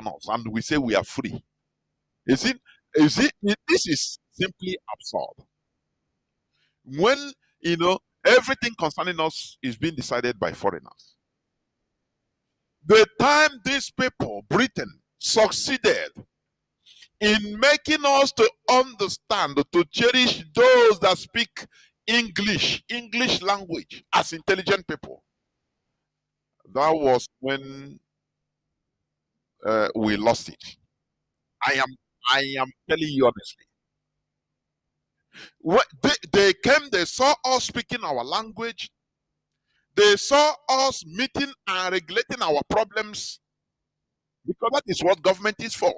us and we say we are free. Is it? This is simply absurd. When everything concerning us is being decided by foreigners. The time these people, Britain, succeeded in making us to understand, to cherish those that speak English language as intelligent people, that was when we lost it. I am telling you honestly. They came, they saw us speaking our language, they saw us meeting and regulating our problems, because that is what government is for.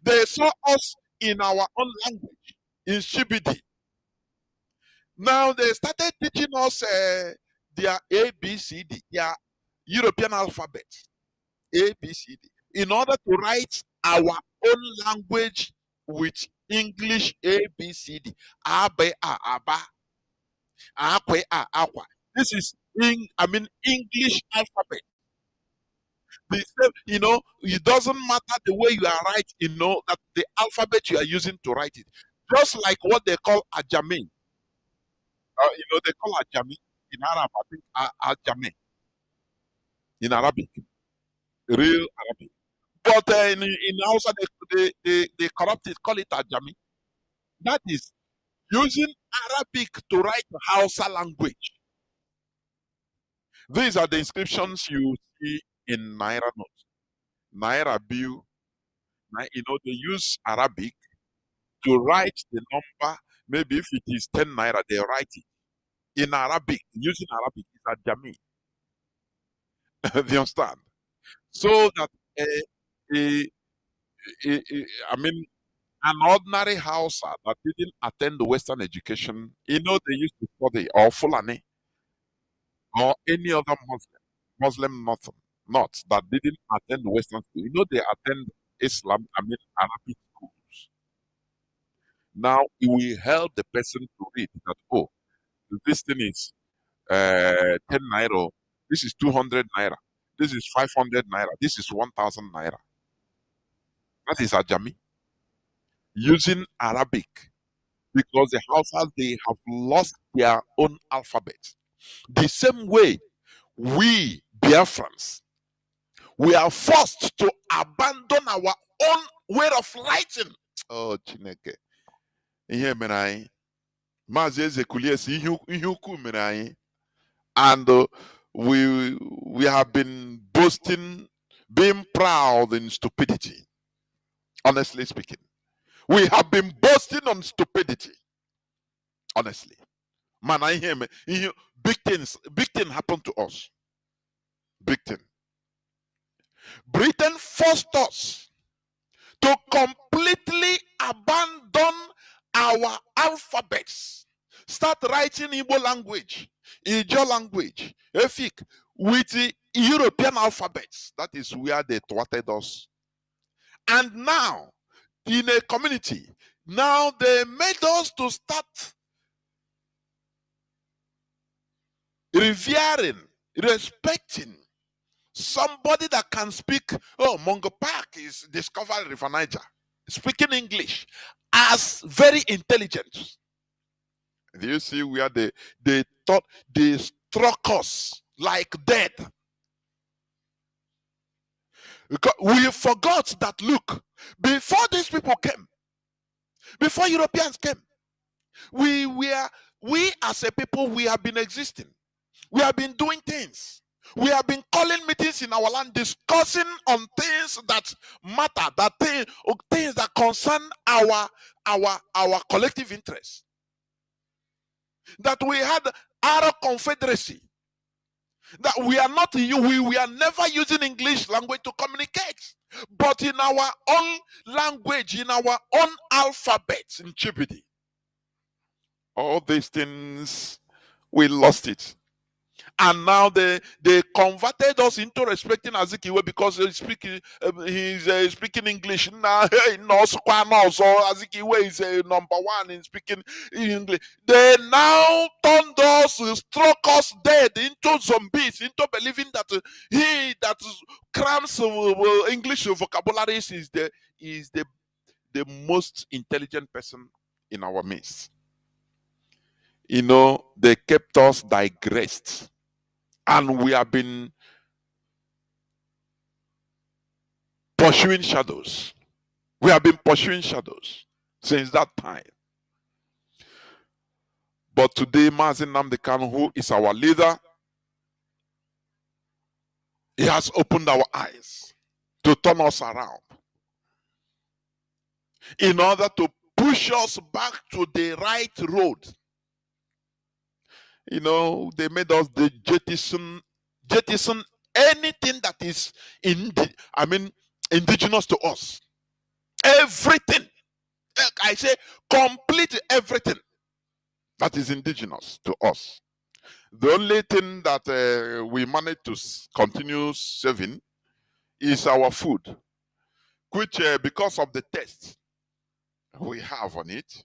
They saw us in our own language, in Shibidi. Now they started teaching us their ABCD, their European alphabet, ABCD, in order to write our own language with English ABCD. Abe a aba, akwe a akwa. This is English alphabet. The same, it doesn't matter the way you are writing, that the alphabet you are using to write it. Just like what they call Ajami. They call Ajami in Arab, I think Ajami in Arabic, real Arabic. But in Hausa, they corrupt it, call it Ajami. That is using Arabic to write Hausa language. These are the inscriptions you see in Naira notes. Naira bill, they use Arabic to write the number. Maybe if it is 10 Naira, they write it in Arabic, using Arabic. It's Ajami. Do you understand? So that, an ordinary Hausa that didn't attend the Western education, they used to study, or Fulani, or any other Muslim not that didn't attend the Western school. They attend Arabic schools. Now, it will help the person to read that, oh, this thing is 10 Naira, this is 200 Naira, this is 500 Naira, this is 1,000 Naira. That is Ajami. Using Arabic, because the Hausa, they have lost their own alphabet. The same way we Biafrans, we are forced to abandon our own way of writing. Oh, Chineke. Ihe mere anyị. Mazi Ezekulie si ihe ukwu mere anyị. And we have been boasting, being proud in stupidity. Honestly speaking. We have been boasting on stupidity. Honestly. Man, I hear me. Big things happen to us. Big thing. Britain forced us to completely abandon our alphabets. Start writing Igbo language, Ijo language, Efik, with the European alphabets. That is where they thwarted us. And now, in a community, now they made us to start revering, respecting somebody that can speak. Oh, Mongo Park is discovered River Niger, speaking English, as very intelligent. Do you see where they thought they struck us like dead? Because we forgot that, look, before these people came, before Europeans came, we as a people, we have been existing. We have been doing things. We have been calling meetings in our land, discussing on things that matter, things that concern our collective interests. That we had our confederacy. That we are never using English language to communicate, but in our own language, in our own alphabet, in Chibidi. All these things, we lost it. And now they converted us into respecting Azikiwe because he's speaking English now. No, so Azikiwe is number one in speaking English. They now turned us, struck us dead into zombies, into believing that he that crams English vocabularies is the most intelligent person in our midst. You know, they kept us digressed. And we have been pursuing shadows. We have been pursuing shadows since that time. But today, Mazi Nnamdi Kanu, who is our leader, he has opened our eyes to turn us around in order to push us back to the right road. You know, they made us the jettison anything that is indigenous to us. Everything. I say complete everything that is indigenous to us. The only thing that we manage to continue saving is our food, which because of the taste we have on it,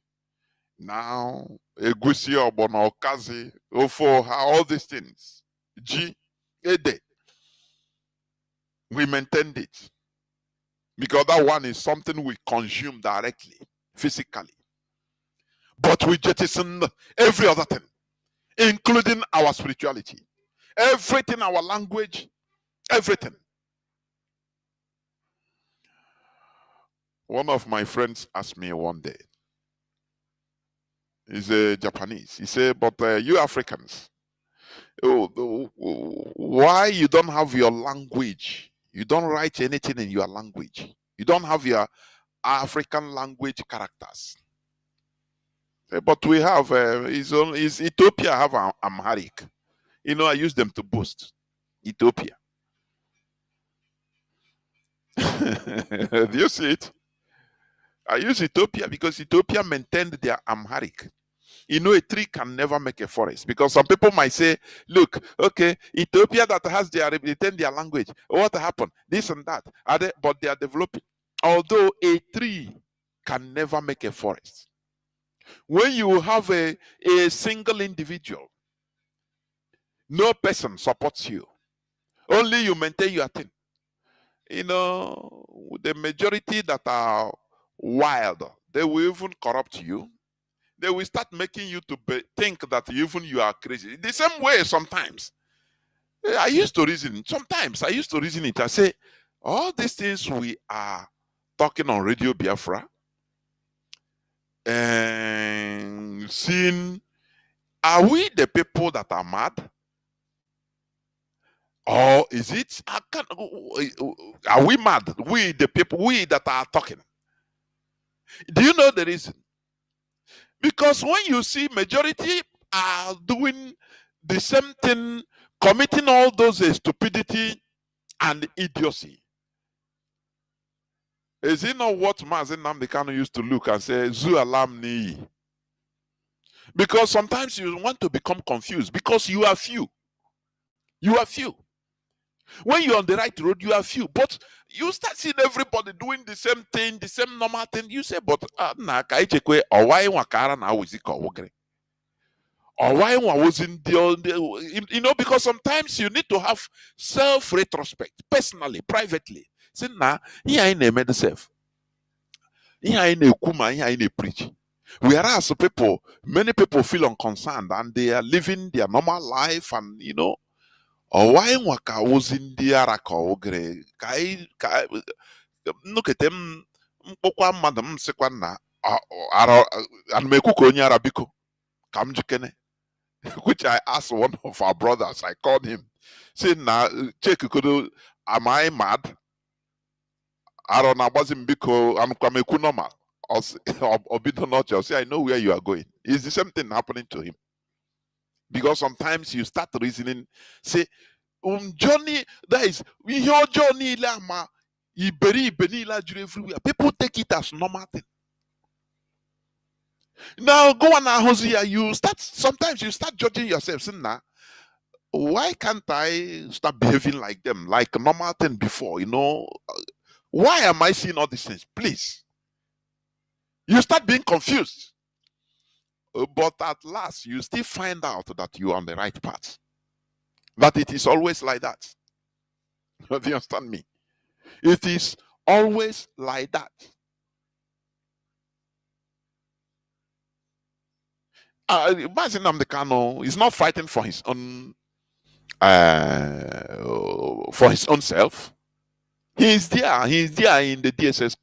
now egusi, obono, okazi, ofo, all these things, G, ede, we maintained it. Because that one is something we consume directly, physically. But we jettison every other thing, including our spirituality, everything, our language, everything. One of my friends asked me one day, he's a Japanese, he said, but you Africans, why you don't have your language? You don't write anything in your language. You don't have your African language characters. But we have, is Ethiopia have Amharic. You know, I use them to boast. Ethiopia. Do you see it? I use Ethiopia because Ethiopia maintained their Amharic. You know, a tree can never make a forest because some people might say, look, okay, Ethiopia that has retained their language, what happened? This and that. But they are developing. Although a tree can never make a forest. When you have a single individual, no person supports you. Only you maintain your thing. You know, the majority that are wild, they will even corrupt you. They will start making you to think that even you are crazy. The same way sometimes. I used to reason, sometimes I used to reason it. I say, all these things we are talking on Radio Biafra and seeing, are we the people that are mad? Or is it, are we mad? We, the people, we that are talking. Do you know the reason? Because when you see majority are doing the same thing, committing all those stupidity and idiocy. Is it not what Mazi Nnamdi Kanu used to look and say, Zu alam ni? Because sometimes you want to become confused because you are few. You are few. When you're on the right road, you are few. But you start seeing everybody doing the same thing, the same normal thing. You say, but or why was in the, you know, because sometimes you need to have self-retrospect, personally, privately. Say, nah, here I name the self. Here I know kuma, here I know preach. Whereas people, many people feel unconcerned and they are living their normal life, and you know, or why waka was in the araka ogre kai look at them mkpokwa madam sekwa na aro and mekuko onye arabiko kam jikene. Which I asked one of our brothers. I called him, saying, "Now, check, am I mad? I don't know. I'm coming normal. Or be not. Say, I know where you are going. Is the same thing happening to him? Because sometimes you start reasoning, say, Johnny, that is your Johnny Lama, everywhere. People take it as normal thing. Now go on Hosea, you start sometimes you start judging yourself, saying, nah, why can't I start behaving like them, like a normal thing before? Why am I seeing all these things? Please, you start being confused. But at last, you still find out that you are on the right path. That it is always like that. Do you understand me? It is always like that. Mazi Nnamdi Kanu is not fighting for his own self. He is there. He is there in the DSS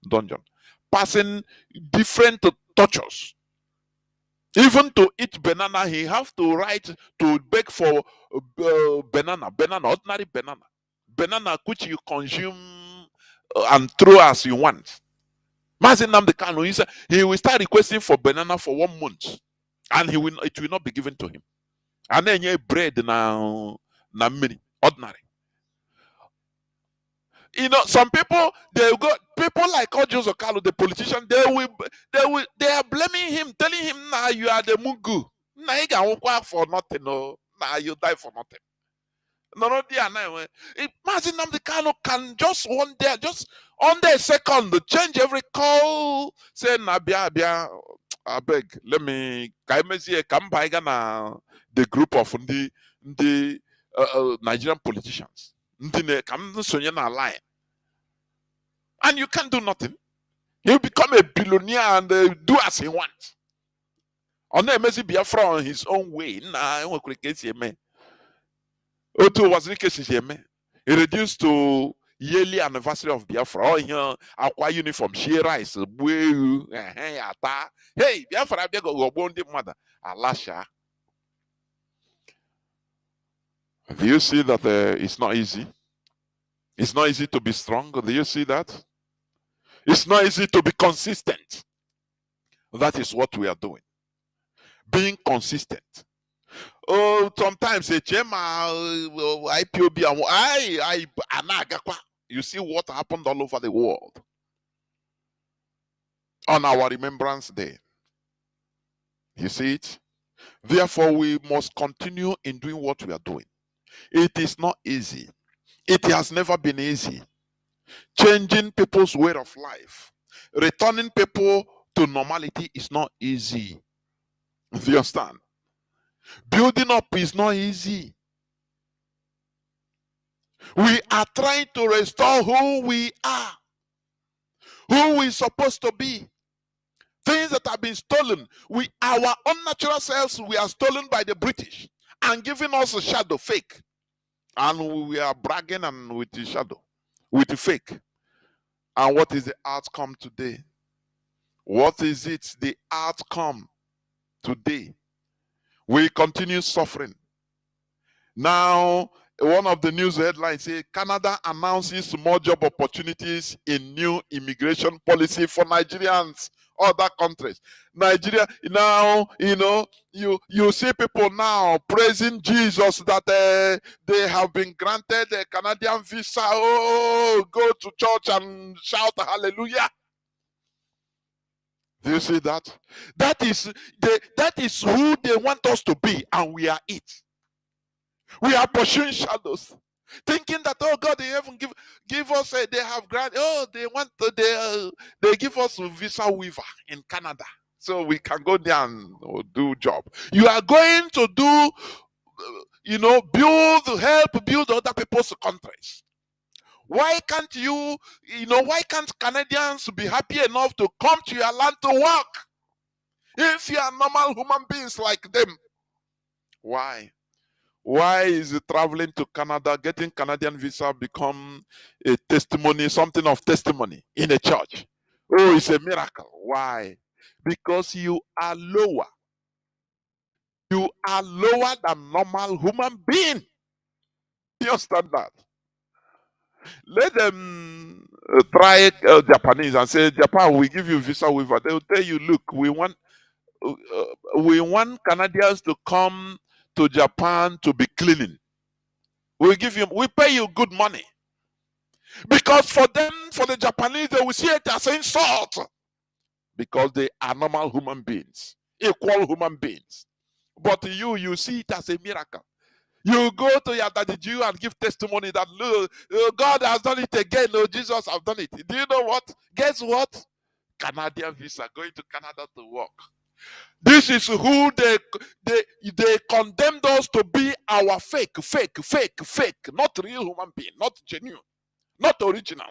dungeon, passing different tortures. Even to eat banana, he have to write to beg for banana, ordinary banana which you consume and throw as you want. Mazi Nnamdi Kanu, he will start requesting for banana for 1 month, and it will not be given to him. And then you bread na mini ordinary. Some people, they go, people like Ojo Okalu, the politician, they are blaming him, telling him, nah, you are the Mungu. Nah, you can work for nothing, no. Nah, you die for nothing. No, dear, no. Imagine Nnamdi Kanu can just one day, just under a second, change every call, say, nah, bia, I beg, let me, come by the group of the Nigerian politicians. Line. And you can't do nothing. He'll become a billionaire and do as he wants. On the Mazi Biafra on his own way. Otu was he reduced to yearly anniversary of Biafra. Oh, here, aqua uniform, she rice, hey, Biafra, go mother. Alasha. Do you see that it's not easy? It's not easy to be strong. Do you see that? It's not easy to be consistent. That is what we are doing. Being consistent. Oh, sometimes a chema IPOB you see what happened all over the world on our Remembrance Day. You see it? Therefore, we must continue in doing what we are doing. It is not easy. It has never been easy. Changing people's way of life, returning people to normality is not easy. Do you understand? Building up is not easy. We are trying to restore who we are, who we're supposed to be. Things that have been stolen, our unnatural selves, we are stolen by the British and giving us a shadow, fake. And we are bragging and with the shadow, with the fake. And what is the outcome today? What is it, the outcome today? We continue suffering. Now, one of the news headlines say Canada announces more job opportunities in new immigration policy for Nigerians, other countries. Nigeria now, you see people now praising Jesus that they have been granted a Canadian visa. Oh, go to church and shout hallelujah. Do you see that? That is who they want us to be, and we are it. We are pursuing shadows, thinking that, oh God, they haven't give us they have granted, they give us a visa waiver in Canada so we can go there and do job. You are going to do help build other people's countries. Why can't why can't Canadians be happy enough to come to your land to work if you are normal human beings like them? Why is traveling to Canada, getting Canadian visa become a testimony, something of testimony in a church? Oh, it's a miracle. Why? Because you are lower. You are lower than normal human being. You understand that? Let them try Japanese and say, Japan, we give you visa waiver. They will tell you, look, we want Canadians to come to Japan to be cleaning. We pay you good money. Because for them, for the Japanese, they will see it as an insult. Because they are normal human beings, equal human beings. But you see it as a miracle. You go to your daddy Jew and give testimony that look, God has done it again. No, Jesus has done it. Do you know what? Guess what? Canadian visa, going to Canada to work. This is who they condemned us to be our fake, not real human being, not genuine, not original.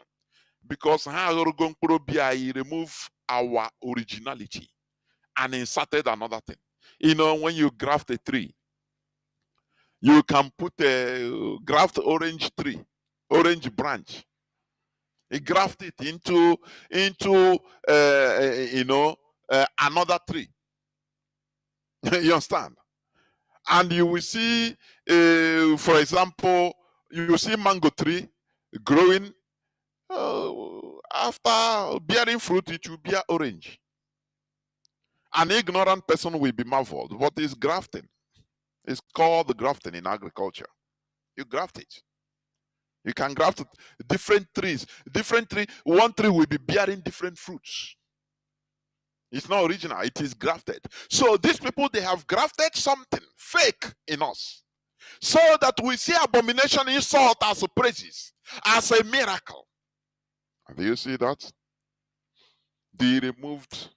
Because he remove our originality and inserted another thing. You know, when you graft a tree, you can put a graft orange tree, orange branch. You graft it into another tree. You understand? And you will see, for example, you will see mango tree growing. After bearing fruit, it will bear orange. An ignorant person will be marveled. What is grafting? It's called grafting in agriculture. You graft it. You can graft different trees. Different tree, one tree will be bearing different fruits. It's not original, it is grafted. So these people, they have grafted something fake in us. So that we see abomination, insult as praises, as a miracle. And do you see that? They removed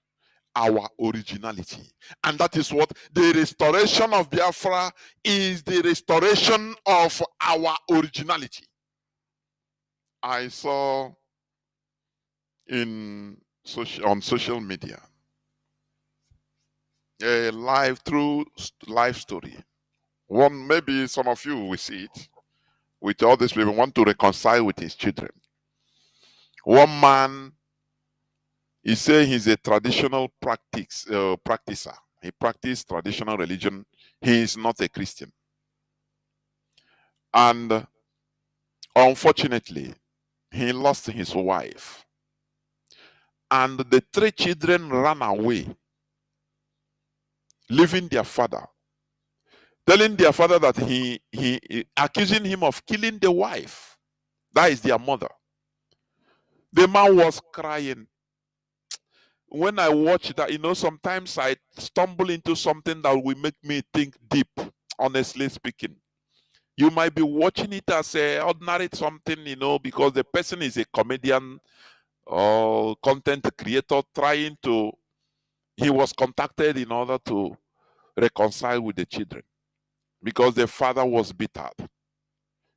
our originality. And that is what the restoration of Biafra is, the restoration of our originality. I saw on social media a live story. One, maybe some of you will see it, with all these people want to reconcile with his children. One man, he say he's a traditional practicer. He practiced traditional religion. He is not a Christian. And unfortunately, he lost his wife. And the 3 children ran away, leaving their father, telling their father that he accusing him of killing the wife. That is their mother. The man was crying. When I watch that, sometimes I stumble into something that will make me think deep, honestly speaking. You might be watching it as a ordinary something, because the person is a comedian or content creator he was contacted in order to reconcile with the children because the father was bitter.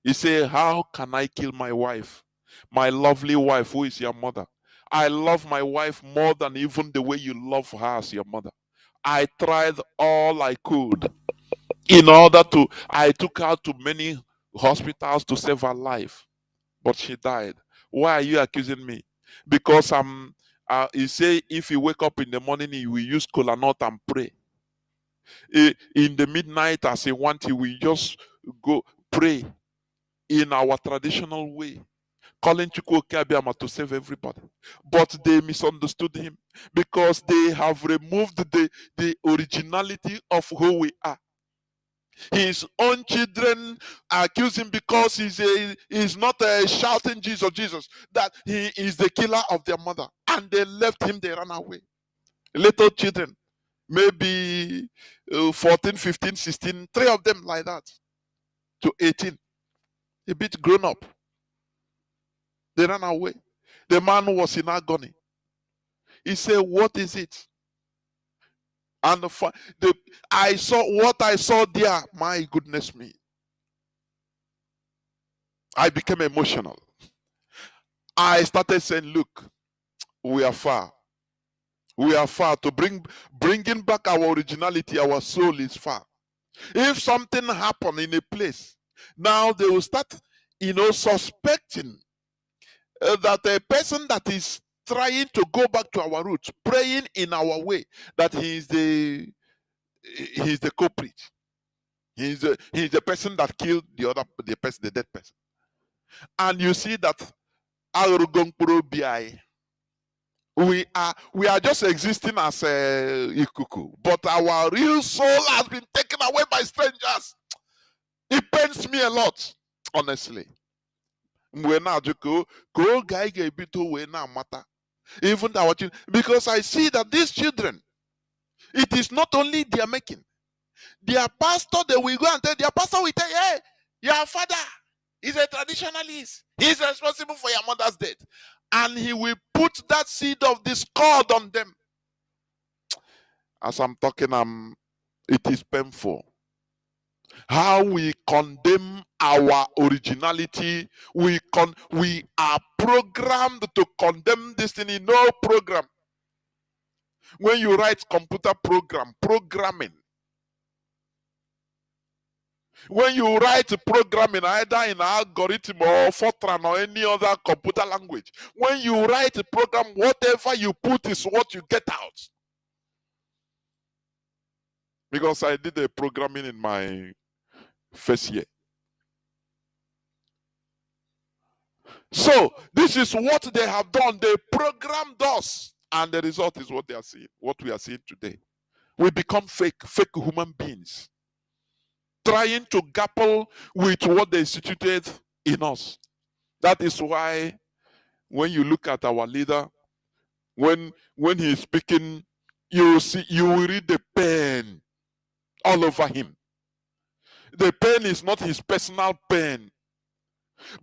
He said, how can I kill my wife? My lovely wife, who is your mother? I love my wife more than even the way you love her as your mother. I tried all I could I took her to many hospitals to save her life, but she died. Why are you accusing me? Because he say if you wake up in the morning, he will use kola nut and pray. In the midnight, as he want, he will just go pray in our traditional way, calling Chukwuka Abiyama to save everybody. But they misunderstood him because they have removed the originality of who we are. His own children accuse him because he's not shouting Jesus, Jesus, that he is the killer of their mother. And they left him, they ran away. Little children, maybe 14, 15, 16, 3 of them like that, to 18, a bit grown up. They ran away. The man was in agony. He said, what is it? And I saw what I saw there. My goodness me. I became emotional. I started saying, look, we are far. We are far. To bringing back our originality, our soul is far. If something happened in a place, now they will start, suspecting that a person that is trying to go back to our roots, praying in our way, that he's the culprit. He's the person that killed the dead person. And you see that we are just existing as a ikuku, but our real soul has been taken away by strangers. It pains me a lot, honestly. Even our children, because I see that these children, it is not only their making. Their pastor, they will go and tell their pastor will tell you, hey, your father is a traditionalist. He's responsible for your mother's death. And he will put that seed of discord on them. As I'm talking, it is painful. How we condemn our originality. We are programmed to condemn this thing in no program. When you write computer programming, when you write programming either in algorithm or Fortran or any other computer language, when you write a program, whatever you put is what you get out. Because I did a programming in my first year. So this is what they have done. They programmed us, and the result is what they are seeing, what we are seeing today. We become fake human beings, trying to grapple with what they instituted in us. That is why when you look at our leader, when he is speaking, you will read the pain all over him. The pain is not his personal pain,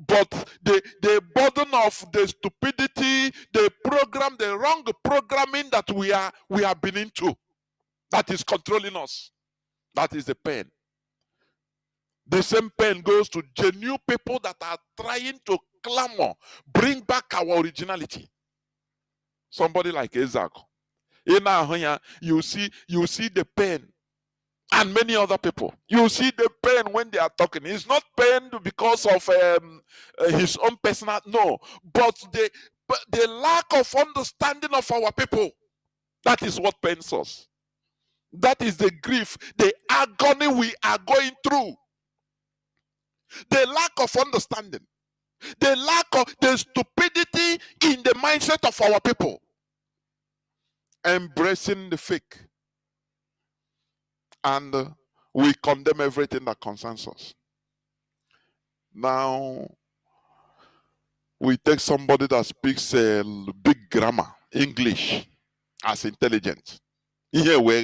but the burden of the stupidity, the wrong programming that we have been into, that is controlling us. That is the pain. The same pain goes to genuine people that are trying to clamor, bring back our originality. Somebody like Isaac. You see the pain. And many other people. You see the pain when they are talking. It's not pain because of his own personal, no. But the lack of understanding of our people. That is what pains us. That is the grief, the agony we are going through. The lack of understanding. The lack of the stupidity in the mindset of our people. Embracing the fake. And we condemn everything that concerns us. Now, we take somebody that speaks big grammar, English, as intelligent. Here we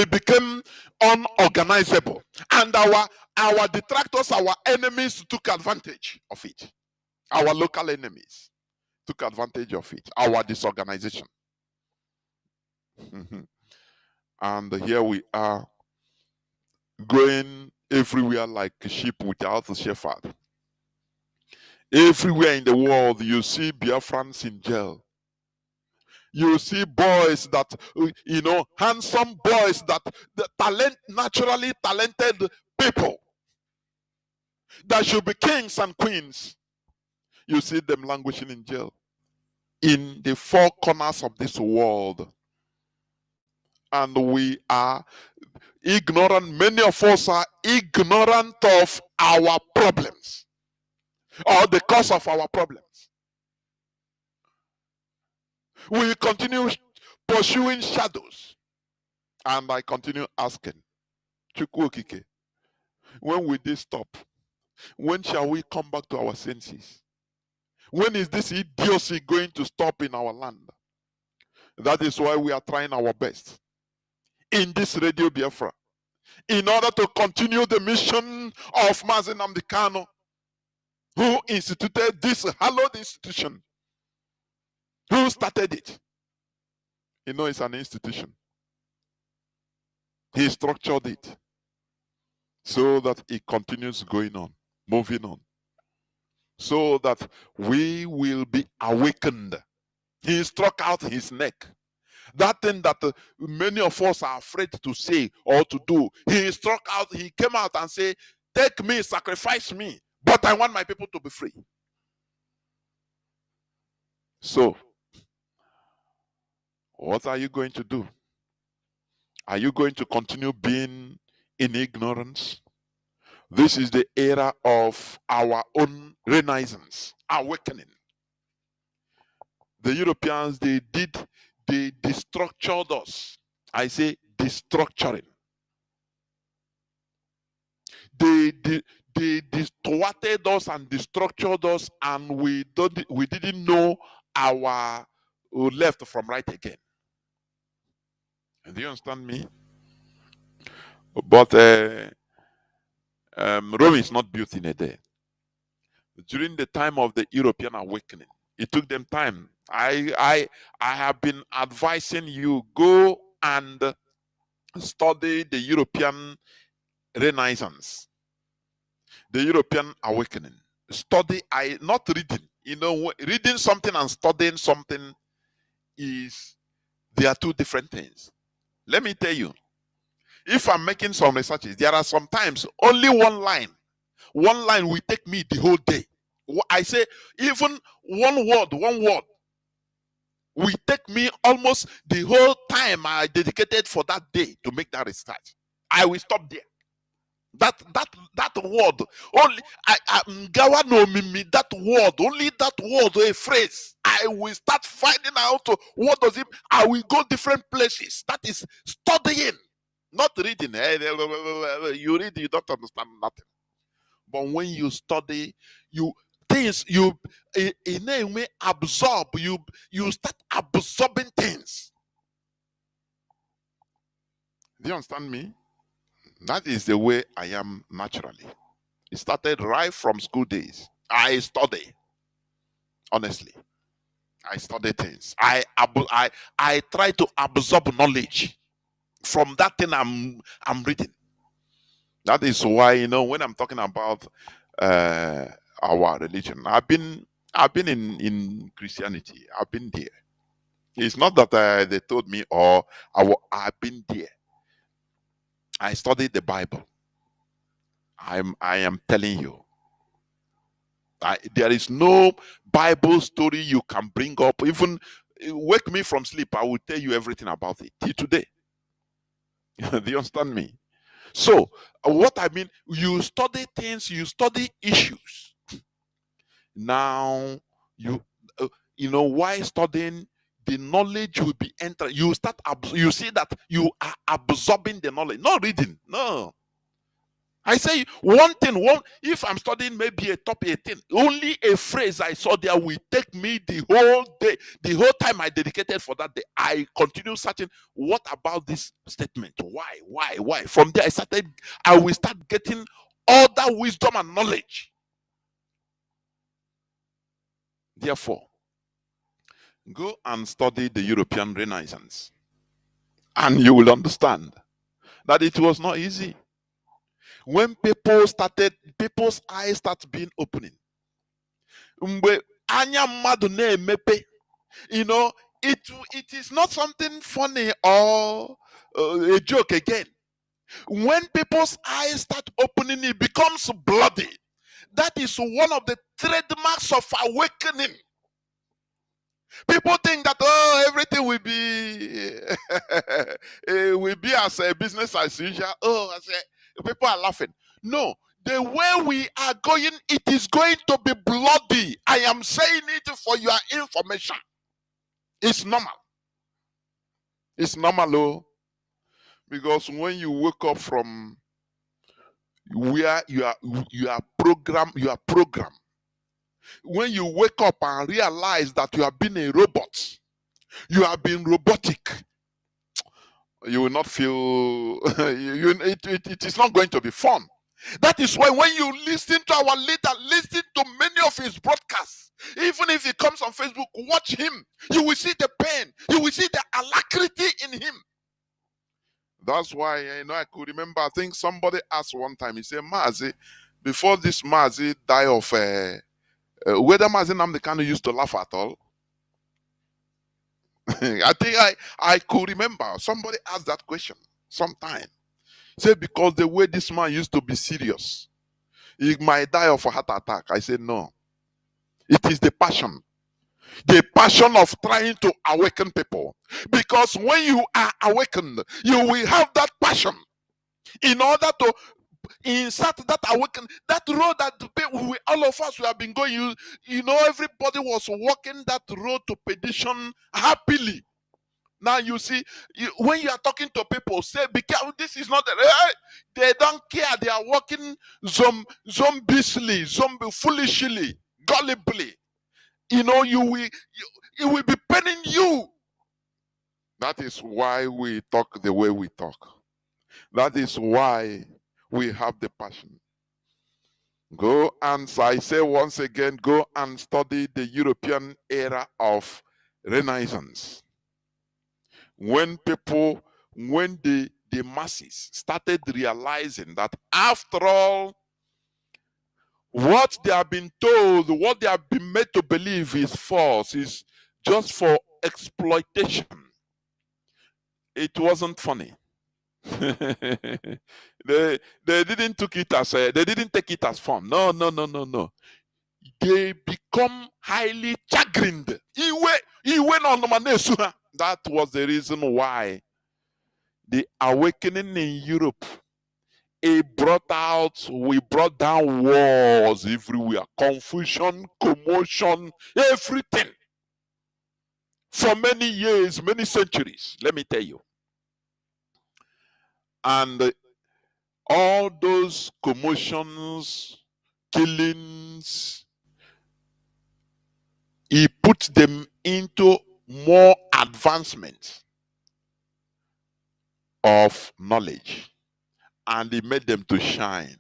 became unorganizable. And our detractors, our enemies took advantage of it. Our local enemies took advantage of it. Our disorganization. And here we are going everywhere like a sheep without a shepherd. Everywhere in the world, you see Biafrans in jail. You see boys that, handsome boys naturally talented people that should be kings and queens. You see them languishing in jail. In the four corners of this world. And we are ignorant. Many of us are ignorant of our problems or the cause of our problems. We continue pursuing shadows. And I continue asking, Chukwokike, when will this stop? When shall we come back to our senses? When is this idiocy going to stop in our land? That is why we are trying our best in this Radio Biafra, in order to continue the mission of Mazi Nnamdi Kanu, who instituted this hallowed institution, who started it. It's an institution. He structured it so that it continues going on, moving on, so that we will be awakened. He struck out his neck. That thing that many of us are afraid to say or to do, he struck out, he came out and said, take me, sacrifice me, but I want my people to be free. So, what are you going to do? Are you going to continue being in ignorance? This is the era of our own renaissance, awakening. The Europeans, they destructured us. I say destructuring. They distorted us and destructured us, and we didn't know our left from right again. Do you understand me? But Rome is not built in a day. During the time of the European awakening, it took them time. I have been advising you, go and study the European Renaissance, the European awakening. Study, I not reading. You know, reading something and studying something is, they are two different things. Let me tell you, if I'm making some researches, there are sometimes only one line will take me the whole day. I say even one word will take me almost the whole time I dedicated for that day to make that research. I will stop there. That word only, Ngawa no mimi, that word, only that word, a phrase, I will start finding out what does it. I will go different places. That is studying, not reading. You read, you don't understand nothing. But when you study, you things you in a way absorb. You start absorbing things. Do you understand me? That is the way I am naturally. It started right from school days. I study. Honestly, I study things. I try to absorb knowledge from that thing I'm reading. That is why, when I'm talking about uh, our religion, I've been in Christianity. I've been there. It's not that they told me, or I've been there. I studied the Bible. I am telling you, there is no Bible story you can bring up. Even wake me from sleep, I will tell you everything about it till today. Do you understand me? So, what I mean, you study things, you study issues. Now, you why studying, the knowledge will be entering. You start, you see that you are absorbing the knowledge, not reading. No, I say one thing, if I'm studying maybe a topic 18, only a phrase I saw there will take me the whole day, the whole time I dedicated for that day. I continue searching, what about this statement? Why? From there I will start getting other wisdom and knowledge. Therefore, go and study the European Renaissance, and you will understand that it was not easy. When people's eyes start being opening, mgbe anya mmadụ na-emepe, it is not something funny or a joke again. When people's eyes start opening, it becomes bloody. That is one of the trademarks of awakening. People think that everything will be will be as a business as usual. People are laughing. No, the way we are going, it is going to be bloody. I am saying it for your information. It's normal. It's normal, because when you wake up from where you are programmed. When you wake up and realize that you have been a robot, you have been robotic, you will not feel it is not going to be fun. That is why when you listen to our leader, listen to many of his broadcasts, even if he comes on Facebook, watch him. You will see the pain, you will see the alacrity in him. That's why I could remember, I think somebody asked one time, he said, Mazi, before this Mazi die of whether Mazi Nnamdi Kanu used to laugh at all. I think I could remember somebody asked that question sometime. Say, because the way this man used to be serious, he might die of a heart attack. I said, no. It is the passion of trying to awaken people. Because when you are awakened, you will have that passion in order to insert that awaken, that road that all of us we have been going. Everybody was walking that road to perdition happily. Now you see, when you are talking to people, say, be careful, this is not they don't care. They are walking zombishly, foolishly, gullibly. It will be paining you. That is why we talk the way we talk. That is why we have the passion. Go and, I say once again, go and study the European era of Renaissance. When people, when the masses started realizing that after all, what they have been told, what they have been made to believe is false, is just for exploitation. It wasn't funny. they didn't took it as they didn't take it as fun. No, no, no, no, no. They become highly chagrined. That was the reason why the awakening in Europe, we brought down wars everywhere, confusion, commotion, everything. For many years, many centuries, let me tell you. And all those commotions, killings, he put them into more advancement of knowledge, and he made them to shine.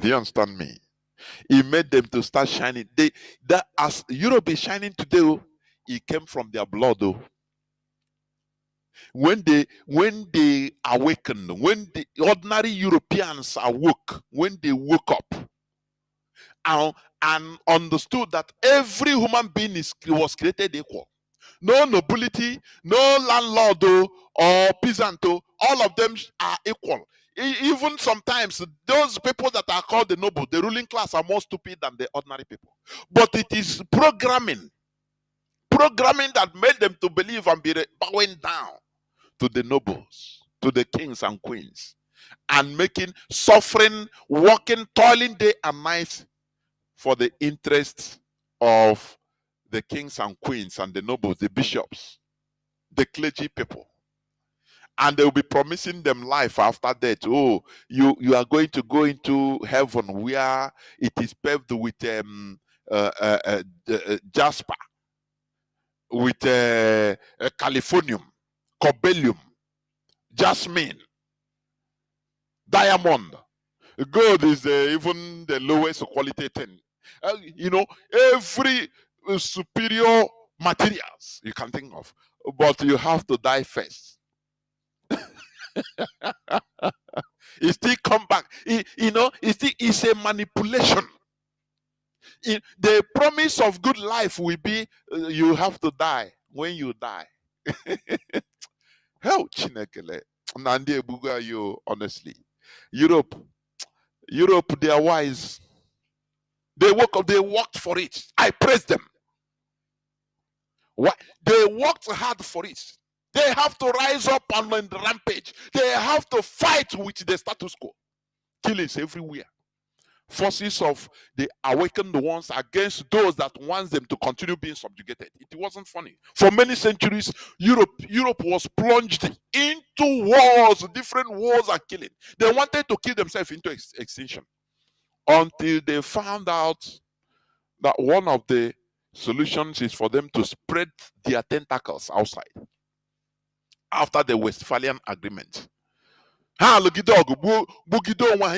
Do you understand me? He made them to start shining. That as Europe is shining today, it came from their blood. When they awakened, when the ordinary Europeans awoke, when they woke up and understood that every human being was created equal. No nobility, no landlord or peasant, all of them are equal. Even sometimes those people that are called the noble, the ruling class, are more stupid than the ordinary people. But it is programming that made them to believe and be bowing down to the nobles, to the kings and queens, and suffering, working, toiling day and night for the interests of the kings and queens and the nobles, the bishops, the clergy people. And they will be promising them life after death. Oh, you are going to go into heaven where it is paved with jasper, with californium, cobelium, jasmine, diamond. Gold is even the lowest quality thing. Every superior materials you can think of, but you have to die first. It still come back. It's a manipulation. The promise of good life will be you have to die. When you die, hell, Chinekele, Nnamdi Ebuga, you honestly, Europe, they are wise. They woke up. They worked for it. I praise them. What? They worked hard for it. They have to rise up on the rampage. They have to fight with the status quo. Killings everywhere. Forces of the awakened ones against those that wants them to continue being subjugated. It wasn't funny. For many centuries, Europe was plunged into wars, different wars and killing. They wanted to kill themselves into extinction until they found out that one of the solutions is for them to spread their tentacles outside after the Westphalian Agreement. Ha lugide ọgụ gbugide onwe ha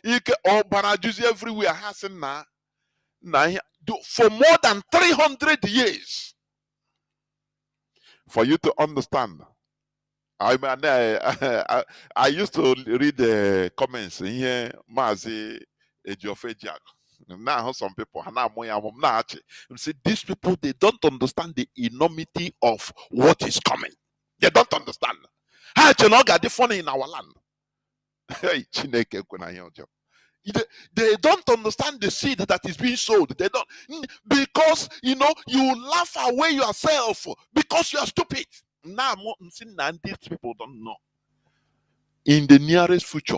ike ọbara juzi everywhere ha sị na for more than 300 years. For you to understand, I used to read the comments in here, Mazi Ejiofor. Now some people say these people, they don't understand the enormity of what is coming. They don't understand. How got the funny in our land? They don't understand the seed that is being sowed. They don't, because you laugh away yourself because you are stupid. Now these people don't know. In the nearest future,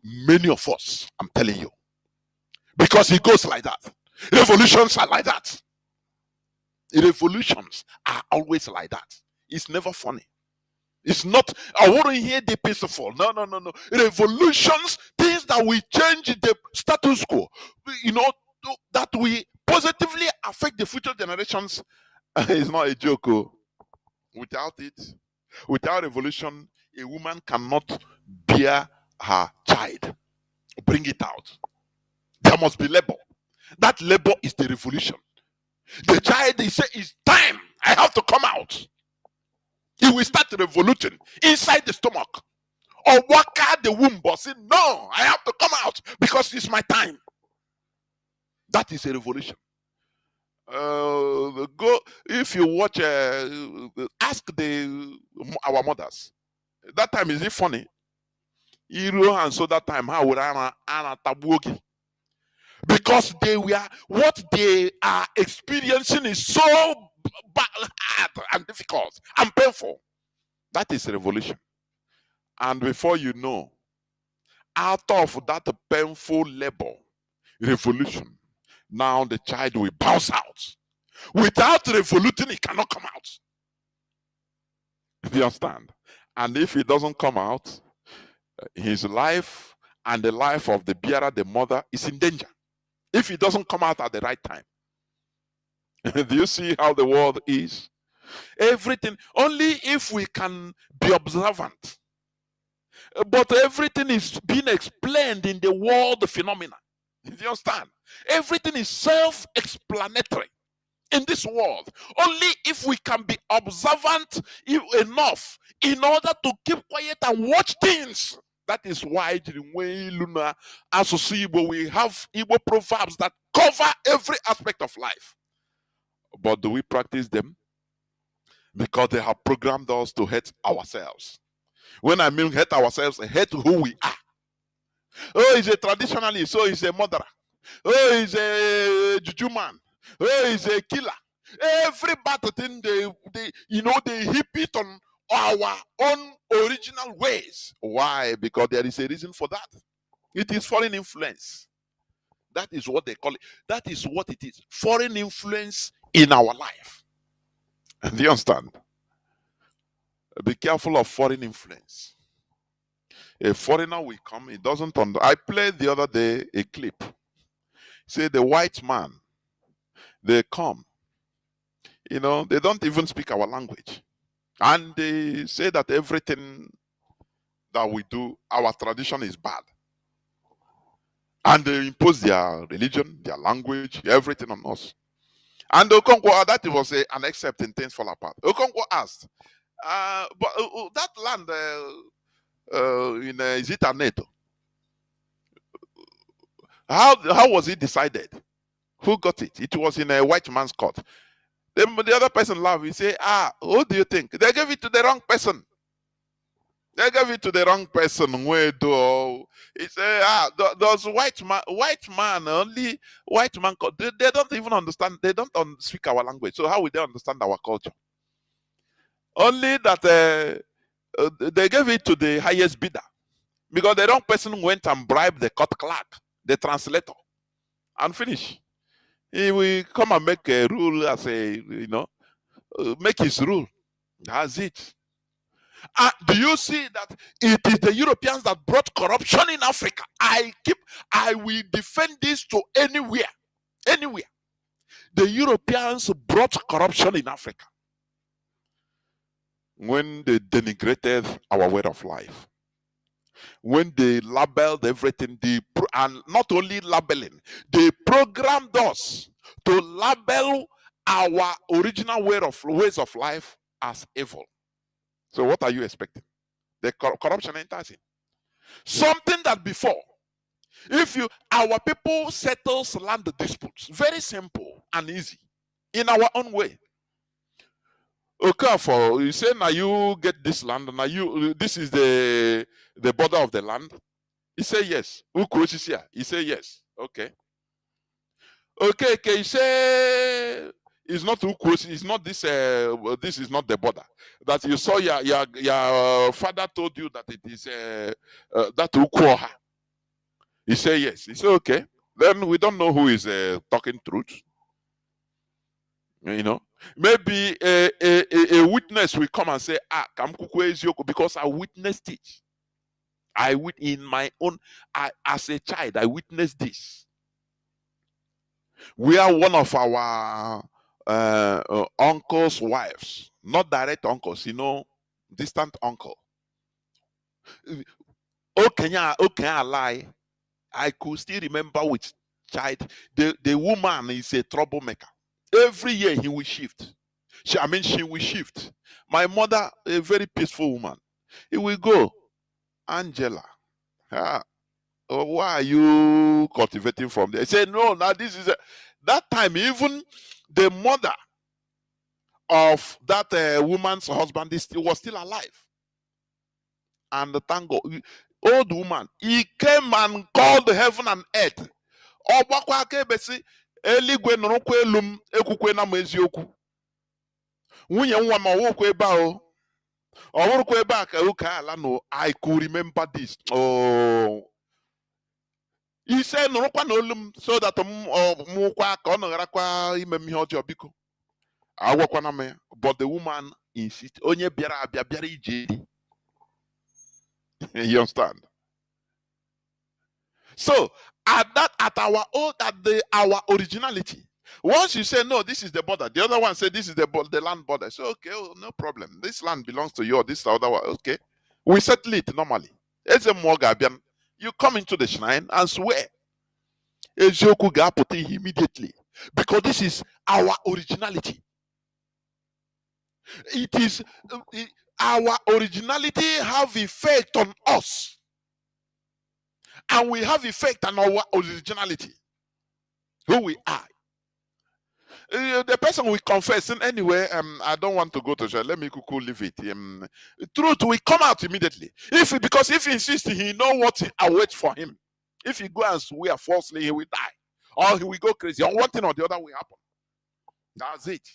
many of us, I'm telling you, because it goes like that. Revolutions are like that. Revolutions are always like that. It's never funny. It's not, I want to hear the peaceful. No. Revolutions, things that will change the status quo, that will positively affect the future generations is not a joke. Oh. Without it, without revolution, a woman cannot bear her child, bring it out. There must be labor. That labor is the revolution. The child, they say, it's time. I have to come out. He will start revoluting inside the stomach or walk out the womb, but say, no, I have to come out because it's my time. That is a revolution. Go if you watch. Ask our mothers. That time, is it funny? And so that time, how would I because what they are experiencing is so hard and difficult and painful. That is a revolution. And before you know, out of that painful labor, revolution, now the child will bounce out. Without revoluting, it cannot come out. Do you understand? And if it doesn't come out, his life and the life of the bearer, the mother, is in danger. If it doesn't come out at the right time. Do you see how the world is? Everything, only if we can be observant. But everything is being explained in the world phenomena. Do you understand? Everything is self-explanatory in this world. Only if we can be observant enough in order to keep quiet and watch things. That is why Luna as we have Igbo proverbs that cover every aspect of life. But do we practice them? Because they have programmed us to hate ourselves. When I mean hate ourselves, hate who we are. Oh, he's a traditionalist. Oh, he's a murderer. Oh, he's a juju man. Oh, he's a killer. Every bad thing they heap it on our own original ways. Why? Because there is a reason for that. It is foreign influence. That is what they call it. That is what it is. Foreign influence in our life. Do you understand? Be careful of foreign influence. A foreigner will come, he doesn't I played the other day a clip. Say the white man, they come, they don't even speak our language. And they say that everything that we do, our tradition is bad. And they impose their religion, their language, everything on us. And Okonkwo, that was an except in things fall apart. Okonkwo asked, but that land is it a NATO? How was it decided? Who got it? It was in a white man's court. The other person laughed. He said, who do you think? They gave it to the wrong person. They gave it to the wrong person. Where do he said, those white man, only white man. They don't even understand. They don't speak our language. So how will they understand our culture? Only that they gave it to the highest bidder because the wrong person went and bribed the court clerk, the translator, and finish. He will come and make a rule as make his rule. That's it. Do you see that it is the Europeans that brought corruption in Africa? I will defend this to anywhere. Anywhere. The Europeans brought corruption in Africa when they denigrated our way of life. When they labeled everything, and not only labeling, they programmed us to label our original ways of life as evil. So what are you expecting? The corruption enters in. Something that before, our people settles land disputes, very simple and easy, in our own way. Okay, for you say now you get this land, now this is the border of the land. He say yes. Who crosses here? He say yes. Okay. Okay, he say it's not who crosses. It's not this. This is not the border. That you saw your father told you that it is that Ukwoha. He say yes. He say okay. Then we don't know who is talking truth. Maybe a witness will come and say, Kamkukwe Ezioko, because I witnessed it. In my own, as a child, I witnessed this. We are one of our uncle's wives, not direct uncles, distant uncle. Okay, I lie. I could still remember with child. The woman is a troublemaker. Every year he will shift. She will shift. My mother, a very peaceful woman. He will go, Angela. ah, why are you cultivating from there? He said, no, now this is that time, even the mother of that woman's husband was still alive. And thank God, old woman, he came and called heaven and earth. Ọgbakwa aka ebe si, eluigwe nụrụkwa elu m ekwukwe na m eziokwu. Nwunye nwa m ọwụkwa ebe a o. Ọwụrụkwa ebe a ka ụka ala no. I could remember this. Oh. He said nụrụkwa na olu m so that mụkwa ka ọ nọgharakwa ime m ihe ọjọọ biko. Agwakwana m ya. But the woman insist. Onye bịara abịa bịara ije. You understand? So at our originality, once you say no, this is the border, the other one say this is the land border. So okay, oh, no problem. This land belongs to you, or this other one. Okay, we settle it normally. You come into the shrine and swear. Immediately, because this is our originality. It is our originality have effect on us. And we have effect on our originality, who we are. The person will confess anyway. I don't want to go to jail. Let me leave it. Truth will come out immediately. Because if he insists, he know what awaits for him. If he go and swear falsely, he will die, or he will go crazy, or one thing or the other will happen. That's it.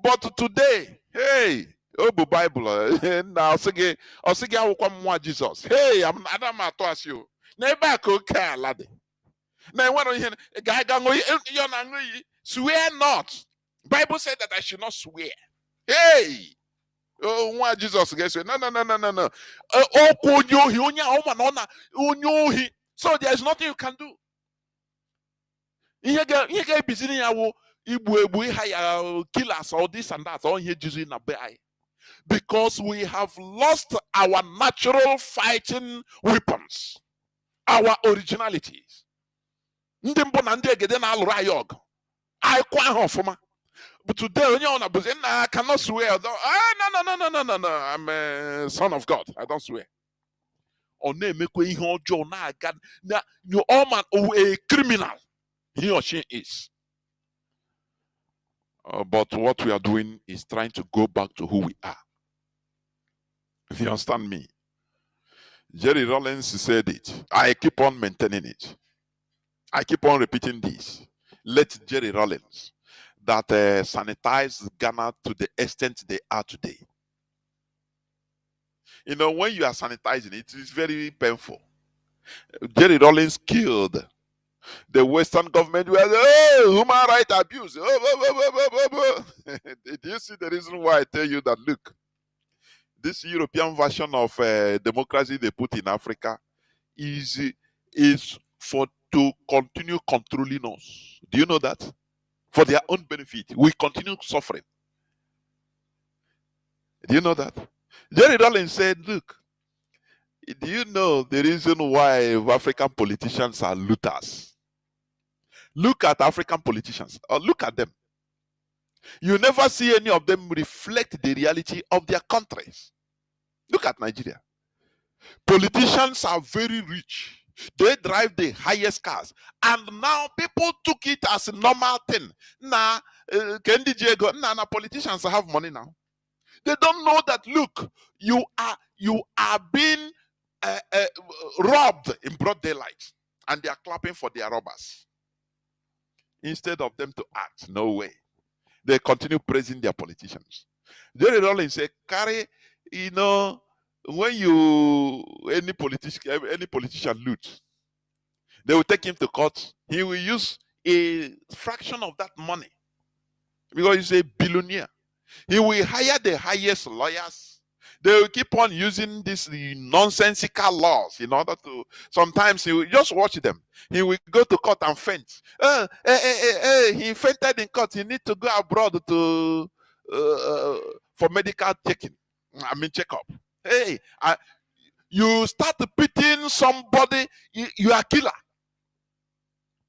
But today, hey, oh, Bible now sige Jesus. Hey, I'm Adam atoas you. Never could care, laddie. Now, when you swear not. Bible said that I should not swear. Hey, oh, why Jesus gets no. So there's nothing you can do. Kill us or this and that, or here Jesus in a bay. Because we have lost our natural fighting weapons. Our originalities. But today, I cannot swear. No. I'm a son of God. I don't swear. You all man, a criminal. He or she is. But what we are doing is trying to go back to who we are. If you understand me. Jerry Rollins said it. I keep on maintaining it. I keep on repeating this. Let Jerry Rollins that sanitize Ghana to the extent they are today. When you are sanitizing, it is very painful. Jerry Rollins killed the Western government. Human rights abuse. Did you see the reason why I tell you that? Look, this European version of democracy they put in Africa is for to continue controlling us. Do you know that? For their own benefit, we continue suffering. Do you know that? Jerry Rollins said, look, do you know the reason why African politicians are looters? Look at African politicians, or look at them. You never see any of them reflect the reality of their countries. Look at Nigeria. Politicians are very rich. They drive the highest cars. And now people took it as a normal thing. Now, politicians have money now. They don't know that, look, you are being robbed in broad daylight. And they are clapping for their robbers. Instead of them to act, no way. They continue praising their politicians. Jerry Rollins said, carry, when any politician loot, they will take him to court. He will use a fraction of that money because he's a billionaire. He will hire the highest lawyers, They will keep on using these nonsensical laws in order to. Sometimes you just watch them. He will go to court and faint. He fainted in court. He need to go abroad to for medical checking. I mean checkup. Hey, you start pitying somebody. You are killer.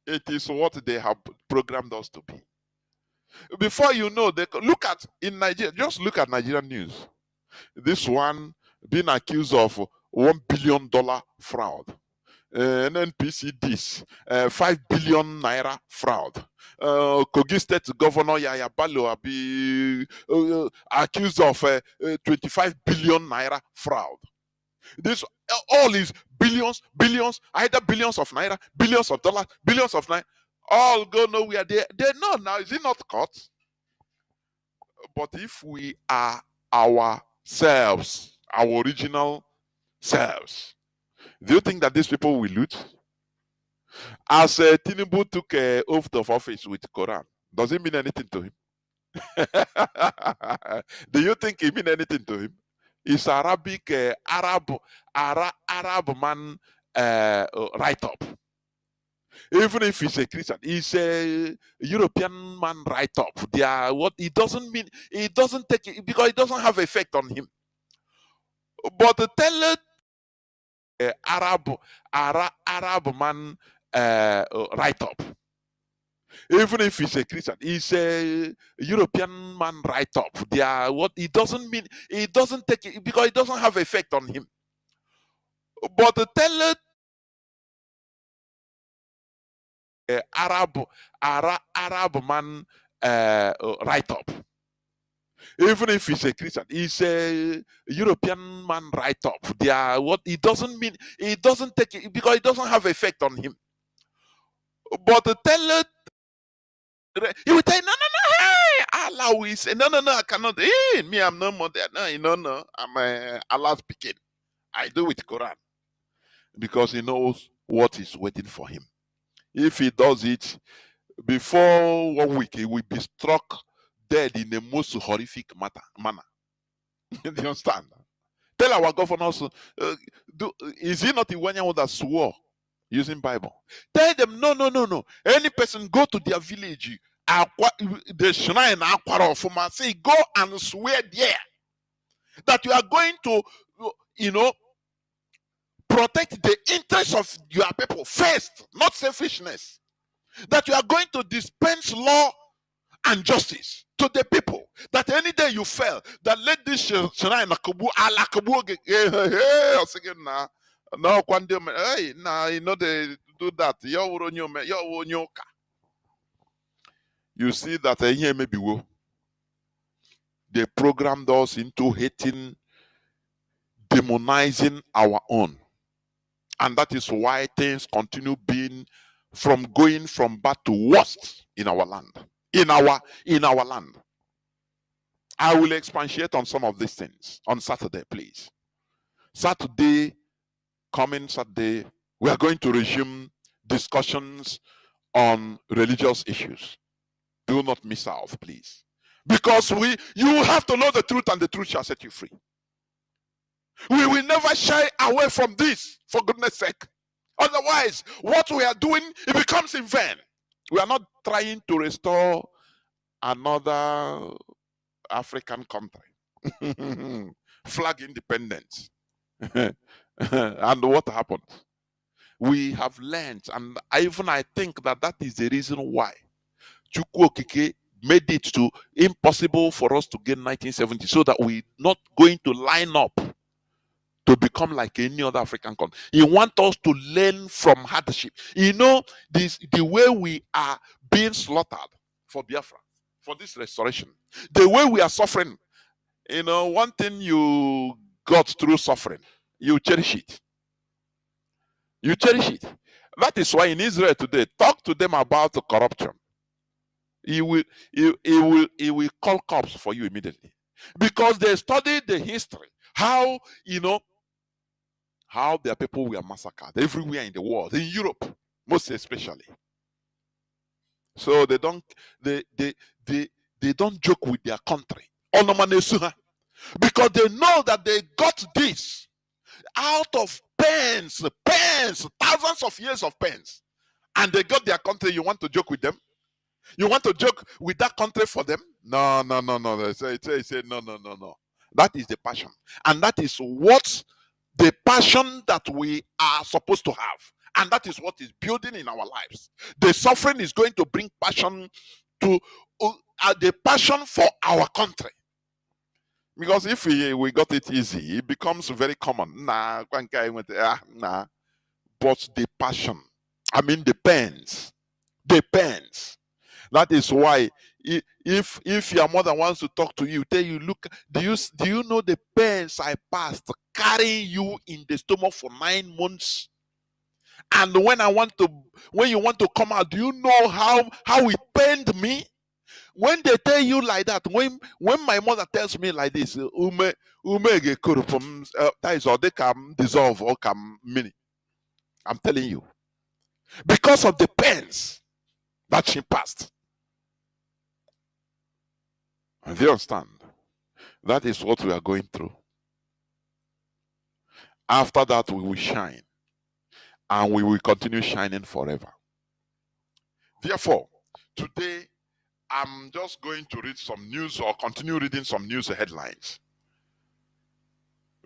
It is what they have programmed us to be. Before you know, they look at in Nigeria. Just look at Nigerian news. This one being accused of $1 billion fraud. NNPC this 5 billion naira fraud. Kogi State Governor Yaya Bello be accused of 25 billion naira fraud. This all is billions, either billions of naira, billions of dollars, billions of naira, all go nowhere. They know now. Is it not caught? But if we are ourselves, our original selves, do you think that these people will loot? As Tinubu took oath of office with Quran, does it mean anything to him? Do you think it mean anything to him? It's Arabic, Arab man write up. Even if he's a Christian, he's a European man write up. They are what it doesn't mean. It doesn't take it because it doesn't have effect on him. But tell Arab man write up. Even if he's a Christian, he's a European man write up. They are what it doesn't mean. It doesn't take it because it doesn't have effect on him. But tell Arab man write up. Even if he's a Christian, he's a European man write up. They are what it doesn't mean. It doesn't take it because it doesn't have effect on him. But tell he will tell you, no, hey, Allah will say, no, I cannot. Hey, me, I'm no more there. No, I'm Allah's speaking. I do with Quran because he knows what is waiting for him. If he does it before 1 week, he will be struck dead in the most horrific manner. Do you understand? Tell our governors, is he not the one that swore using Bible? Tell them, no. Any person go to their village, the shrine, say, go and swear there that you are going to, protect the interests of your people first, not selfishness. That you are going to dispense law and justice to the people. That any day you fail, that let this shrine no, hey, nah, they do that. You see that here maybe they programmed us into hating, demonizing our own. And that is why things continue going from bad to worst in our land. In our land. I will expatiate on some of these things on Saturday, please. Coming Saturday, we are going to resume discussions on religious issues. Do not miss out, please. Because you have to know the truth, and the truth shall set you free. We will never shy away from this, for goodness sake. Otherwise, what we are doing, it becomes in vain. We are not trying to restore another African country. Flag independence. And what happened? We have learned, and I think that is the reason why Chukwu Okike made it to impossible for us to get 1970, so that we're not going to line up to become like any other African country. He wants us to learn from hardship. The way we are being slaughtered for Biafra, for this restoration, the way we are suffering. One thing you got through suffering, you cherish it. You cherish it. That is why in Israel today, talk to them about the corruption. He will call cops for you immediately, because they studied the history, how their people were massacred everywhere in the world, in Europe most especially. So they don't joke with their country. because they know that they got this out of pens, thousands of years of pens, and they got their country. You want to joke with them? You want to joke with that country for them? No, no, no, no. They say, no, no, no, no. That is the passion. And that is what the passion that we are supposed to have. And that is what is building in our lives. The suffering is going to bring passion to the passion for our country. Because if we got it easy, it becomes very common. Nah, one guy went, nah. But the passion, I mean, depends. That is why if your mother wants to talk to you, tell you, look, do you know the pains I passed carrying you in the stomach for 9 months? And when you want to come out, do you know how it pained me? When they tell you like that, when my mother tells me like this, that is all they can dissolve or can mini. I'm telling you, because of the pains that she passed. Do you understand? That is what we are going through. After that, we will shine, and we will continue shining forever. Therefore, today I'm just going to read some news or continue reading some news headlines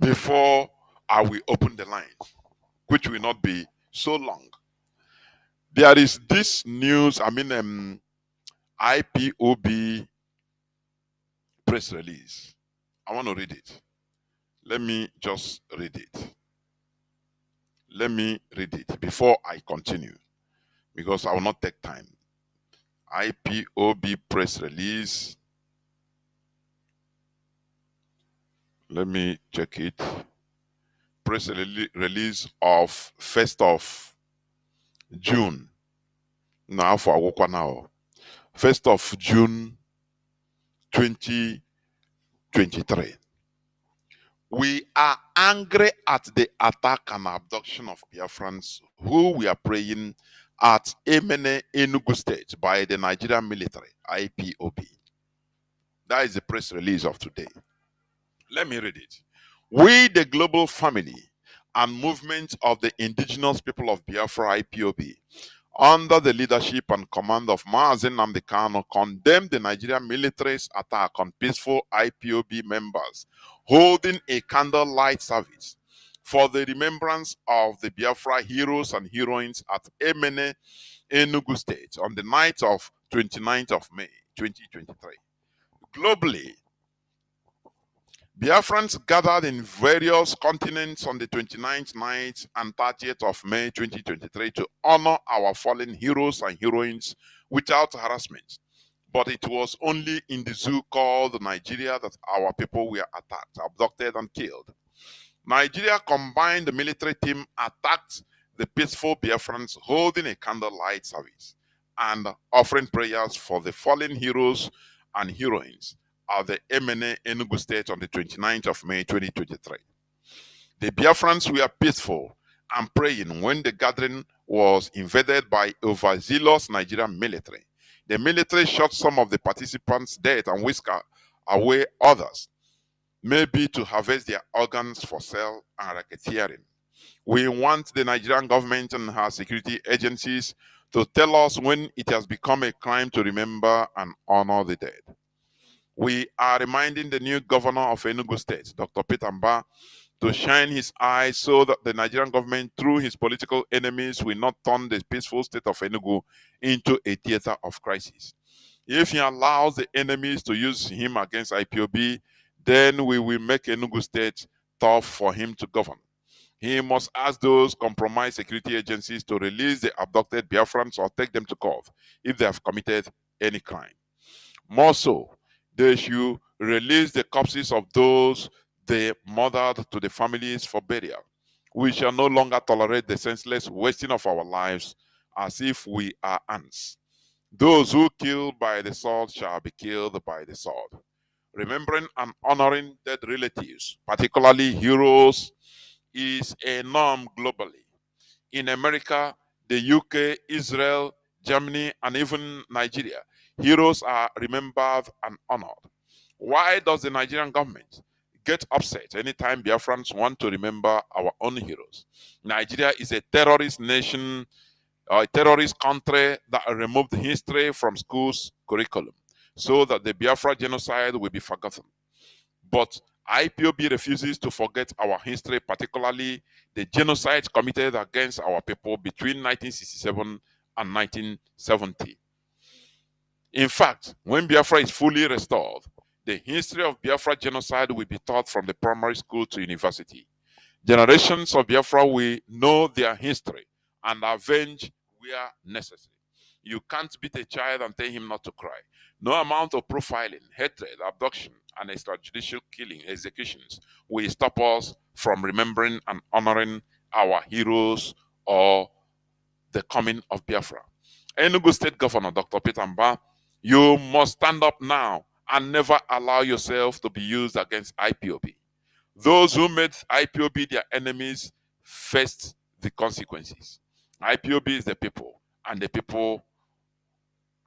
before I will open the lines, which will not be so long. There is this news, IPOB press release. I want to read it. Let me just read it. Let me read it before I continue, because I will not take time. IPOB press release. Let me check it. Press release of 1st of June. Now for Awokwa now. 1st of June 2023. We are angry at the attack and abduction of Biafrans who we are praying at Emene, Enugu State by the Nigerian military, IPOB. That is the press release of today. Let me read it. We, the global family and movement of the indigenous people of Biafra, IPOB, under the leadership and command of Mazi Nnamdi Kanu, condemn the Nigerian military's attack on peaceful IPOB members holding a candlelight service for the remembrance of the Biafra heroes and heroines at Emene, Enugu State on the night of 29th of May 2023. Globally, Biafrans gathered in various continents on the 29th night and 30th of May 2023 to honor our fallen heroes and heroines without harassment. But it was only in the zoo called Nigeria that our people were attacked, abducted, and killed. Nigeria combined military team attacked the peaceful Biafrans holding a candlelight service and offering prayers for the fallen heroes and heroines of the Emene, Enugu State on the 29th of May 2023. The Biafrans were peaceful and praying when the gathering was invaded by overzealous Nigerian military. The military shot some of the participants dead and whisked away others, maybe to harvest their organs for sale and racketeering. We want the Nigerian government and her security agencies to tell us when it has become a crime to remember and honor the dead. We are reminding the new governor of Enugu State, Dr. Peter Mba, to shine his eyes so that the Nigerian government, through his political enemies, will not turn the peaceful state of Enugu into a theater of crisis. If he allows the enemies to use him against IPOB, then we will make Enugu State tough for him to govern. He must ask those compromised security agencies to release the abducted Biafrans or take them to court if they have committed any crime. More so, they should release the corpses of those they murdered to the families for burial. We shall no longer tolerate the senseless wasting of our lives as if we are ants. Those who kill by the sword shall be killed by the sword. Remembering and honoring dead relatives, particularly heroes, is a norm globally. In America, the UK, Israel, Germany, and even Nigeria, heroes are remembered and honored. Why does the Nigerian government get upset anytime Biafrans want to remember our own heroes. Nigeria is a terrorist nation, a terrorist country that removed history from schools' curriculum so that the Biafra genocide will be forgotten. But IPOB refuses to forget our history, particularly the genocide committed against our people between 1967 and 1970. In fact, when Biafra is fully restored, the history of Biafra genocide will be taught from the primary school to university. Generations of Biafra will know their history and avenge where necessary. You can't beat a child and tell him not to cry. No amount of profiling, hatred, abduction, and extrajudicial killing, executions will stop us from remembering and honoring our heroes or the coming of Biafra. Enugu State Governor Dr. Peter Mba, you must stand up now and never allow yourself to be used against IPOB. Those who made IPOB their enemies faced the consequences. IPOB is the people, and the people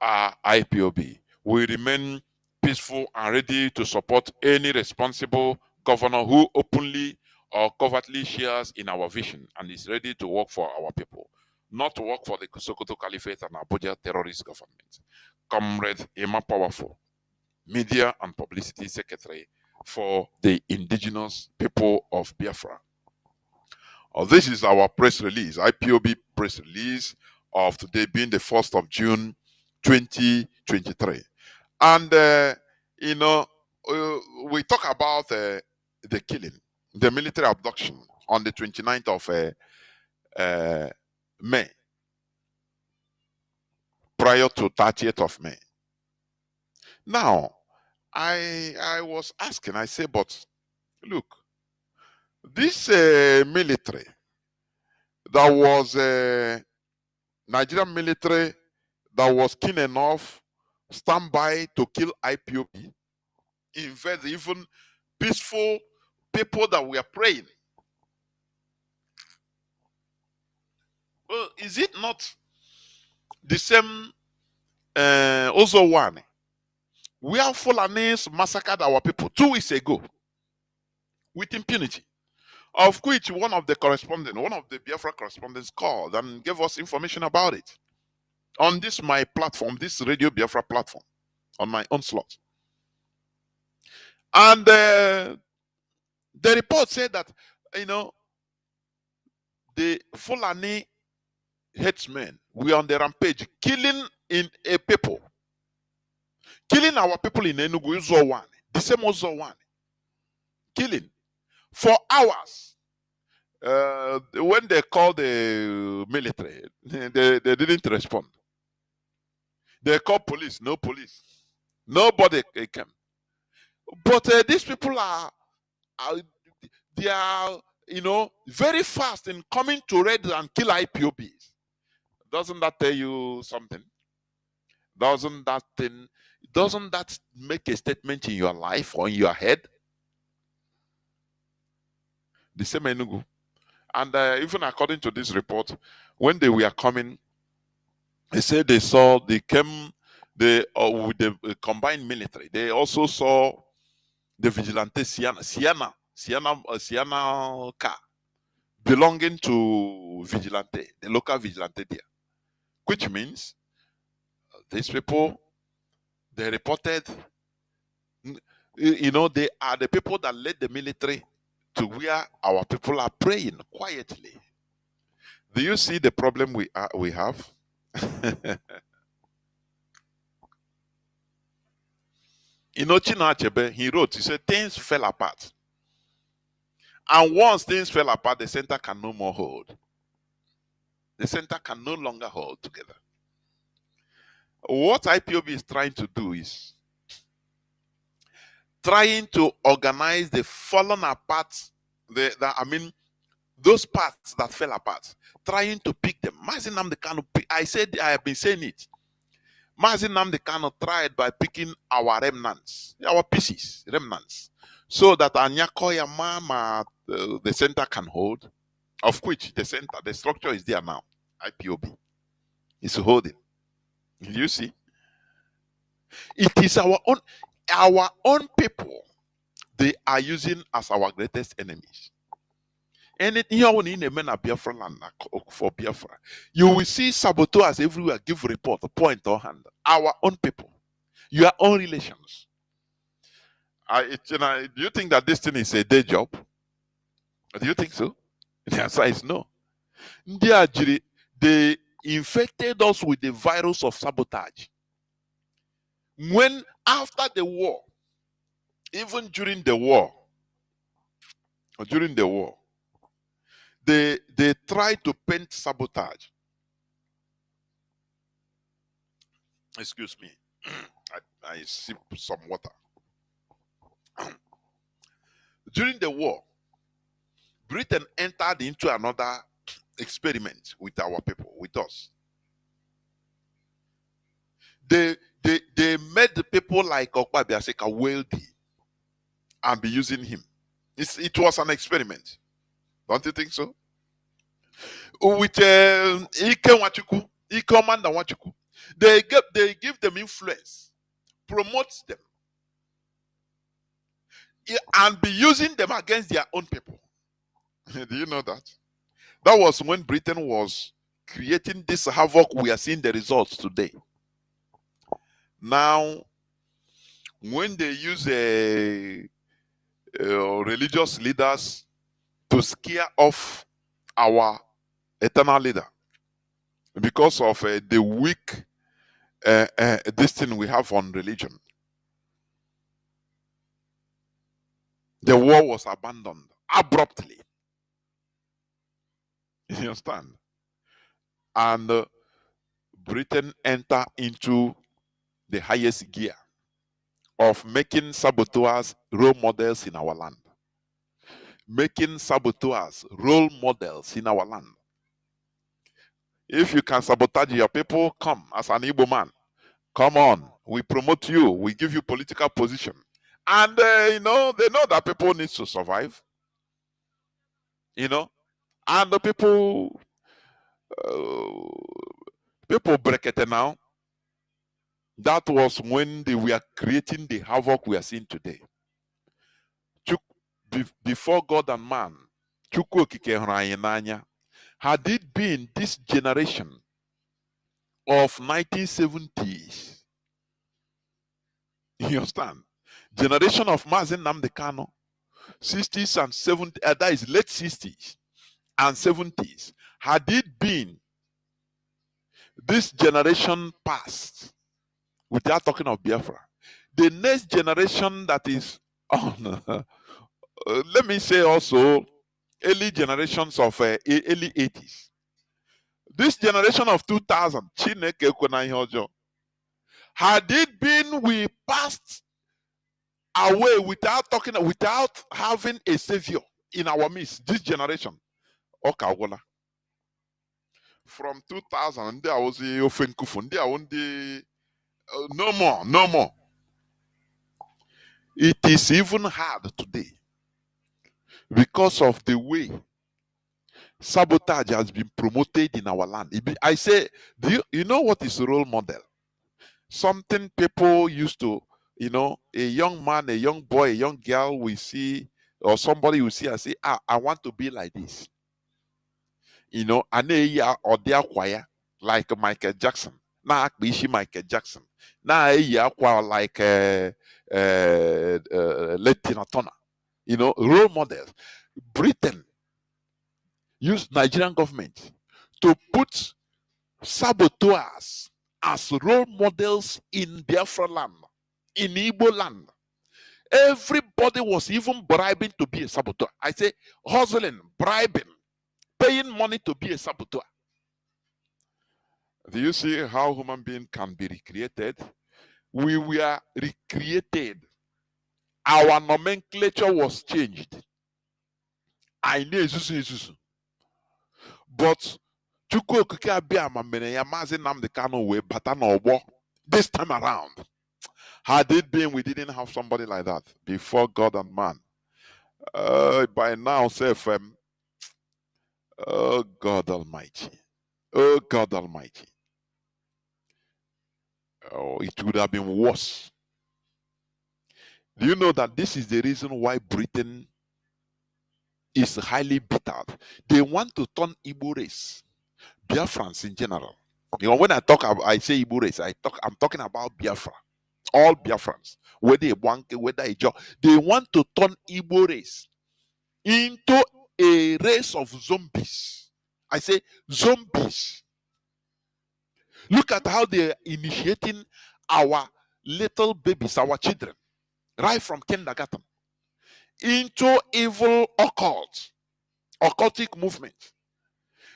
are IPOB. We remain peaceful and ready to support any responsible governor who openly or covertly shares in our vision and is ready to work for our people, not to work for the Sokoto Caliphate and Abuja terrorist government. Comrade Emma Powerful, Media and Publicity Secretary for the Indigenous people of Biafra. This is our press release, IPOB press release of today being the 1st of June 2023. And, we talk about the killing, the military abduction on the 29th of May, prior to 30th of May. Now, I was asking, I say, but look, this military that was Nigerian military that was keen enough, stand by to kill IPOB, invade even peaceful people that were praying. Well, is it not the same also one? Where Fulanis massacred our people 2 weeks ago with impunity, of which one of the Biafra correspondents called and gave us information about it on this my platform, this Radio Biafra platform, on my own slot. And the report said that, the Fulani headsmen were on the rampage, killing in a people, killing our people in Enugu, Uzo1, the same Uzo1, killing for hours. When they called the military, they didn't respond. They called police, no police. Nobody came. But these people they are, very fast in coming to raid and kill IPOBs. Doesn't that tell you something? Doesn't that make a statement in your life or in your head? The same Enugu. And even according to this report, when they were coming, they said they came with the combined military. They also saw the vigilante Sienna car belonging to vigilante, the local vigilante there, which means these people, they reported, they are the people that led the military to where our people are praying quietly. Do you see the problem we have? Chino Achebe, he wrote, he said, things fell apart. And once things fell apart, the center can no more hold. The center can no longer hold together. What IPOB is trying to do is trying to organize the fallen apart, those parts that fell apart, trying to pick them. Mazi Nnamdi Kanu, I have been saying it. Mazi Nnamdi Kanu tried by picking our remnants, our pieces, remnants, so that Anyakoya Mama, the center can hold, of which the structure is there now. IPOB is holding. You see, it is our own people they are using as our greatest enemies. Anything here when in a man of Biafra land for Biafra, you will see saboteurs everywhere give report, point or hand. Our own people, your own relations. Do you think that this thing is a day job? Do you think so? The answer is no. They infected us with the virus of sabotage. When after the war, even during the war, they tried to paint sabotage. Excuse me. I sip some water. During the war, Britain entered into another experiment with our people, with us. They made the people like Okpa Biaseka wealthy and be using him. It was an experiment. Don't you think so? With Ike Wachuku, Ike Omanda Wachuku, they give them influence, promote them, and be using them against their own people. Do you know that? That was when Britain was creating this havoc we are seeing the results today. Now, when they use religious leaders to scare off our eternal leader because of the weak this thing we have on religion, the war was abandoned abruptly. You understand? And Britain entered into the highest gear of making saboteurs role models in our land. Making saboteurs role models in our land. If you can sabotage your people, come as an Igbo man. Come on, we promote you, we give you political position. And they know that people need to survive. And the people break it now. That was when they were creating the havoc we are seeing today. Before God and man, had it been this generation of 1970s, you understand? Generation of Mazi Nnamdi Kanu, 60s and 70s, that is late 60s and 70s. Had it been this generation past, without talking of Biafra, the next generation that is on, let me say also, early generations of early 80s. This generation of 2000, had it been we passed away without having a savior in our midst, this generation, Okawola. From 2000, there was no more. It is even hard today because of the way sabotage has been promoted in our land. I say, do you know what is a role model? Something people used to, a young man, a young boy, a young girl we see, or somebody will see and say, I want to be like this. Or their choir, like Michael Jackson. Now, Michael Jackson. Now, like Latina Tona. Role models. Britain used Nigerian government to put saboteurs as role models in Biafra land, in Igbo land. Everybody was even bribing to be a saboteur. I say hustling, bribing, paying money to be a saboteur. Do you see how human being can be recreated? We were recreated. Our nomenclature was changed. I know Isusu. But Chukwu Okike Abịama mere ya Mazi Nnamdi Kanu wee bata n'ọgbọ this time around. Had it been we didn't have somebody like that before God and man, by now, say oh God Almighty, oh God Almighty, oh, it would have been worse. Do you know that this is the reason why Britain is highly bitter? They want to turn Igbo race, Biafrans in general. You know, when I say Igbo race, I'm talking about Biafra. All Biafrans, whether a Wanke, whether a Jaw, they want to turn Igbo race into a race of zombies. I say zombies. Look at how they're initiating our little babies, our children, right from kindergarten, into evil occultic movement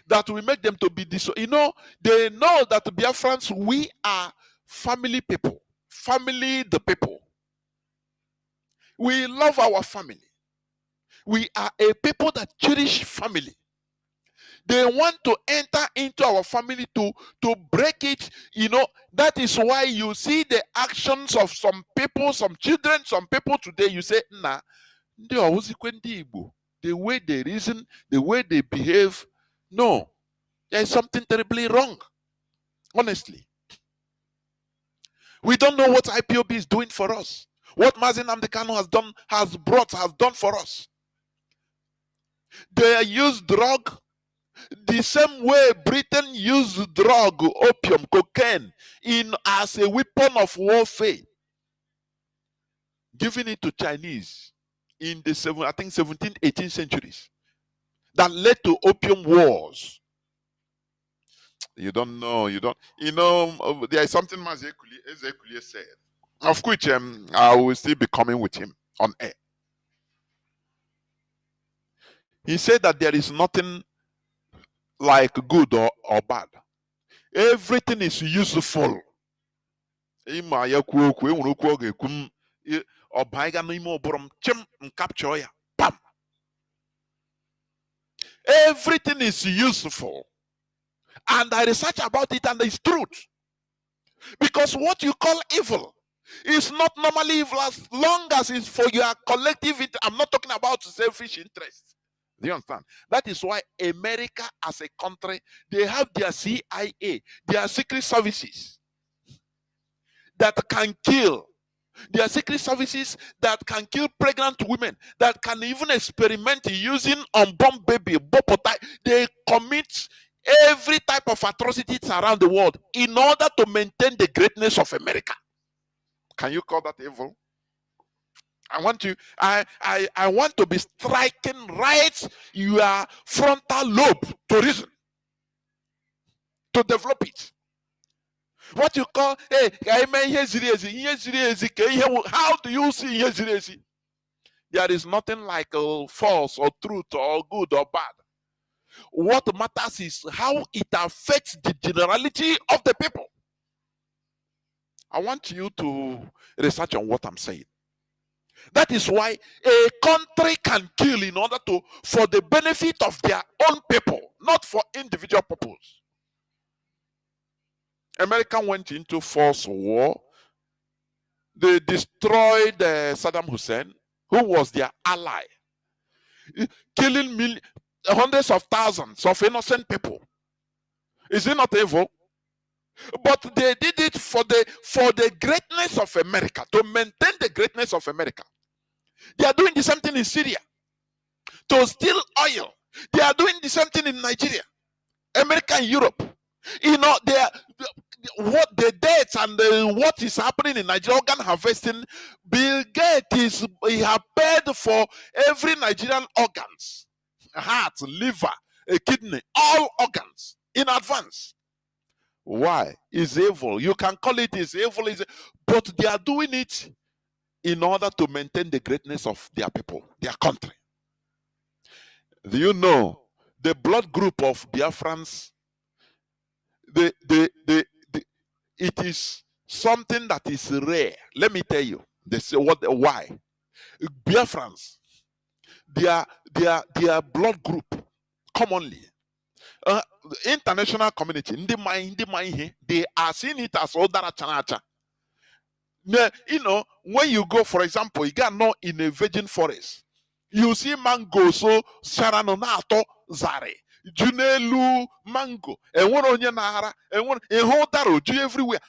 that will make them to be this. You know, they know that Biafrans, we are family people, family the people. We love our family. We are a people that cherish family. They want to enter into our family to break it. You know, that is why you see the actions of some people, some children, some people today. You say, nah, the way they reason, the way they behave. No, there is something terribly wrong. Honestly, we don't know what IPOB is doing for us. What Mazi Nnamdi Kanu has done for us. They use drug the same way Britain used drug, opium, cocaine as a weapon of warfare, giving it to Chinese in the 17th, 18th centuries, that led to opium wars. You don't know. There is something Mazi said, of which I will still be coming with him on air. He said that there is nothing like good or bad. Everything is useful. Everything is useful, and I research about it, and it's truth. Because what you call evil is not normally evil as long as it's for your collective interest. I'm not talking about selfish interest. Do you understand? That is why America as a country, they have their CIA, their secret services that can kill. There are secret services that can kill pregnant women, that can even experiment using unborn baby. They commit every type of atrocities around the world in order to maintain the greatness of America. Can you call that evil? I want to be striking right your frontal lobe to reason, to develop it. What you call, hey, how do you see? There is nothing like false or truth or good or bad. What matters is how it affects the generality of the people. I want you to research on what I'm saying. That is why a country can kill in order for the benefit of their own people, not for individual purpose. America went into forced war. They destroyed Saddam Hussein, who was their ally, killing hundreds of thousands of innocent people. Is it not evil? But they did it for the greatness of America, to maintain the greatness of America. They are doing the same thing in Syria to steal oil. They are doing the same thing in Nigeria, America, and Europe. You know, what the deaths and what is happening in Nigeria, organ harvesting. Bill Gates he have paid for every Nigerian organs, heart, liver, a kidney, all organs in advance. Why? It's evil. You can call it is evil, but they are doing it in order to maintain the greatness of their people, their country. Do you know the blood group of Biafrans? It is something that is rare. Let me tell you. They say why? Biafrans, their blood group commonly. The international community, they are seeing it as Odara Chanacha. You know, when you go, for example, you got no in a virgin forest, you see mango so saranonato zare. Junelu mango and one on Yanara and one a whole daro everywhere.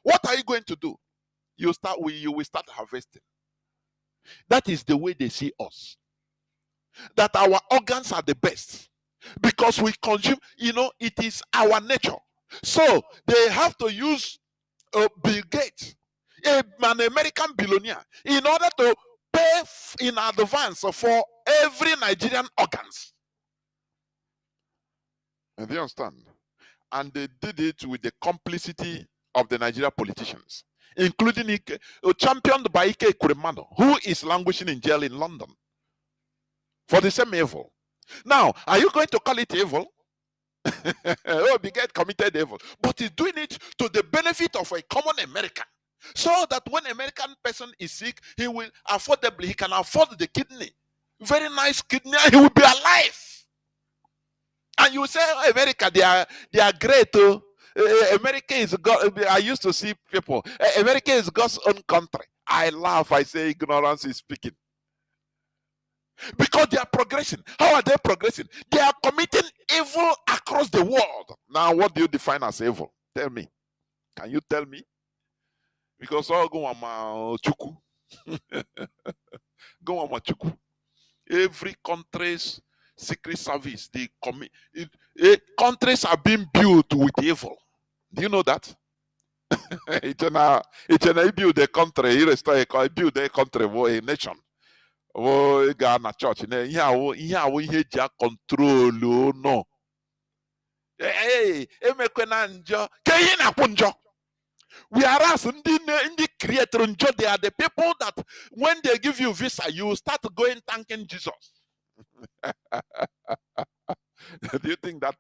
What are you going to do? you will start harvesting. That is the way they see us. That our organs are the best because we consume, it is our nature. So they have to use Bill Gates, an American billionaire, in order to pay in advance for every Nigerian organs. And do you understand? And they did it with the complicity of the Nigerian politicians, including championed by Ike Kuremano, who is languishing in jail in London for the same evil. Now, are you going to call it evil? Oh, Biget committed evil, but he's doing it to the benefit of a common American, so that when American person is sick, he will affordably, he can afford the kidney, very nice kidney, and he will be alive. And you say, oh, America, they are great. America is God. I used to see people. America is God's own country. I laugh. I say ignorance is speaking. Because they are progressing. How are they progressing? They are committing evil across the world. Now, what do you define as evil? Tell me. Can you tell me? Because all go on chuku. Go on chuku. Every country's secret service, they commit. Countries are being built with evil. Do you know that? It's build a country. You build a country or a nation. Oh, Ghana church. Here, control. No. Hey, whereas in the creator, they are the people that when they give you visa, you start going thanking Jesus. Do you think that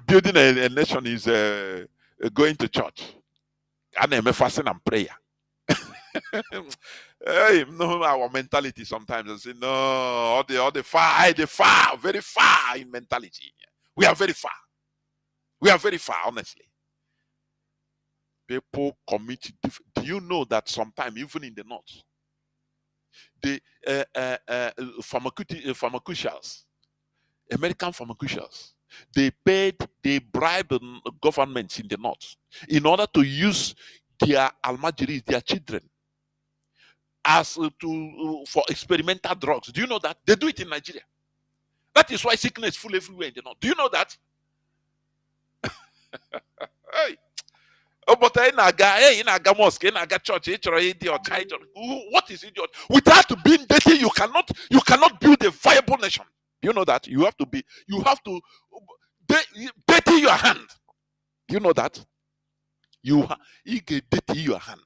building a nation is going to church and fasting and prayer? Hey, no, our mentality sometimes I say no, all the far, very far in mentality. We are very far. We are very far, honestly. People commit. Do you know that sometimes, even in the north, the pharmaceuticals, American pharmaceuticals, they bribed governments in the north in order to use their almajiris, their children, as for experimental drugs. Do you know that? They do it in Nigeria. That is why sickness is full everywhere in the north. Do you know that? Hey. Oh, but in a mosque, in a church, what is idiot? Without being dirty, you cannot build a viable nation. You know that? You have to dirty your hand. You know that? You get dirty your hand.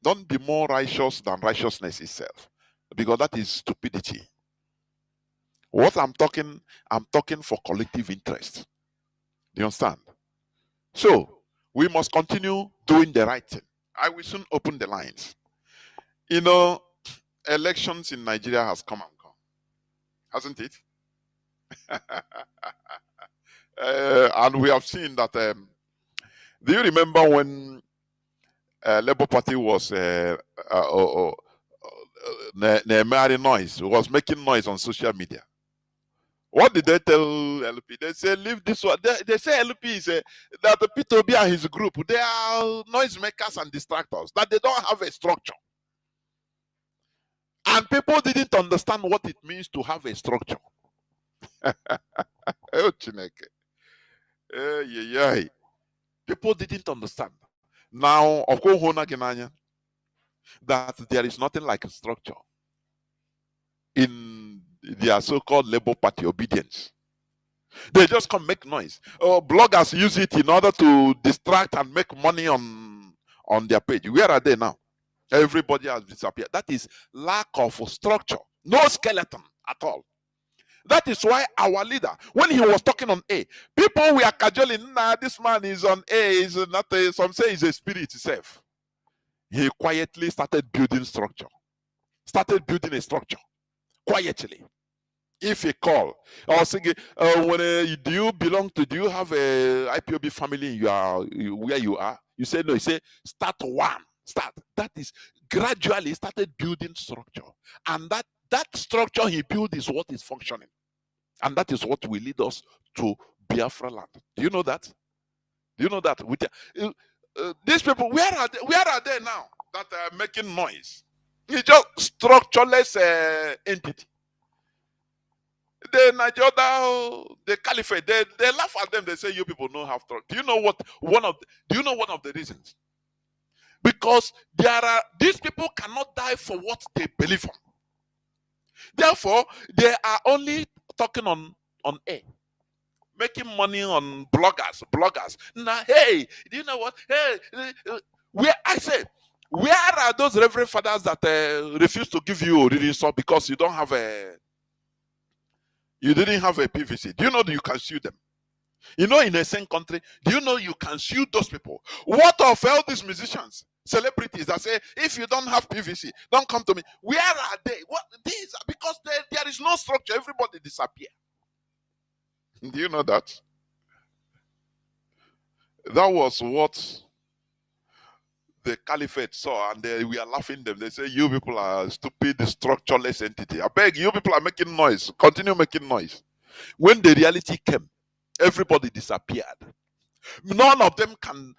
Don't be more righteous than righteousness itself, because that is stupidity. What I'm talking for collective interest. Do you understand? So we must continue doing the right thing. I will soon open the lines. Elections in Nigeria has come and gone, hasn't it? And we have seen that. Do you remember when Labour Party was making noise on social media? What did they tell LP? They say leave this one. They say LP is that the P2B and his group, they are noisemakers and distractors, that they don't have a structure. And people didn't understand what it means to have a structure. People didn't understand. Now, of course, that there is nothing like a structure in their so-called Labour Party obedience. They just come make noise. Bloggers use it in order to distract and make money on their page. Where are they now? Everybody has disappeared. That is lack of structure. No skeleton at all. That is why our leader, when he was talking on A, people were cajoling, nah, this man is on A, is not a, some say he's a spirit itself. He quietly started building structure. Started building a structure. Quietly. If he call or sing, do you have a IPOB family where you are? You say no. You say start one. Start. That is gradually started building structure, and that structure he built is what is functioning, and that is what will lead us to Biafra land. Do you know that? Do you know that? These people, where are they now that are making noise? It's just structureless entity. The Nigeria, the caliphate, they laugh at them. They say, "You people don't have structure." Do you know what do you know one of the reasons? Because these people cannot die for what they believe on. Therefore, they are only talking on air, making money on bloggers. Now, hey, do you know what? Hey, where I say, where are those reverend fathers that refuse to give you a reading so because you didn't have a PVC? Do you know that you can sue them? You know, in a same country, do you know you can sue those people? What of all these musicians, celebrities that say, if you don't have PVC, don't come to me? Where are they? What these? Because there is no structure. Everybody disappear. Do you know that? That was what the caliphate saw, and we are laughing them. They say, "You people are stupid, structureless entity. I beg you, people are making noise. Continue making noise." When the reality came, everybody disappeared. None of them can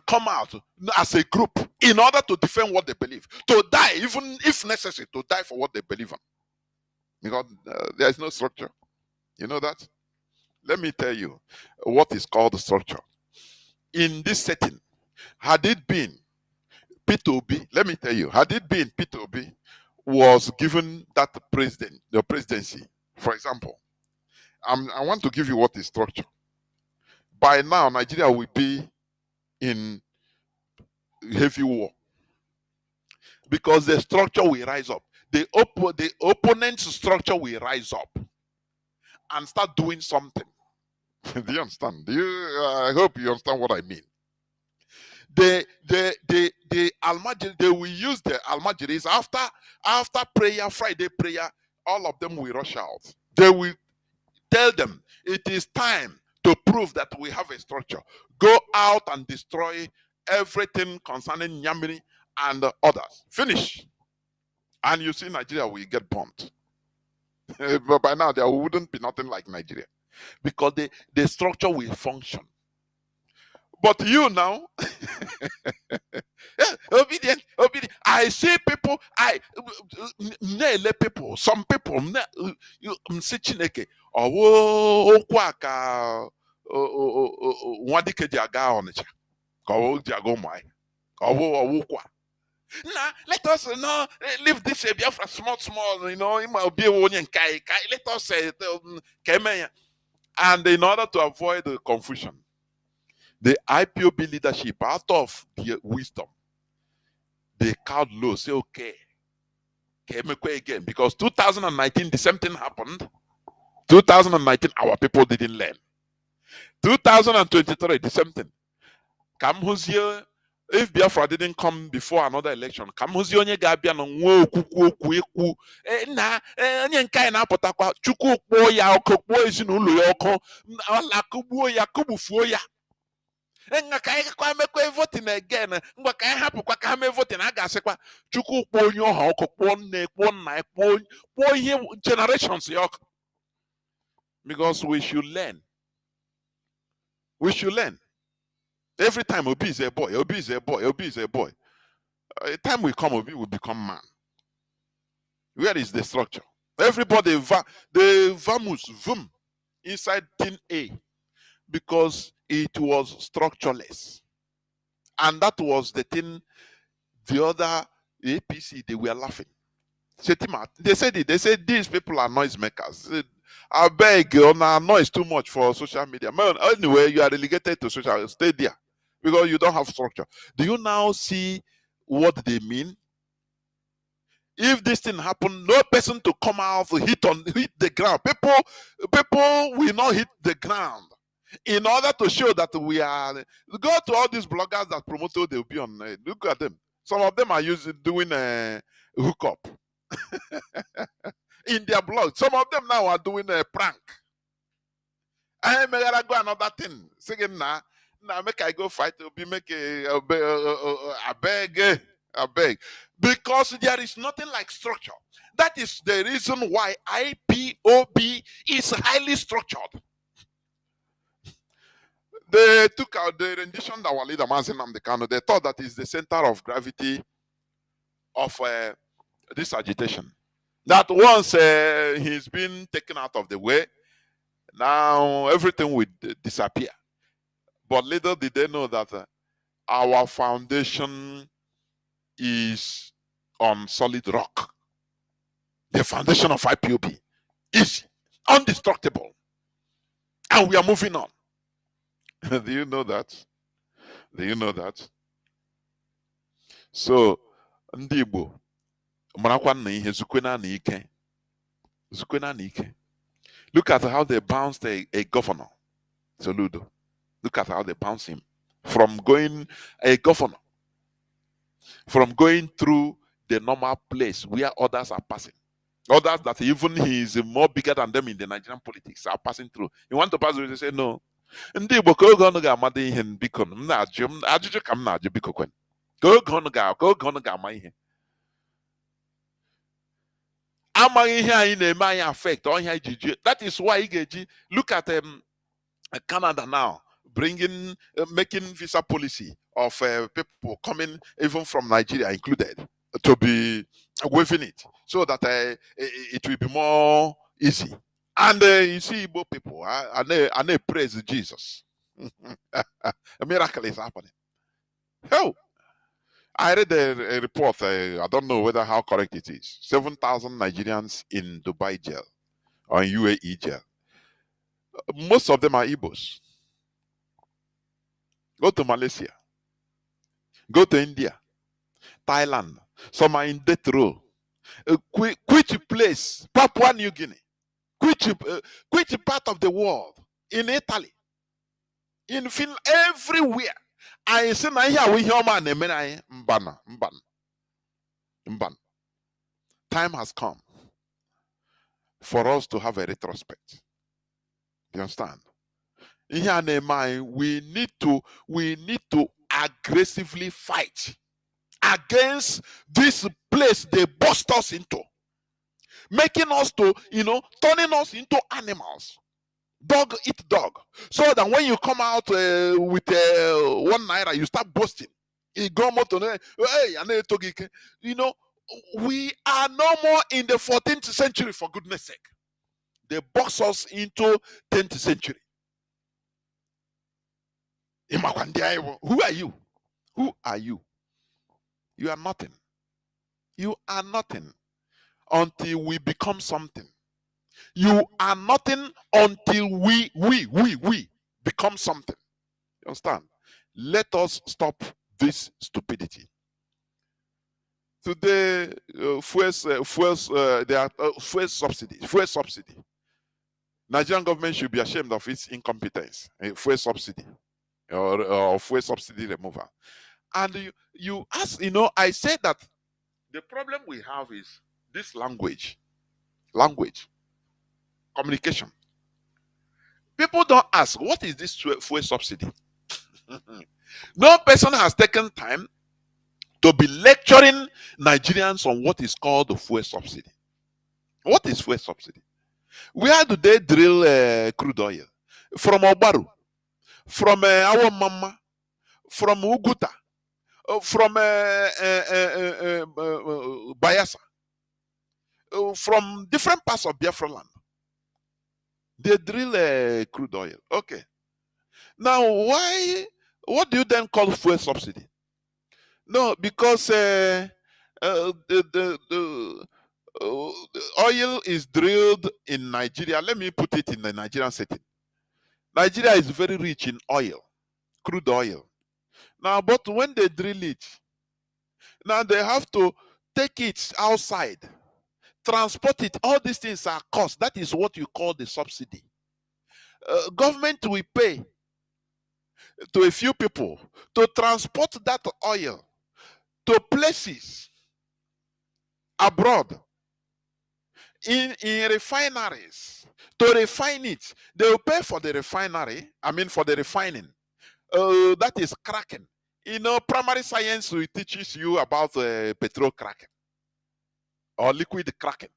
come out as a group in order to defend what they believe, to die, even if necessary, to die for what they believe in. Because there is no structure. You know that? Let me tell you what is called the structure. In this setting, had it been P2B, let me tell you, had it been P2B was given that the presidency, for example, I want to give you what is structure. By now, Nigeria will be in heavy war because the structure will rise up. The opponent's structure will rise up and start doing something. Do you understand? I hope you understand what I mean. The Almajiri, they will use the Almajiris after prayer, Friday prayer, all of them will rush out. They will tell them it is time to prove that we have a structure. Go out and destroy everything concerning Nyamiri and others. Finish. And you see Nigeria will get bombed. But by now there wouldn't be nothing like Nigeria. Because the structure will function. But you now, obedient. I see people, some people, si Chineke, okwa ka nwa dike ji aga Onitsha, ka o ji aga ụmụ anyị, ka ọwụkwa. Nah, let us leave this Biafra small, let us say, and in order to avoid the confusion, the IPOB leadership, out of their wisdom, they called low, say, okay, again, because 2019, the same thing happened. 2019, our people didn't learn. 2023, the same thing. If Biafra didn't come before another election, onye ga-abịa na nwa okwu ekwu na onye nke anyị na-apụtakwa Chukwu kpọọ ya ọkụ, kpọọ ezinụlọ ya ọkụ, ọla kụgbuo ya, kụgbufuo ya. Nga ka anyị kwa mekwa voting again, ngwa ka anyị hapụkwa ka ha mee voting, a ga-asịkwa Chukwu kpọọ onye ọha ọkụ, kpọọ nne, kpọọ nna, kpọọ ihe generations ya ọkụ. Because we should learn. We should learn. Every time Obi is a boy, Obi is a boy, Obi is a boy. A time will come, Obi will become man. Where is the structure? Everybody, the vamus, vum, inside tin A, because it was structureless. And that was the thing the other APC, they were laughing. They said these people are noisemakers. I beg you, noise too much for social media. Man, anyway, you are relegated to social. Stay there because you don't have structure. Do you now see what they mean? If this thing happen, no person to come out hit the ground. People will not hit the ground. In order to show that we are, go to all these bloggers that promote, they'll be on. Look at them. Some of them are doing a hookup in their blog. Some of them now are doing a prank. I may go another thing. Saying now make I go fight. Be make a beg. Because there is nothing like structure. That is the reason why IPOB is highly structured. They took out the rendition that our leader Mazi Nnamdi Kanu. They thought that is the center of gravity of this agitation. That once he's been taken out of the way, now everything will disappear. But little did they know that our foundation is on solid rock. The foundation of IPOB is indestructible. And we are moving on. Do you know that? Do you know that? So, ndị Igbo marakwa na ihe zukwena na ike. Zukwena na ike. Look at how they bounced a governor, Soludo. Look at how they bounced him from going a governor, from going through the normal place where others are passing. Others that even he is more bigger than them in the Nigerian politics are passing through. You want to pass through, they say no. Ndị Igbo ka oge ọnụ ga-amada ihe biko m na-ajụ ajụjụ ka m na-ajụ biko kwen ka oge ọnụ ga-ama ihe amaghị ihe anyị na-eme anyị affect ọhịa ijiji. That is why ị ga-eji look at Canada now bringing making visa policy of people coming even from Nigeria included to be waiving it so that it will be more easy. And you see Igbo people, and they praise Jesus. A miracle is happening. Oh, I read a report. I don't know whether how correct it is. 7,000 Nigerians in Dubai jail or in UAE jail. Most of them are Igbos. Go to Malaysia. Go to India. Thailand. Some are in death row. Which place? Papua New Guinea. Which part of the world? In Italy. In Finland. Everywhere. I say na here we hear man mbana. Time has come for us to have a retrospect. You understand? We need to aggressively fight against this place they bust us into, making us to, turning us into animals. Dog eat dog. So that when you come out with 1 naira, you start boasting. We are no more in the 14th century, for goodness sake. They box us into 10th century. Who are you? Who are you? You are nothing. You are nothing until we become something. You are nothing until we become something. You understand? Let us stop this stupidity. Today, fuel subsidy. Nigerian government should be ashamed of its incompetence. Fuel subsidy or fuel subsidy removal. And you ask, I said that the problem we have is this language, communication. People don't ask, what is this fuel subsidy? No person has taken time to be lecturing Nigerians on what is called the fuel subsidy. What is fuel subsidy? Where do they drill crude oil? From Obaru, from our mama, from Uguta, from Bayasa, from different parts of Biafra land. They drill crude oil. Okay. Now, what do you then call fuel subsidy? No, because the oil is drilled in Nigeria. Let me put it in the Nigerian setting. Nigeria is very rich in oil, crude oil. Now, but when they drill it, now they have to take it outside, transport it. All these things are cost. That is what you call the subsidy. Government will pay to a few people to transport that oil to places abroad in refineries to refine it. They will pay for the refinery, for the refining. That is cracking. Primary science will teaches you about petrol cracking or liquid cracking.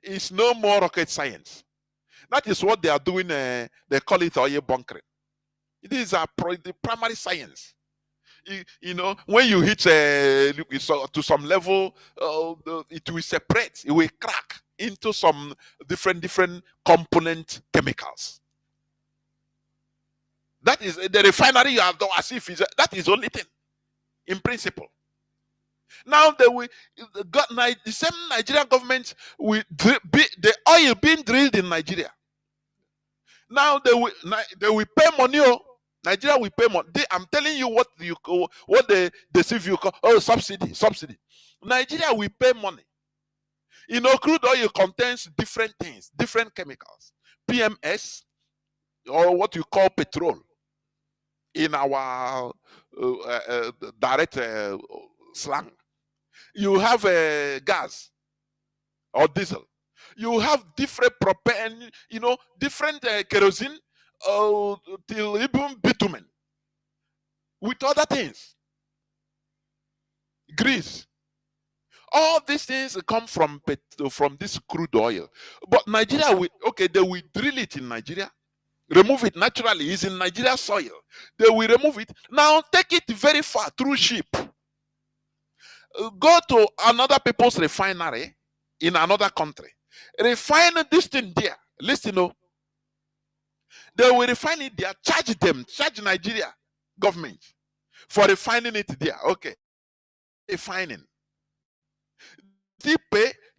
It's no more rocket science. That is what they are doing. They call it oil bunkering. These are the primary science. You know, when you hit to some level, it will separate, it will crack into some different component chemicals. That is the refinery you have done as if that is the only thing in principle. Now the same Nigerian government will the oil being drilled in Nigeria. Now they will pay money. Oh, Nigeria will pay money. I'm telling you what the deceive you call subsidy. Nigeria will pay money. You know, crude oil contains different things, different chemicals. PMS, or what you call petrol in our direct slang. You have gas or diesel. You have different propane, you know, different kerosene, till even bitumen, with other things, grease. All these things come from this crude oil. But Nigeria they will drill it in Nigeria, remove it naturally. It's in Nigeria soil. They will remove it. Now take it very far through ship. Go to another people's refinery in another country. Refine this thing there. Listen, oh, they will refine it there, charge Nigeria government for refining it there. Okay. Refining. They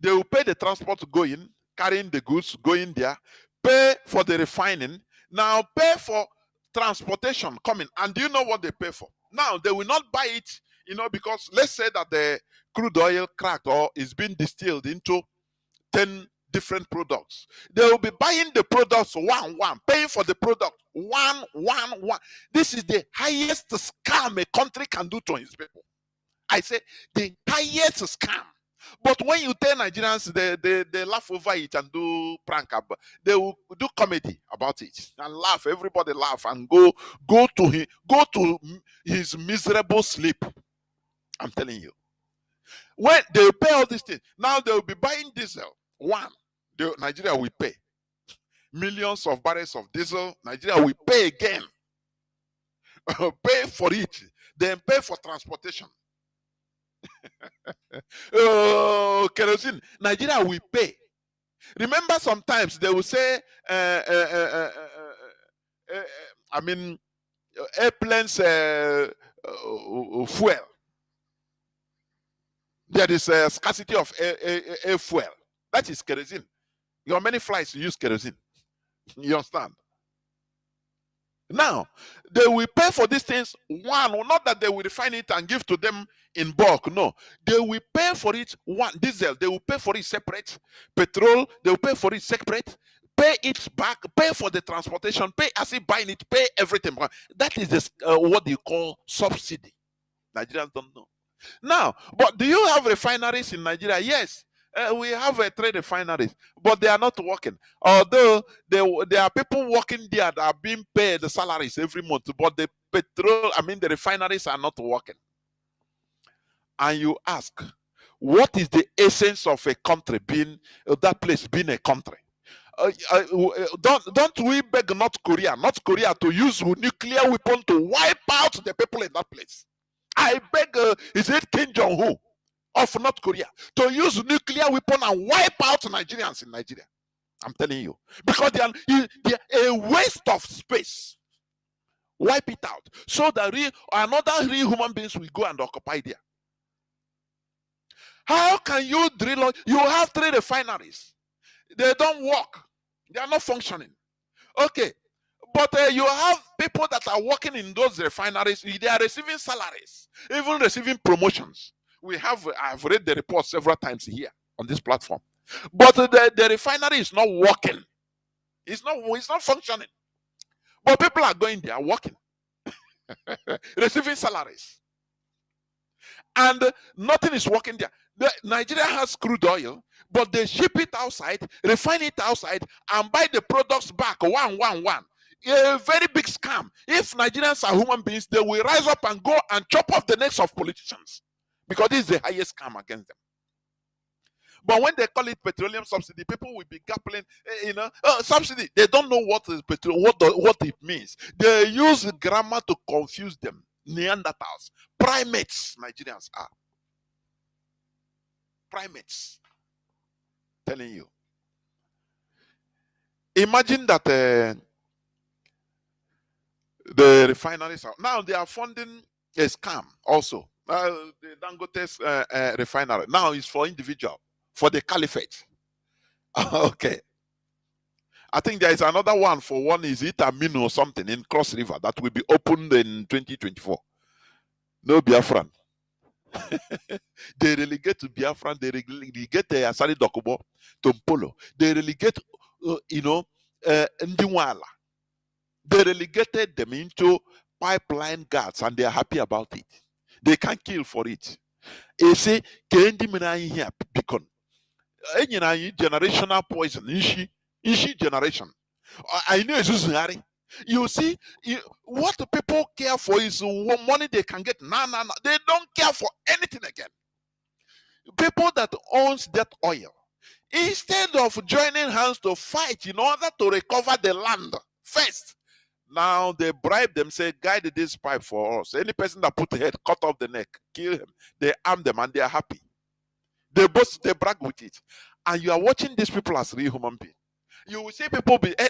will pay the transport going, carrying the goods going there, pay for the refining, now pay for transportation coming. And do you know what they pay for? Now they will not buy it, you know, because let's say that the crude oil cracked or is being distilled into 10 different products. They will be buying the products one, paying for the product one. This is the highest scam a country can do to its people. I say the highest scam. But when you tell Nigerians, they laugh over it and do prank. They will do comedy about it and laugh. Everybody laugh and go to his miserable sleep. I'm telling you. When they pay all these things, now they will be buying diesel. Nigeria will pay millions of barrels of diesel. Nigeria will pay again. Pay for it, then pay for transportation. Kerosene, Nigeria will pay. Remember, sometimes they will say, airplanes fuel. There is a scarcity of air fuel. That is kerosene. Your many flights use kerosene. You understand? Now, they will pay for these things. Not that they will refine it and give to them in bulk. No, they will pay for it. Diesel, they will pay for it separate. Petrol, they will pay for it separate. Pay it back. Pay for the transportation. Pay as if buying it. Pay everything. That is what you call subsidy. Nigerians don't know. Now, but do you have refineries in Nigeria? Yes. We have 3 refineries, but they are not working. Although there are people working there that are being paid the salaries every month, but the the refineries are not working. And you ask, what is the essence of a country being that place being a country? Don't we beg North Korea to use nuclear weapon to wipe out the people in that place? I beg, is it Kim Jong-un of North Korea to use nuclear weapon and wipe out Nigerians in Nigeria? I'm telling you, because they are a waste of space. Wipe it out so that another real human beings will go and occupy there. How can you drill? You have 3 refineries. They don't work. They are not functioning. Okay. But you have people that are working in those refineries. They are receiving salaries, even receiving promotions. I've read the report several times here on this platform. But the refinery is not working. It's not functioning. But people are going there working, receiving salaries. And nothing is working there. Nigeria has crude oil, but they ship it outside, refine it outside, and buy the products back one. A very big scam. If Nigerians are human beings, they will rise up and go and chop off the necks of politicians, because this is the highest scam against them. But when they call it petroleum subsidy, people will be gappling, subsidy. They don't know what is petrol, what it means. They use grammar to confuse them. Neanderthals, primates, Nigerians are primates. Telling you. Imagine that the refineries are now they are funding a scam also. The Dangote's refinery now is for individual, for the caliphate. Okay. I think there is another one for one is Itamino or something in Cross River that will be opened in 2024. No Biafran. They relegate to Biafran, they relegate Asari Dokubo to Mpolo. They relegate, Ndiwala. They relegated them into pipeline guards and they are happy about it. They can't kill for it. They say, Kendi Minayi here, Beacon. Generational poison, Ishi generation. I know it's Uzunari. You see, what the people care for is what money they can get. No. They don't care for anything again. People that owns that oil, instead of joining hands to fight in order to recover the land first, now they bribe them, say, guide this pipe for us. Any person that put the head, cut off the neck, kill him. They arm them and they are happy. They brag with it. And you are watching these people as real human beings. You will see people be, hey,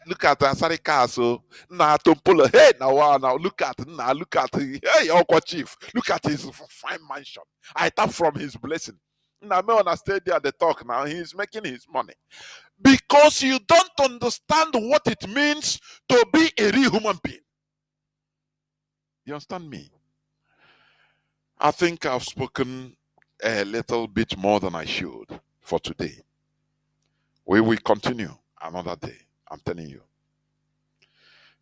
look at Asari Castle, Tompolo, hey, now, look at, hey, Okwa Chief, look at his fine mansion. I tap from his blessing. Now, me wanna stay there, they talk now, he's making his money. Because you don't understand what it means to be a real human being. You understand me? I think I've spoken a little bit more than I should for today. We will continue another day. I'm telling you.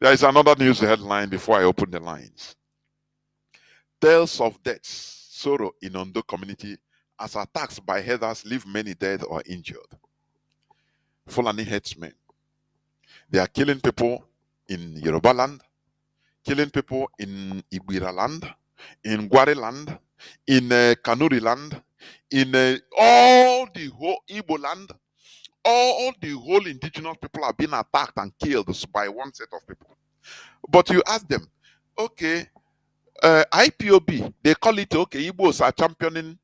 There is another news headline before I open the lines. Tales of death, sorrow in Ondo community as attacks by herders leave many dead or injured. Fulani headsmen. They are killing people in Yoruba land, killing people in Ibira land, in Gwari land, in Kanuri land, in all the whole Igbo land. All the whole indigenous people are being attacked and killed by one set of people. But you ask them, okay, IPOB, they call it, okay, Igbos are championing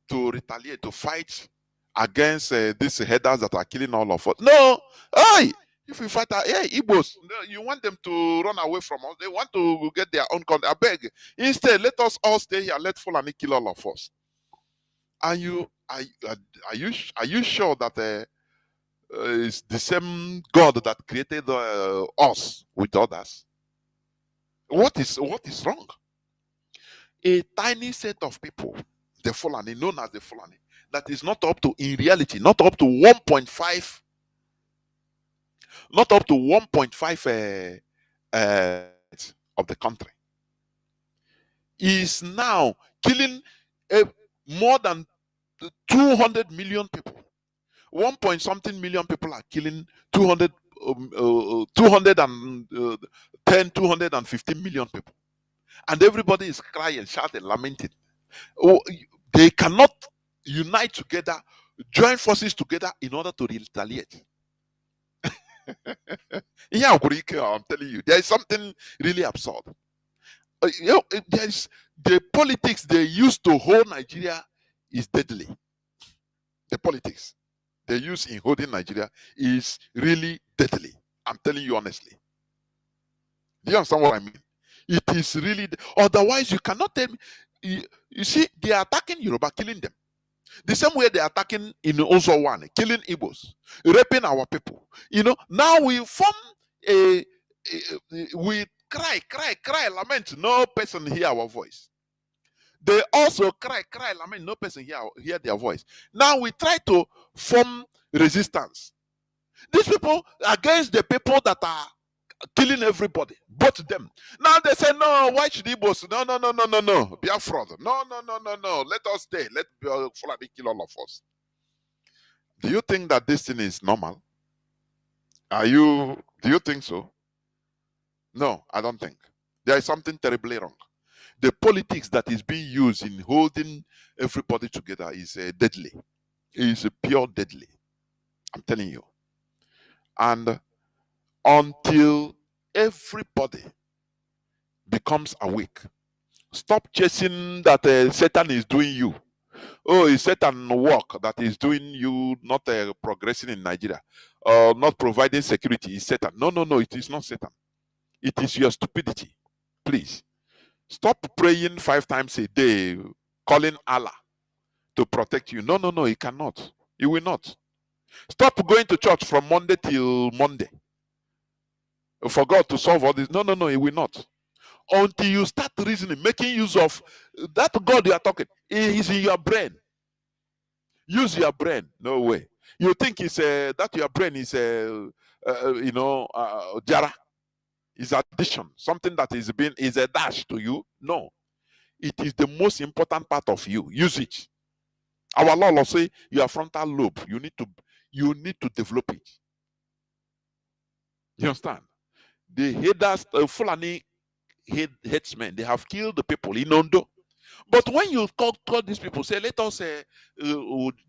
to retaliate, to fight against these headers that are killing all of us. No, hey, if we fight, hey, Igbos, you want them to run away from us. They want to get their own country. I beg. Instead, let us all stay here. Let Fulani kill all of us. Are you sure that it's the same God that created us with others? What is wrong? A tiny set of people, the Fulani, known as the Fulani, that is not up to, in reality, not up to 1.5, not up to 1.5 of the country, is now killing more than 200 million people. 1 point something million people are killing 215 million people. And everybody is crying, shouting, lamenting. Oh, they cannot unite together, join forces together in order to retaliate. Yeah, I'm telling you, there is something really absurd. There is the politics they use to hold Nigeria is deadly. The politics they use in holding Nigeria is really deadly. I'm telling you honestly. Do you understand what I mean? It is really, otherwise you cannot tell me. You see, they are attacking Yoruba, killing them. The same way they are attacking in Ozowane, killing Igbos, raping our people. Now we form we cry, lament. No person hear our voice. They also cry, lament. No person hear their voice. Now we try to form resistance. These people against the people that are killing everybody, but them. Now they say, no, why should Igbos? No. Biafra. No. Let us stay. Let Fulani kill all of us. Do you think that this thing is normal? Do you think so? No, I don't think. There is something terribly wrong. The politics that is being used in holding everybody together is deadly. is pure deadly. I'm telling you. And until everybody becomes awake, stop chasing that Satan is doing you. Oh, it's Satan work that is doing you not progressing in Nigeria, not providing security. It's Satan. No, no, no. It is not Satan. It is your stupidity. Please stop praying 5 times a day, calling Allah to protect you. No, no, no. He cannot. He will not. Stop going to church from Monday till Monday for God to solve all this. No, no, no. He will not. Until you start reasoning, making use of that God you are talking. He is in your brain. Use your brain. No way. You think it's that your brain is jara, is addition, something that is a dash to you. No, it is the most important part of you. Use it. Our law will say your frontal lobe. You need to develop it. You understand? The haters, Fulani headsmen, they have killed the people in Ondo. But when you call these people, say, let us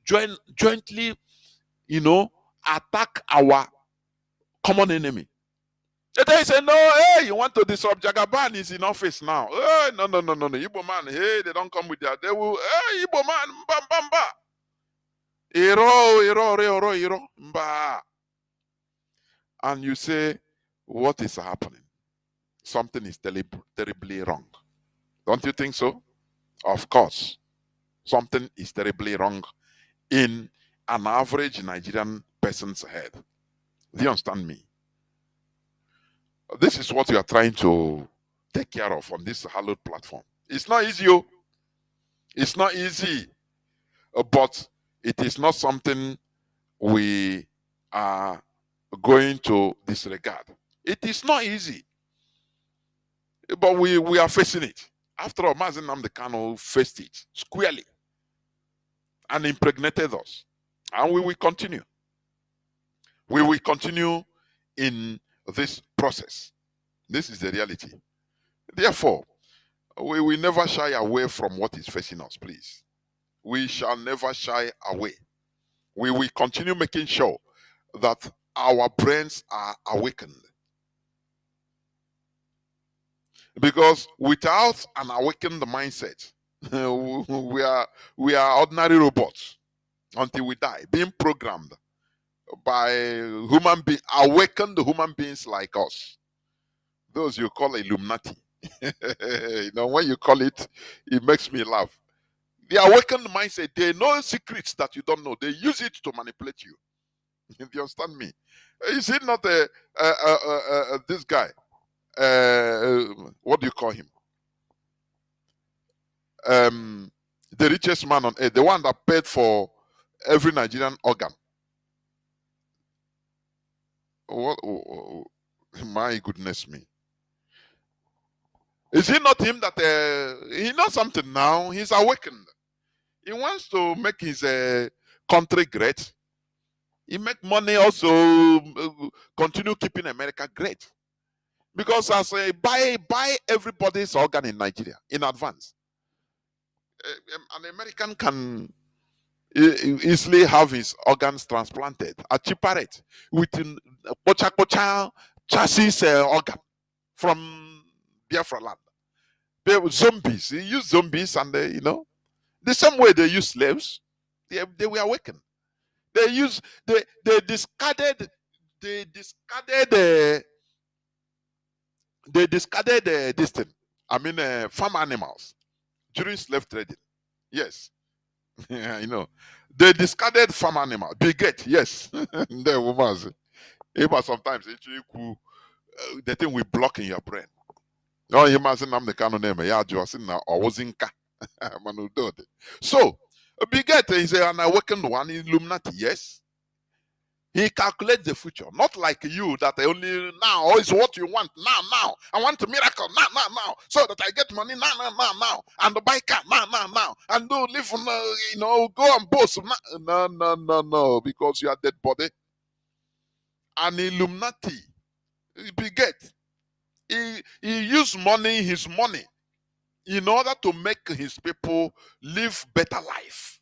jointly, attack our common enemy. They say, no, hey, you want to disrupt Jagaban is in office now. Hey, no, no, no, no, no. Igbo man, hey, they don't come with that. They will, hey, Igbo man, bam, bam, bam. Iro, mba. And you say, what is happening? Something is terribly wrong. Don't you think so? Of course. Something is terribly wrong in an average Nigerian person's head. Do you understand me? This is what you are trying to take care of on this hallowed platform. It's not easy. It's not easy. But it is not something we are going to disregard. It is not easy. But we are facing it. After all, Mazi Nnamdi Kanu faced it squarely and impregnated us. And we will continue. We will continue in this process. This is the reality. Therefore, we will never shy away from what is facing us, please. We shall never shy away. We will continue making sure that our brains are awakened. Because without an awakened mindset, we are ordinary robots until we die, being programmed by awakened human beings like us. Those you call Illuminati. When you call it, it makes me laugh. The awakened mindset, they know secrets that you don't know. They use it to manipulate you. You understand me? Is it not this guy? What do you call him? The richest man on earth, the one that paid for every Nigerian organ. What? My goodness me! Is it not him that he knows something now? He's awakened. He wants to make his country great. He make money also, continue keeping America great. Because as a buy everybody's organ in Nigeria in advance. An American can easily have his organs transplanted at cheaper rate with pocha chassis organ from Biafra land. They were zombies. They use zombies and the same way they use slaves. They were awakened. They discarded this thing. I mean, farm animals during slave trading. Yes, they discarded farm animals. Bigot, yes. There was. Even sometimes the thing will block in your brain. Oh, you must name the canon name. Yeah, just na or was inka. So, Bigot is an awakened one, Illuminati. Yes. He calculates the future, not like you that only now is what you want. Now. I want a miracle now, so that I get money now, and buy car now, and do live go and boast. No, because you are dead body. An Illuminati, Bigot. He used his money, in order to make his people live better life.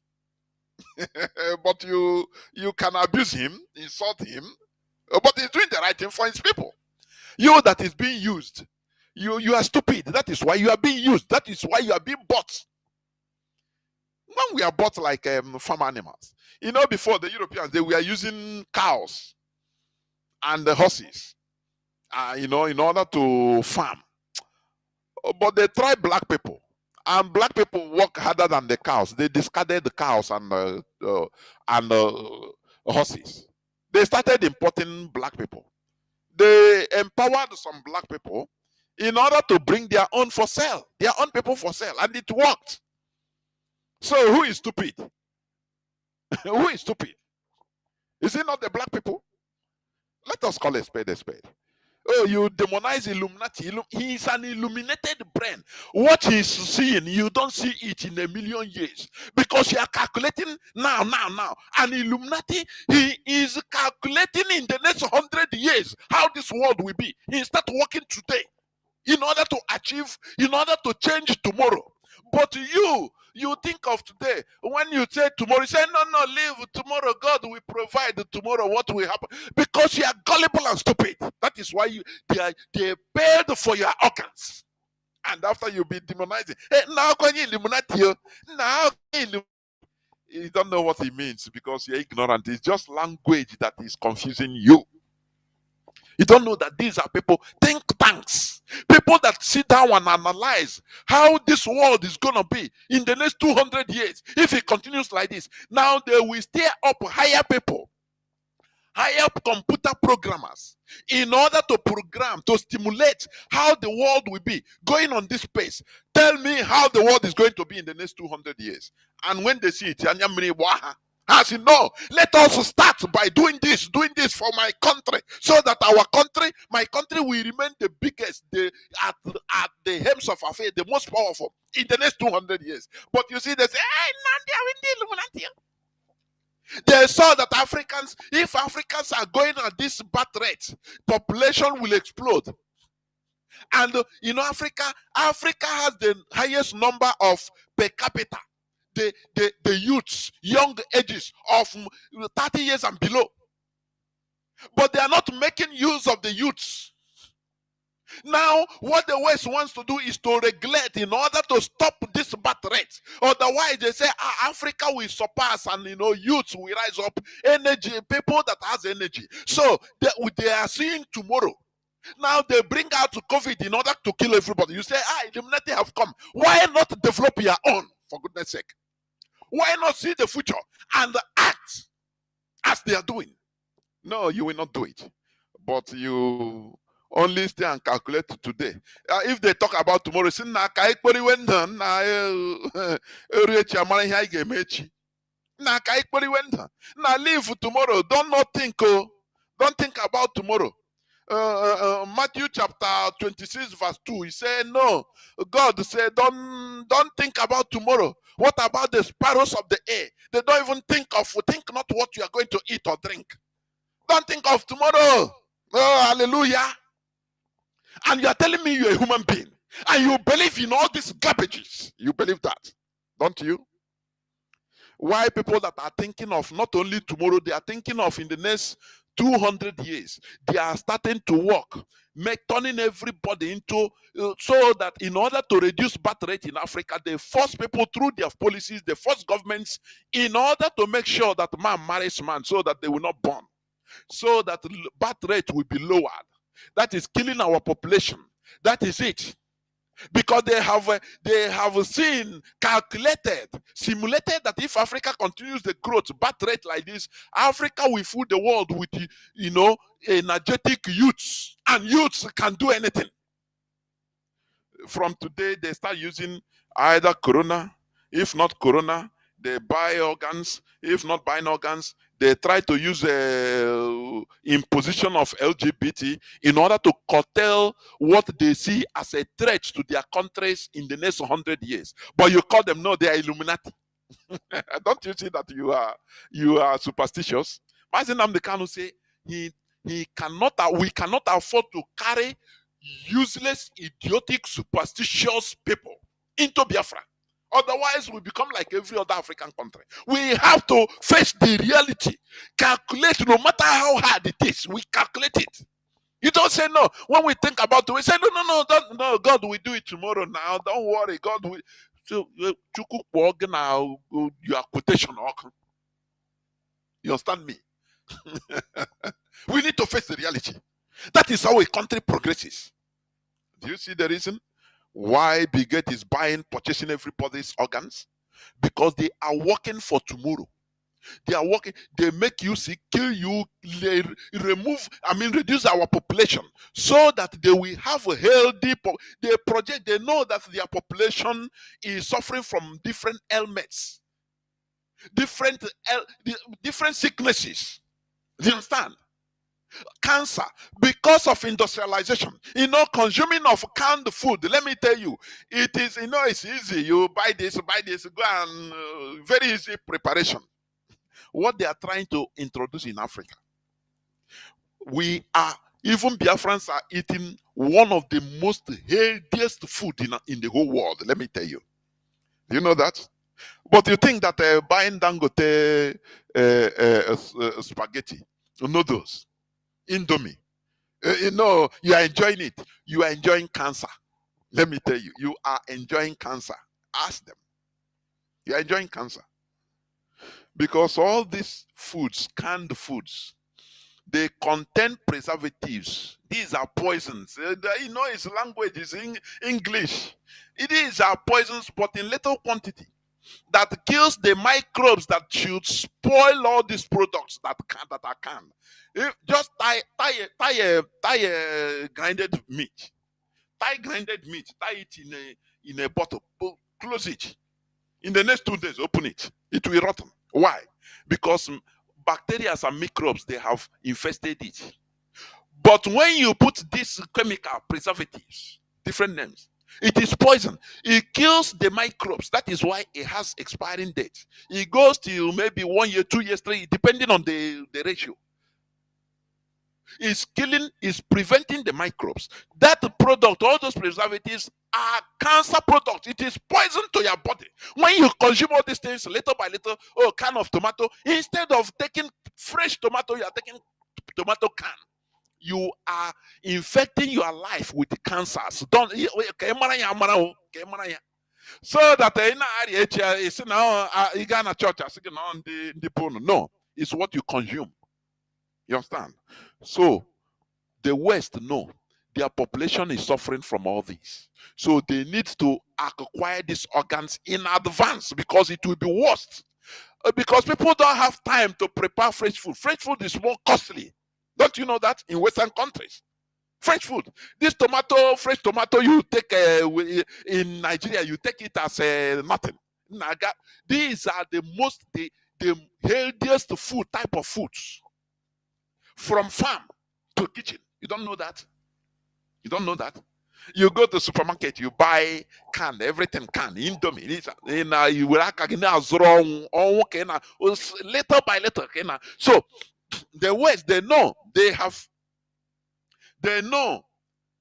But you can abuse him, insult him, but he's doing the right thing for his people. You that is being used, you are stupid. That is why you are being used. That is why you are being bought. When we are bought like farm animals, before the Europeans, they were using cows and the horses, in order to farm. But they tried black people, and black people work harder than the cows. They discarded the cows and horses. They started importing black people. They empowered some black people in order to bring their own for sale, their own people for sale, and it worked. So who is stupid? Who is stupid? Is it not the black people? Let us call a spade a spade. Oh, you demonize Illuminati. He is an illuminated brain. What he's seeing, you don't see it in a million years. Because you are calculating now. And Illuminati, he is calculating in the next 100 years how this world will be. He start working today in order to achieve, in order to change tomorrow. But you think of today. When you say tomorrow, you say, no, leave tomorrow. God will provide tomorrow what will happen. Because you are gullible and stupid. That is why they paid for your organs. And after you be demonizing, hey, now can you eliminate you? Now you don't know what it means because you're ignorant. It's just language that is confusing you. You don't know that these are people, think tanks, people that sit down and analyze how this world is going to be in the next 200 years. If it continues like this, now they will stir up higher people, higher computer programmers, in order to program, to stimulate how the world will be going on this pace. Tell me how the world is going to be in the next 200 years. And when they see it, I said, no, let us start by doing this for my country, so that my country will remain the biggest, at the hems of affairs, the most powerful in the next 200 years. But you see, they say, hey, Nnamdi, they saw that if Africans are going at this birth rate, population will explode. And Africa has the highest number of per capita. The youths, young ages of 30 years and below. But they are not making use of the youths. Now, what the West wants to do is to regulate in order to stop this birth rate. Otherwise, they say Africa will surpass, and youths will rise up. Energy, people that has energy. So they are seeing tomorrow. Now they bring out COVID in order to kill everybody. You say, Illuminati have come. Why not develop your own, for goodness sake? Why not see the future and act as they are doing? No, you will not do it. But you only stay and calculate today. If they talk about tomorrow, say, now live tomorrow. Don't think about tomorrow. Matthew chapter 26 verse 2, he said, no, God said, don't think about tomorrow. What about the sparrows of the air? They don't even think not what you are going to eat or drink. Don't think of tomorrow. Oh, hallelujah. And you are telling me you're a human being and you believe in all these garbages. You believe that, don't you? Why people that are thinking of not only tomorrow, they are thinking of in the next 200 years, they are starting to work, turning everybody into, so that in order to reduce birth rate in Africa, they force people through their policies, they force governments in order to make sure that man marries man so that they will not born, so that birth rate will be lowered. That is killing our population. That is it. Because they have seen, calculated, simulated that if Africa continues the growth birth rate like this, Africa will fool the world with energetic youths, and youths can do anything. From today, they start using either Corona. If not Corona, they buy organs. If not buying organs, they try to use imposition of LGBT in order to curtail what they see as a threat to their countries in the next 100 years. But you call them, no, they are Illuminati. Don't you see that you are superstitious? Mazi Nnamdi Kanu say we cannot afford to carry useless, idiotic, superstitious people into Biafra. Otherwise, we become like every other African country. We have to face the reality, calculate no matter how hard it is. We calculate it. You don't say no. When we think about it, we say, no, no, no, don't, no, God will do it tomorrow now. Don't worry, God will. So, now, your quotation. You understand me? We need to face the reality. That is how a country progresses. Do you see the reason why Brigade is purchasing everybody's organs? Because they are working for tomorrow. They are working, they make you sick, kill you, reduce our population so that they will have a healthy, they know that their population is suffering from different ailments, different sicknesses. Do you understand? Cancer, because of industrialization, consuming of canned food. Let me tell you, it is, it's easy. You buy this, go and very easy preparation. What they are trying to introduce in Africa, even Biafrans are eating one of the most healthiest food in the whole world. Let me tell you. Do you know that? But you think that buying Dangote spaghetti, noodles, Indomie, you are enjoying it. You are enjoying cancer. Let me tell you, you are enjoying cancer. Ask them. You are enjoying cancer. Because all these foods, canned foods, they contain preservatives. These are poisons. Its language is in English. It is poisons, but in little quantity. That kills the microbes that should spoil all these products that are canned. If just tie grinded meat, tie it in a bottle, close it. In the next 2 days, open it. It will rotten. Why? Because bacteria and microbes, they have infested it. But when you put these chemical preservatives, different names, it is poison. It kills the microbes. That is why it has expiring date. It goes till maybe 1 year, 2 years, 3 years, depending on the ratio. Is preventing the microbes. That product, all those preservatives are cancer products. It is poison to your body. When you consume all these things little by little, can of tomato, instead of taking fresh tomato, you are taking tomato can. You are infecting your life with cancers. Don't so that in area is now you go to church, I say no, it's what you consume. You understand? So the West know their population is suffering from all this. So they need to acquire these organs in advance because it will be worse. Because people don't have time to prepare fresh food. Fresh food is more costly. Don't you know that in Western countries? Fresh food. This fresh tomato, you take in Nigeria, you take it as nothing. These are the healthiest food type of foods from farm to kitchen. You don't know that? You don't know that? You go to supermarket, you buy canned, everything canned, Indomie. You will little by little. So the West, they know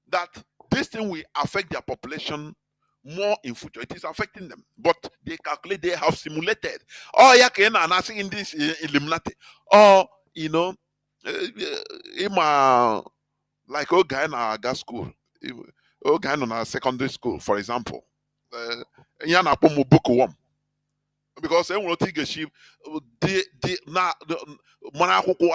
that this thing will affect their population more in future. It is affecting them, but they calculate, they have simulated. Oh, yeah, and I think in this Illuminati, or like old guy in our school, old guy in our secondary school, for example, ya na-akpọ m bookworm because enwere otu ị ga-esi mara akwụkwọ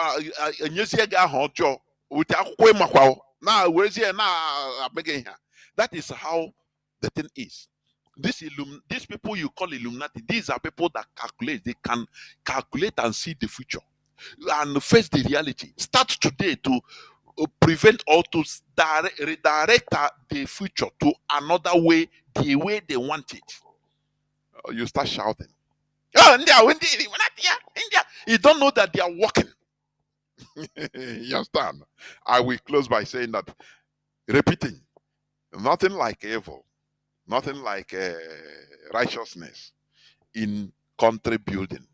enyezie gị aha ọjọọ wete akwụkwọ ịmakwa na werezie na-akpịghị ihe. That is how the thing is. These people you call Illuminati, these are people that calculate. They can calculate and see the future and face the reality. Start today to prevent or to redirect the future to another way, the way they want it. You start shouting, oh, India, India. You don't know that they are working. You understand? I will close by saying that, repeating, nothing like evil, nothing like righteousness in country building.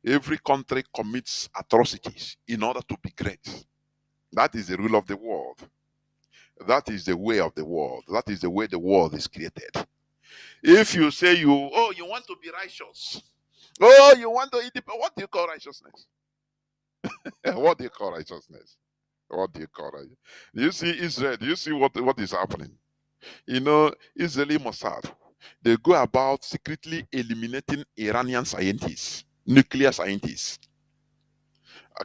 Every country commits atrocities in order to be great. That is the rule of the world. That is the way of the world. That is the way the world is created. If you say you want to be righteous, oh, you want to eat the, what do you call righteousness? What do you call righteousness? What do you call it? Do you see Israel? Do you see what is happening? You know, Israeli Mossad, they go about secretly eliminating Iranian scientists, nuclear scientists.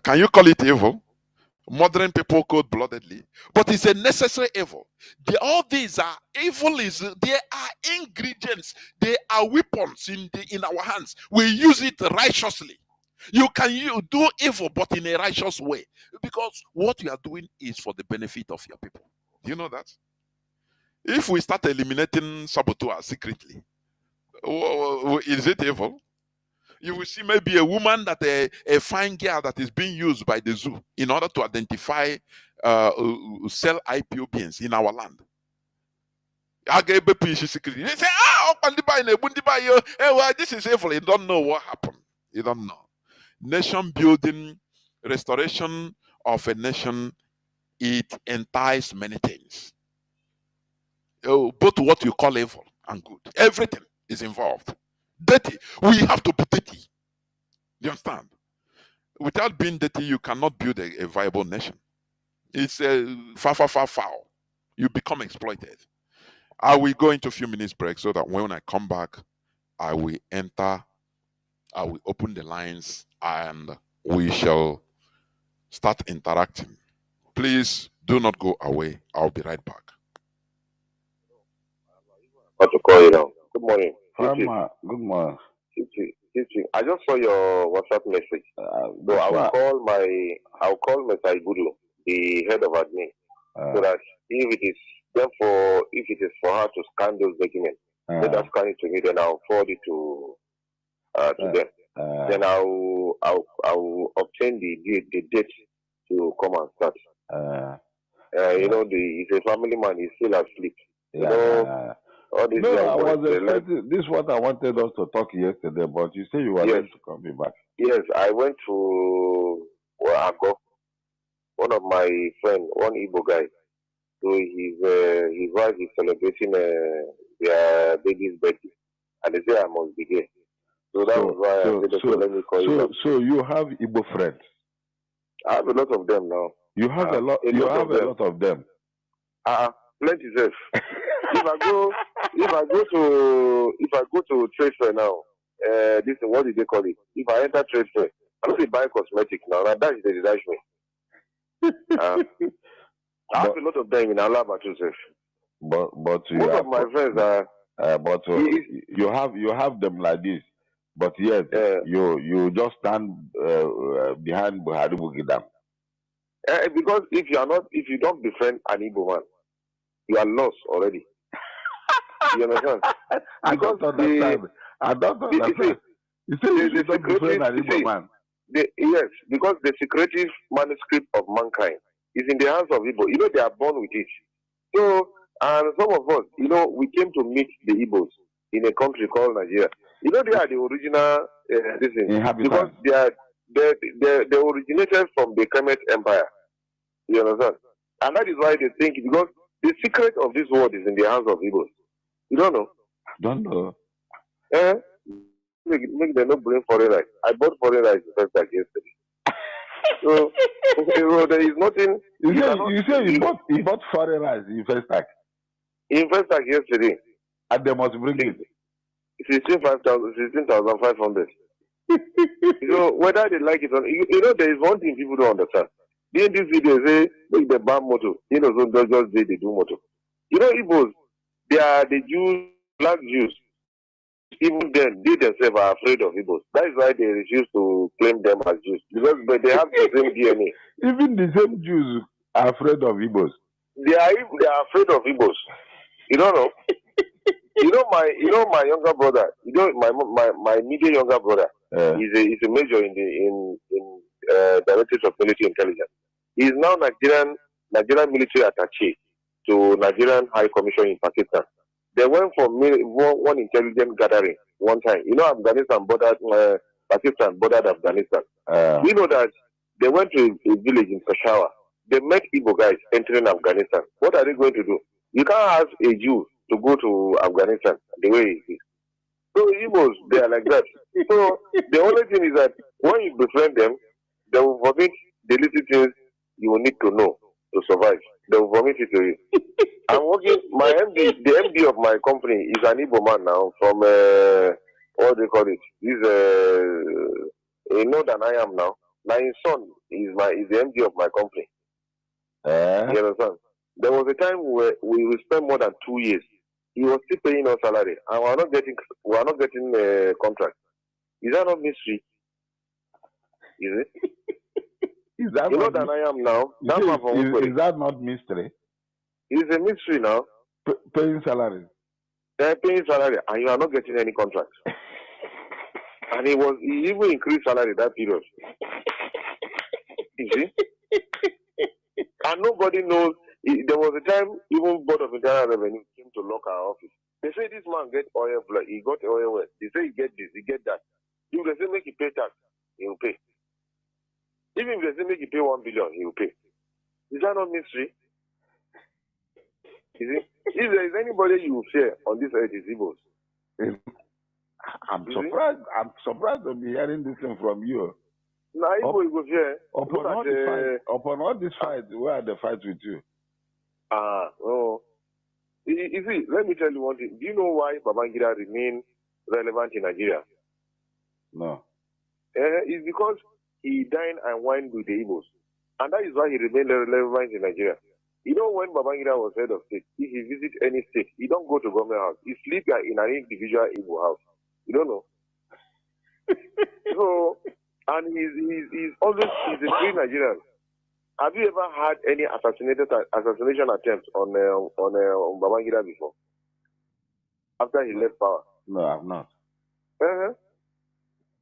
Can you call it evil? Modern people cold-bloodedly, but it's a necessary evil. All these are evil. They are ingredients. They are weapons in our hands. We use it righteously. You do evil, but in a righteous way, because what you are doing is for the benefit of your people. Do you know that? If we start eliminating saboteurs secretly, is it evil? You will see maybe a woman that a fine girl that is being used by the zoo in order to identify sell IPOBs in our land. They say, this is evil. You don't know what happened. You don't know. Nation building, restoration of a nation, it entails many things. Both what you call evil and good. Everything is involved. Dirty. We have to be dirty. You understand? Without being dirty, you cannot build a viable nation. It's foul. You become exploited. I will go into a few minutes break so that when I come back, I will open the lines and we shall start interacting. Please do not go away. I'll be right back. How to call you now? Good morning. Good morning. I just saw your WhatsApp message. So I'll call Mr. Igudu, the head of admin, so that if it is for her to scan those documents, let her scan it to me, then I'll forward it to them. Then I'll obtain the date to come and start. You know, he's a family man. He's still asleep. You know. I was expecting this is what I wanted us to talk yesterday, but you say you were going to come back. Yes, I went to Ago. One of my friends, one Igbo guy. So his wife is celebrating their baby's birthday, and they say I must be there. So that was why I said, okay, let me call you. So you have Igbo friends? I have a lot of them now. You have a lot. You have a lot of them. Plenty, sir. If I go to trade fair now, this what did they call it? If I enter trade fair, I don't buy cosmetics now. That is the dash me. I have a lot of them in Alaba too, sir. But most of my friends are. You have them like this, but yet you just stand behind Buhari Bugidam. Because if you don't befriend an Igbo man, you are lost already. You understand? I don't understand. You say you don't befriend an Igbo man. Yes, because the secretive manuscript of mankind is in the hands of Igbo. You know, they are born with it. So, and some of us, you know, we came to meet the Igbos in a country called Nigeria. You know, they are the original because they originated from the Kemet Empire. You understand? And that is why they think, because the secret of this world is in the hands of Igbos. You don't know? I don't know. Make them not bring foreign rice. I bought foreign rice in first yesterday. So there is nothing. You say you bought foreign rice in first stack. In first stack yesterday. And they must bring it. 16,500. So whether they like it or not, you know, there is one thing people don't understand. In this video, say make the ban motor. You know, so they do motor. You know, Igbos, they are the Jews, black Jews. Even then, they themselves are afraid of Igbos. That is why they refuse to claim them as Jews. Because they have the same DNA. Even the same Jews are afraid of Igbos. They are afraid of Igbos. You don't know? You know my younger brother. You know my immediate younger brother. He's a major in Directorate of Military Intelligence. He is now Nigerian military attaché to Nigerian High Commission in Pakistan. They went for one intelligence gathering one time. You know, Pakistan bordered Afghanistan. We know that they went to a village in Peshawar. They met Igbo guys entering Afghanistan. What are they going to do? You can't ask a Jew to go to Afghanistan the way it is. So Igbos, they are like that. So the only thing is that when you befriend them, they will vomit the little things you will need to know to survive. They will vomit it to you. I'm working, the MD of my company is an Igbo man now from, what do you call it? He's you know than I am now. Now his son is the MD of my company. You understand? There was a time where we spent more than 2 years. He was still paying us salary, and we are not getting a contract. Is that not mystery? Is it? Is that you know that I am now? Is that not mystery? It's a mystery now. Paying salary. They're paying salary, and you are not getting any contract. And he even increased salary that period. You see? And nobody knows. There was a time even Board of Internal Revenue came to lock our office. They say this man get oil, he got oil well. They say he get this, he get that. If they say make he pay tax, he will pay. Even if they say make he pay 1 billion, he will pay. Is that not mystery? You see? If there is anybody you fear on this earth, is Igbos. I'm surprised. I'm surprised to be hearing this thing from you. Now, Igbo go fear. Upon all this fight, where are the fights with you? No. You see, let me tell you one thing. Do you know why Babangida remain relevant in Nigeria? No. It's because he dined and wined with the Igbos. And that is why he remained relevant in Nigeria. You know, when Babangida was head of state, if he visit any state, he don't go to government house. He sleep in an individual Igbo house. You don't know. So, and he's a free Nigerian. Have you ever had any assassination attempt on Babangida before? After he left power? No, I've not. There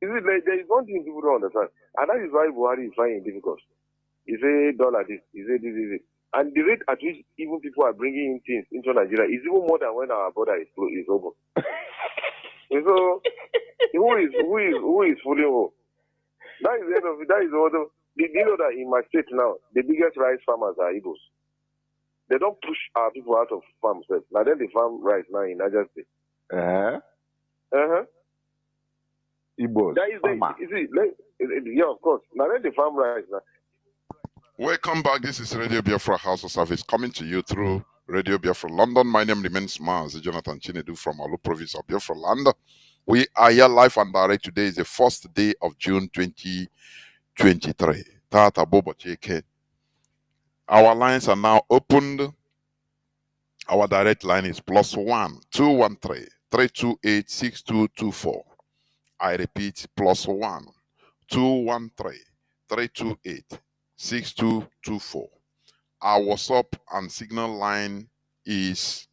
is one thing people don't understand, and that is why Buhari is finding it difficult. He say dollar this, he say this. And the rate at which even people are bringing in things into Nigeria is even more than when our border is open. So, who is fooling who? That is the end of it. That is what. Do you know that in my state now, the biggest rice farmers are Igbos? They don't push our people out of farms. Now then they farm rice now in Niger State. Igbos. That is yeah, of course. Now then they farm rice now. Welcome back. This is Radio Biafra Hausa service coming to you through Radio Biafra London. My name remains Mazi Jonathan Chinedu from Alu province of Biafra land. We are here live and direct. Today is the first day of June 2023. Tata Bobo Cheke. Our lines are now opened. Our direct line is +1 213 328 6224. I repeat, +1 213 328 6224. Our WhatsApp and Signal line is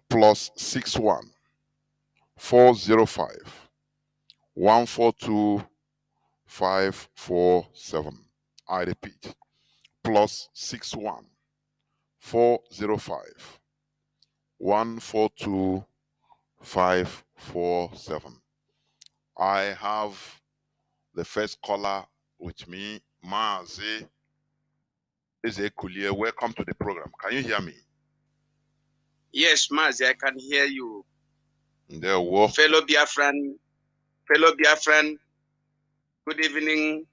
+61 405 142 547. I repeat, +61 405 142 547. I have the first caller with me, Mazi. Welcome to the program. Can you hear me? Yes, Mazi, I can hear you. There we go. Fellow Biafran, good evening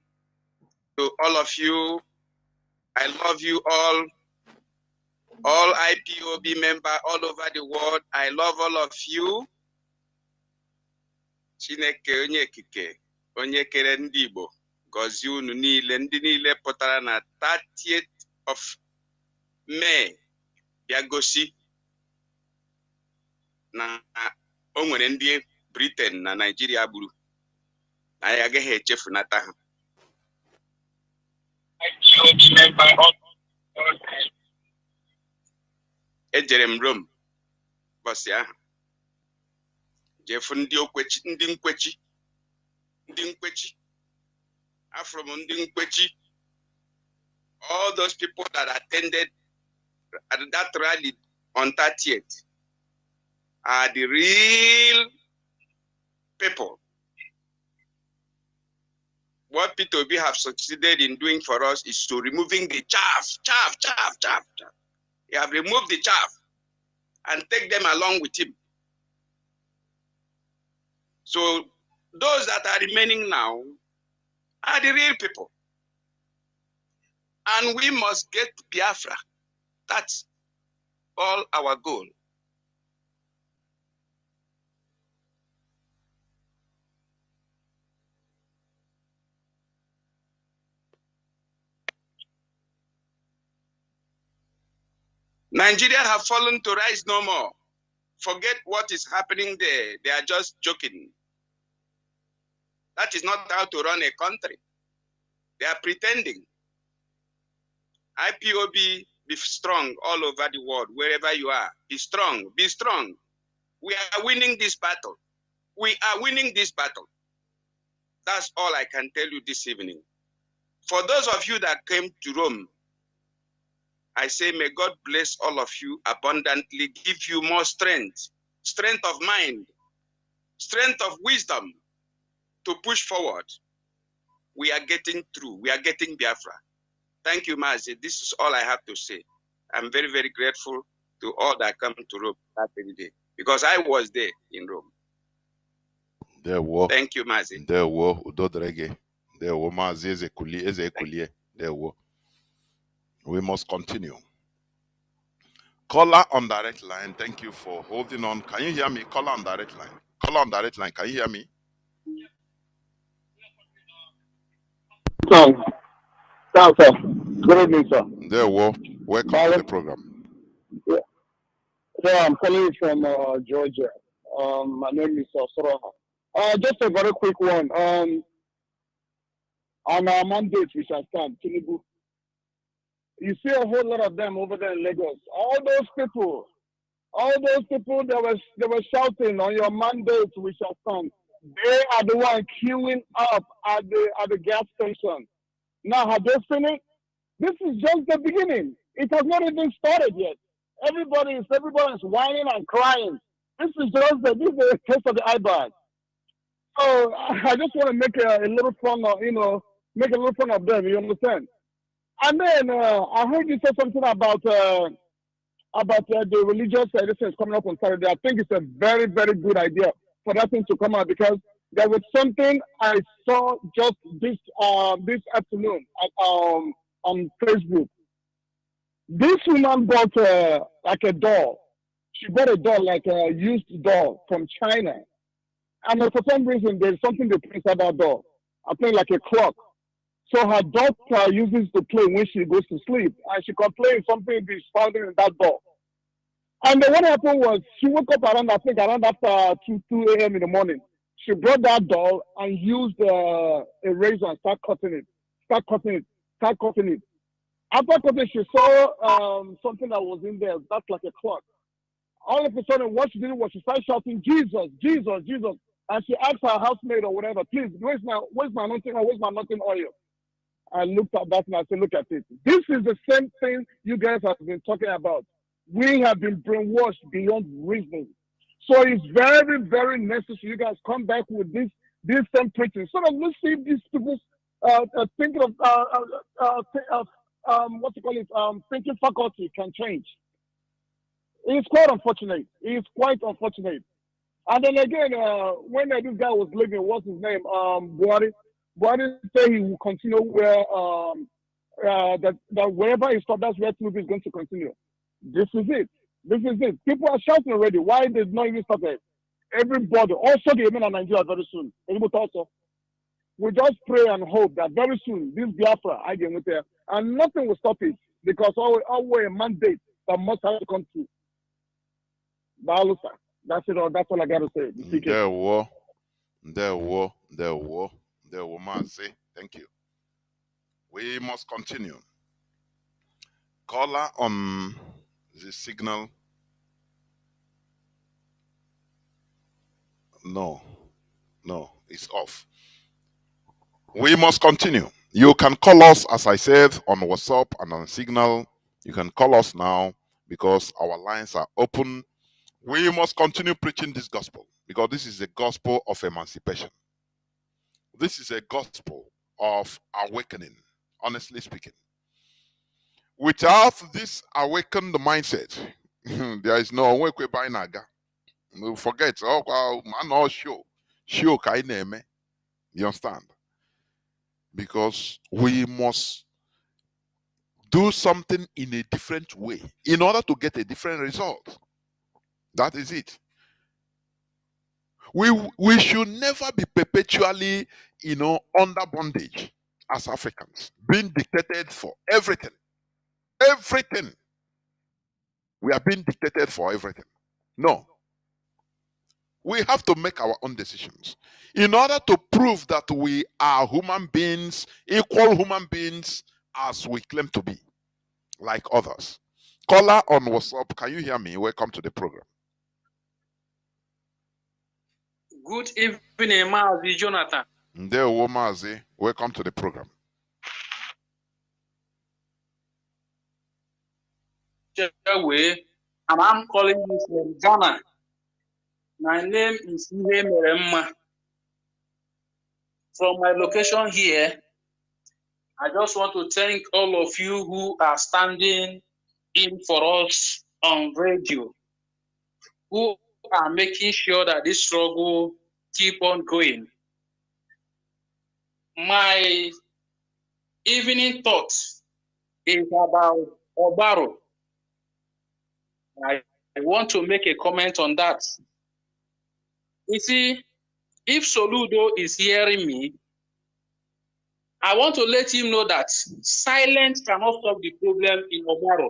to all of you. I love you all IPOB members all over the world. I love all of you. Chineke onye ekike, onye kere ndị Igbo, gọzie unu niile, ndị niile pụtara na 30th of May bịa gosi na o nwere ndị Britain na Nigeria gburu, na ya agaghị echefunata ha. Ejere m Rome ụbọchị ahụ jefu ndị nkwechi afro m ndị nkwechi, all those people that attended at that rally on 30th are the real people. What Peter Obi have succeeded in doing for us is to removing the chaff. He have removed the chaff and take them along with him. So those that are remaining now are the real people. And we must get Biafra. That's all our goal. Nigeria have fallen to rise no more. Forget what is happening there. They are just joking. That is not how to run a country. They are pretending. IPOB, be strong all over the world, wherever you are. Be strong, be strong. We are winning this battle. We are winning this battle. That's all I can tell you this evening. For those of you that came to Rome, I say, may God bless all of you abundantly, give you more strength, strength of mind, strength of wisdom to push forward. We are getting through. We are getting Biafra. Thank you, Mazi. This is all I have to say. I'm very, very grateful to all that come to Rome that very day because I was there in Rome. There were. Thank you, Mazi. There were Udodrege. There were Mazi Ezekulie. There were. We must continue. Caller on direct line. Thank you for holding on. Can you hear me? Caller on direct line. Caller on direct line. Can you hear me? Sir. Good evening, sir. There were. Welcome to the program. Yeah. So I'm calling from Georgia. My name is Soroha. Just a very quick one. On our mandate, we shall stand. Tinubu. You see a whole lot of them over there in Lagos. All those people they were shouting on your mandate, we shall stand. They are the one queuing up at the gas station. Now, have they seen it? This is just the beginning. It has not even started yet. Everybody is whining and crying. This is just the case of the iBag. So I just want to make a little fun of, make a little fun of them. You understand? And then I heard you say something about the religious editions coming up on Saturday. I think it's a very, very good idea for that thing to come out because there was something I saw just this afternoon on Facebook. This woman bought like a doll. She bought a doll, like a used doll from China. And for some reason, there's something they put inside that doll. I think like a clock. So her daughter uses to play when she goes to sleep. And she complained something is found in that doll. And then what happened was she woke up around after 2 a.m. in the morning. She brought that doll and used a razor and start cutting it. After cutting, she saw something that was in there. That's like a clock. All of a sudden, what she did was she started shouting, Jesus, Jesus, Jesus. And she asked her housemaid or whatever, please, where's my anointing oil? Where's my anointing oil? I looked at that and I said, look at it. This is the same thing you guys have been talking about. We have been brainwashed beyond reason. So it's very, very necessary you guys come back with this same preaching. So that let's see if these people thinking of thinking faculty can change. It's quite unfortunate. And then again, when this guy was living, what's his name? Buhari said he will continue where that wherever he stopped, that's where Tinubu is going to continue. This is it. People are shouting already. Why did not even start it? Everybody, also the men of Nigeria very soon. Also, we just pray and hope that very soon this Biafra I get with there, and nothing will stop it because our a mandate that must have to come through. That's it. That's all I gotta say. There were, Mazi. Thank you. We must continue. Caller on the signal. No, it's off. We must continue. You can call us, as I said, on WhatsApp and on Signal. You can call us now because our lines are open. We must continue preaching this gospel because this is a gospel of emancipation. This is a gospel of awakening, honestly speaking. Without this awakened mindset, There is no way we buy naga. We forget. Oh, wow, man, all show. Show kaineme. You understand? Because we must do something in a different way in order to get a different result. That is it. We should never be perpetually, under bondage as Africans, being dictated for everything. Everything. We are being dictated for everything. No. We have to make our own decisions in order to prove that we are human beings, equal human beings as we claim to be, like others. Caller on WhatsApp, can you hear me? Welcome to the program. Good evening, Mazi Jonathan. Ndewo Mazi, welcome to the program. And I'm calling you from Ghana. My name is Ihe Meremma. From my location here, I just want to thank all of you who are standing in for us on radio, who are making sure that this struggle keep on going. My evening thought is about Obaro. I want to make a comment on that. You see, if Soludo is hearing me, I want to let him know that silence cannot solve the problem in Obaro.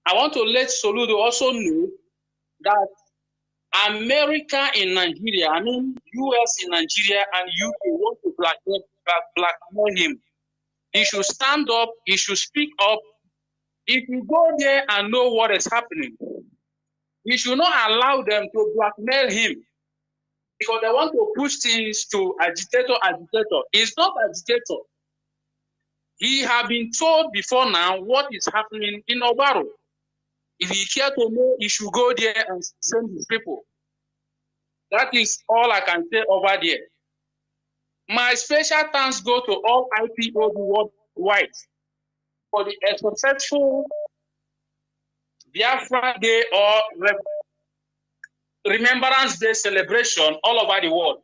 I want to let Soludo also know that America in Nigeria, I mean US in Nigeria and UK want to blackmail him. He should stand up, he should speak up. If you go there and know what is happening, we should not allow them to blackmail him because they want to push things to agitator. He's not agitator. He has been told before now what is happening in Obaro. If he care to know, he should go there and send his people. That is all I can say over there. My special thanks go to all IPOB worldwide for the successful Biafra Day or Remembrance Day celebration all over the world.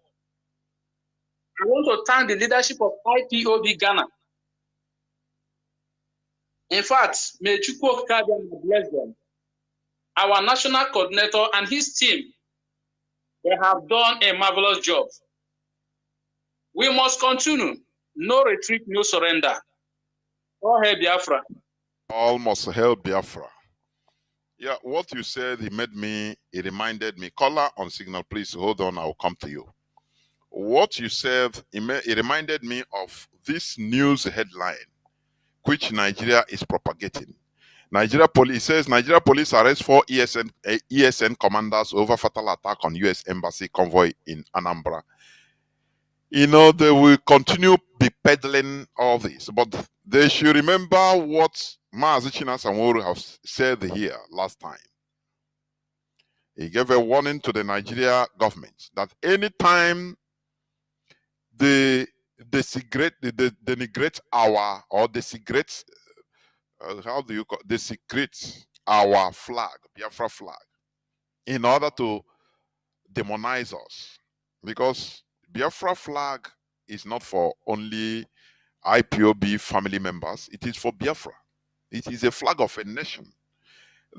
I want to thank the leadership of IPOB Ghana. In fact, may Chukwu bless them. Our national coordinator and his team, they have done a marvelous job. We must continue. No retreat, no surrender. All hail Biafra. All must hail Biafra. Yeah, what you said, it reminded me. Caller on signal, please hold on, I'll come to you. What you said, it reminded me of this news headline, which Nigeria is propagating. Nigeria police says Nigeria police arrest 4 ESN commanders over fatal attack on US embassy convoy in Anambra. They will continue be peddling all this, but they should remember what Mazi Chinasa has said here last time. He gave a warning to the Nigeria government that anytime they denigrate our, or desecrate, desecrate our flag, Biafra flag, in order to demonize us. Because Biafra flag is not for only IPOB family members, it is for Biafra. It is a flag of a nation.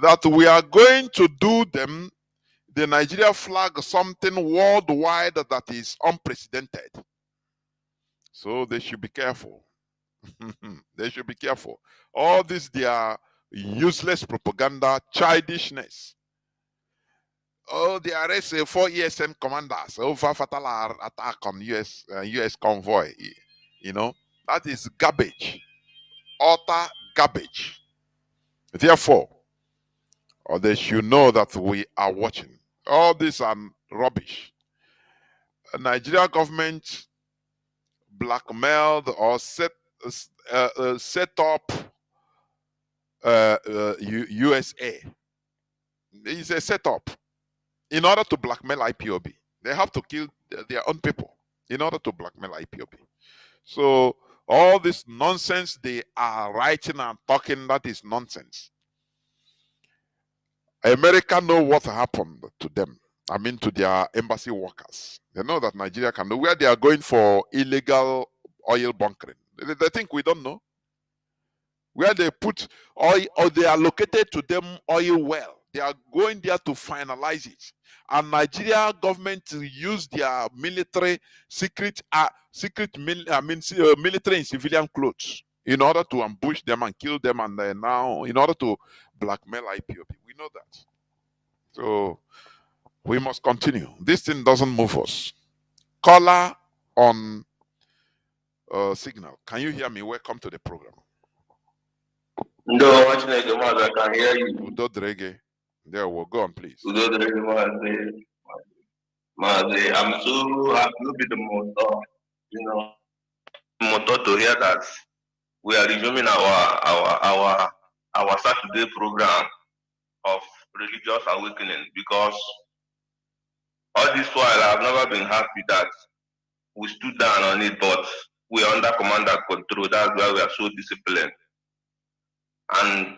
That we are going to do them, the Nigeria flag, something worldwide that is unprecedented. So they should be careful. They should be careful. All this, their useless propaganda, childishness. Oh, they arrest 4 ESN commanders over fatal attack on US convoy. That is garbage. Utter garbage. Therefore, they should know that we are watching. All this are rubbish. Nigeria government blackmailed or set up USA. It's a setup in order to blackmail IPOB. They have to kill their own people in order to blackmail IPOB. So all this nonsense they are writing and talking, that is nonsense. America know what happened to them. I mean, to their embassy workers. They know that Nigeria can know where they are going for illegal oil bunkering. They think we don't know. Where they put oil, or they are located to them oil well. They are going there to finalize it. And Nigeria government use their military military and civilian clothes in order to ambush them and kill them, and now in order to blackmail IPOB. We know that. So we must continue. This thing doesn't move us. Caller on signal. Can you hear me? Welcome to the program. No, I can hear you. Udo Drege. There, we'll go on, please. Udo Drege, Mazi, I'm so happy to be the motor, motor to hear that we are resuming our Saturday program of religious awakening, because all this while I've never been happy that we stood down on it, but we are under command and control. That's why we are so disciplined. And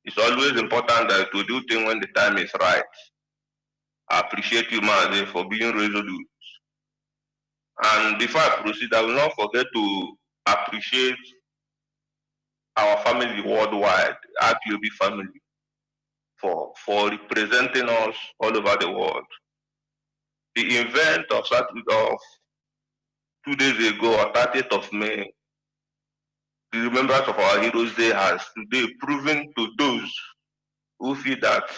it's always important that to do things when the time is right. I appreciate you, Mazi, for being resolute. And before I proceed, I will not forget to appreciate our family worldwide, IPOB family, for representing us all over the world. The event of 2 days ago, or 30th of May, the remembrance of our Heroes Day has today proven to those who feel that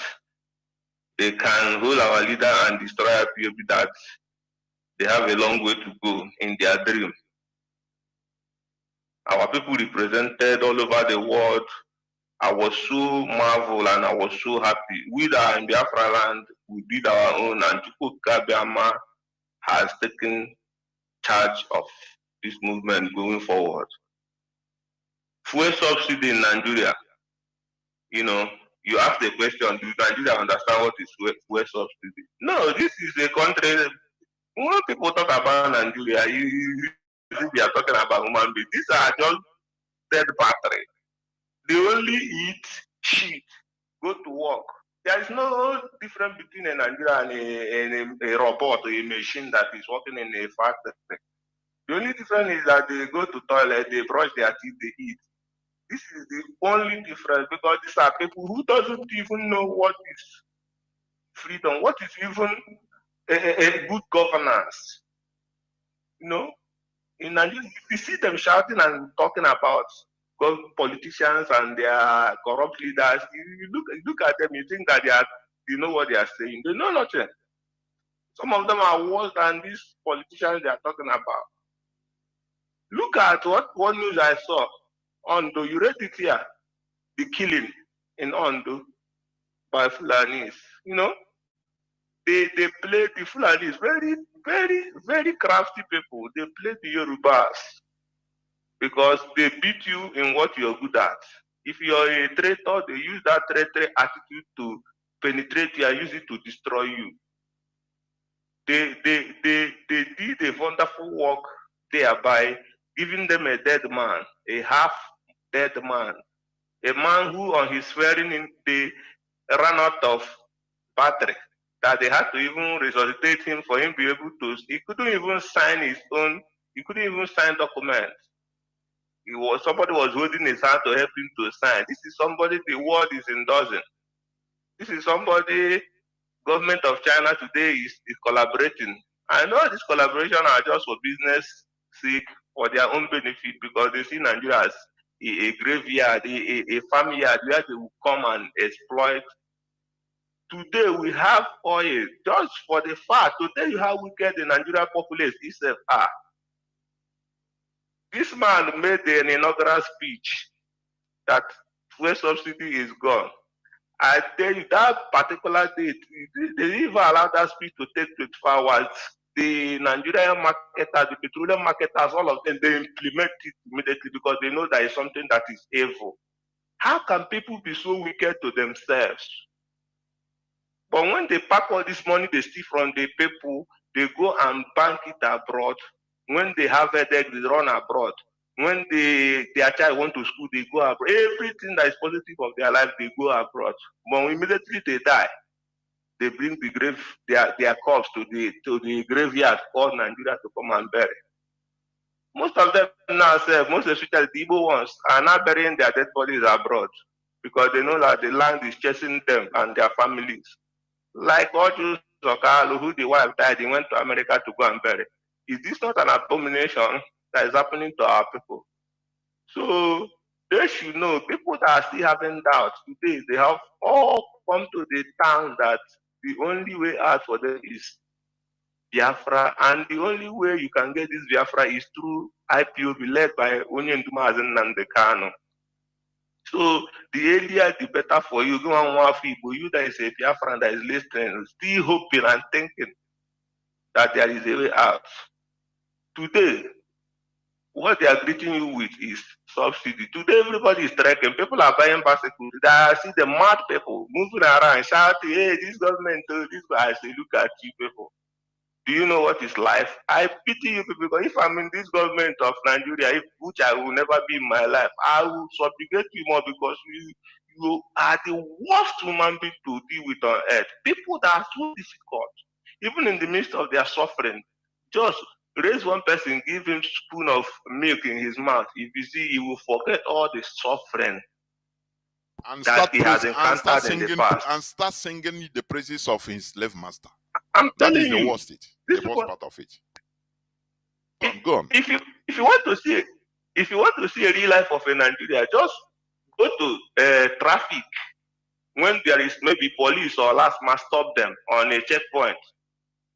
they can hold our leader and destroy IPOB that they have a long way to go in their dream. Our people represented all over the world. I was so marveled and I was so happy. We that are in Biafra land, we did our own, and Chukwuka Biama has taken charge of this movement going forward. Fuel subsidy in Nigeria, you ask the question, do Nigeria understand what is fuel subsidy? No, this is a country, when people talk about Nigeria, they are talking about human beings. These are just dead battery. They only eat shit, go to work. There is no difference between a Nigerian and a robot or a machine that is working in a factory. The only difference is that they go to toilet, they brush their teeth, they eat. This is the only difference, because these are people who doesn't even know what is freedom, what is even a good governance. In Nigeria, you see them shouting and talking about politicians and their corrupt leaders. You look at them, you think that you know what they are saying. They know nothing. Some of them are worse than these politicians they are talking about. Look at what news I saw. Ondo, you read it here. The killing in Ondo by Fulanis. They play the Fulanis, very, very, very crafty people. They play the Yorubas because they beat you in what you're good at. If you're a traitor, they use that traitor attitude to penetrate you and use it to destroy you. They did a wonderful work there by giving them a dead man, a half dead man, a man who on his swearing in they ran out of battery, that they had to even resuscitate him for him to be able to. He couldn't even sign his own. He couldn't even sign documents. Somebody was holding his hand to help him to sign. This is somebody the world is endorsing. This is somebody government of China today is collaborating. I know this collaboration are just for business sake, for their own benefit, because they see Nigeria as a graveyard, a farmyard where they will come and exploit. Today we have oil, just for the fact, to tell you how wicked the Nigerian populace itself are. This man made an inaugural speech that fuel subsidy is gone. I tell you, that particular date, they didn't even allow that speech to take 24 hours. The Nigerian marketers, the petroleum marketers, all of them, they implement it immediately because they know that is something that is evil. How can people be so wicked to themselves? But when they pack all this money they steal from the people, they go and bank it abroad. When they have headache, they run abroad. When their child went to school, they go abroad. Everything that is positive of their life, they go abroad. But immediately they die, they bring their corpse to the graveyard called Nigeria to come and bury. Most of them now, most especially the Igbo ones, are now burying their dead bodies abroad because they know that the land is chasing them and their families. Like Oju Zokalu, who the wife died, he went to America to go and bury. Is this not an abomination that is happening to our people? So they should know, people that are still having doubts today, they have all come to the town that the only way out for them is Biafra, and the only way you can get this Biafra is through IPOB led by Mazi and Nnamdi Kanu. So the earlier the better for you. Go on one people, you that is a Biafran that is listening, still hoping and thinking that there is a way out. Today, what they are greeting you with is subsidy. Today, everybody is trekking. People are buying bicycles. I see the mad people moving around, shouting, "Hey, this government, this guy." I say, look at you people. Do you know what is life? I pity you people because if I'm in this government of Nigeria, which I will never be in my life, I will subjugate you more because you are the worst human being to deal with on earth. People that are so difficult, even in the midst of their suffering, just raise one person, give him spoon of milk in his mouth. If you see, he will forget all the suffering and that he has encountered in the past. And start singing the praises of his slave master. I'm That telling is the you, worst part of it. Go on. If you want to see a real life of a Nigeria, just go to traffic when there is maybe police or last man stop them on a checkpoint.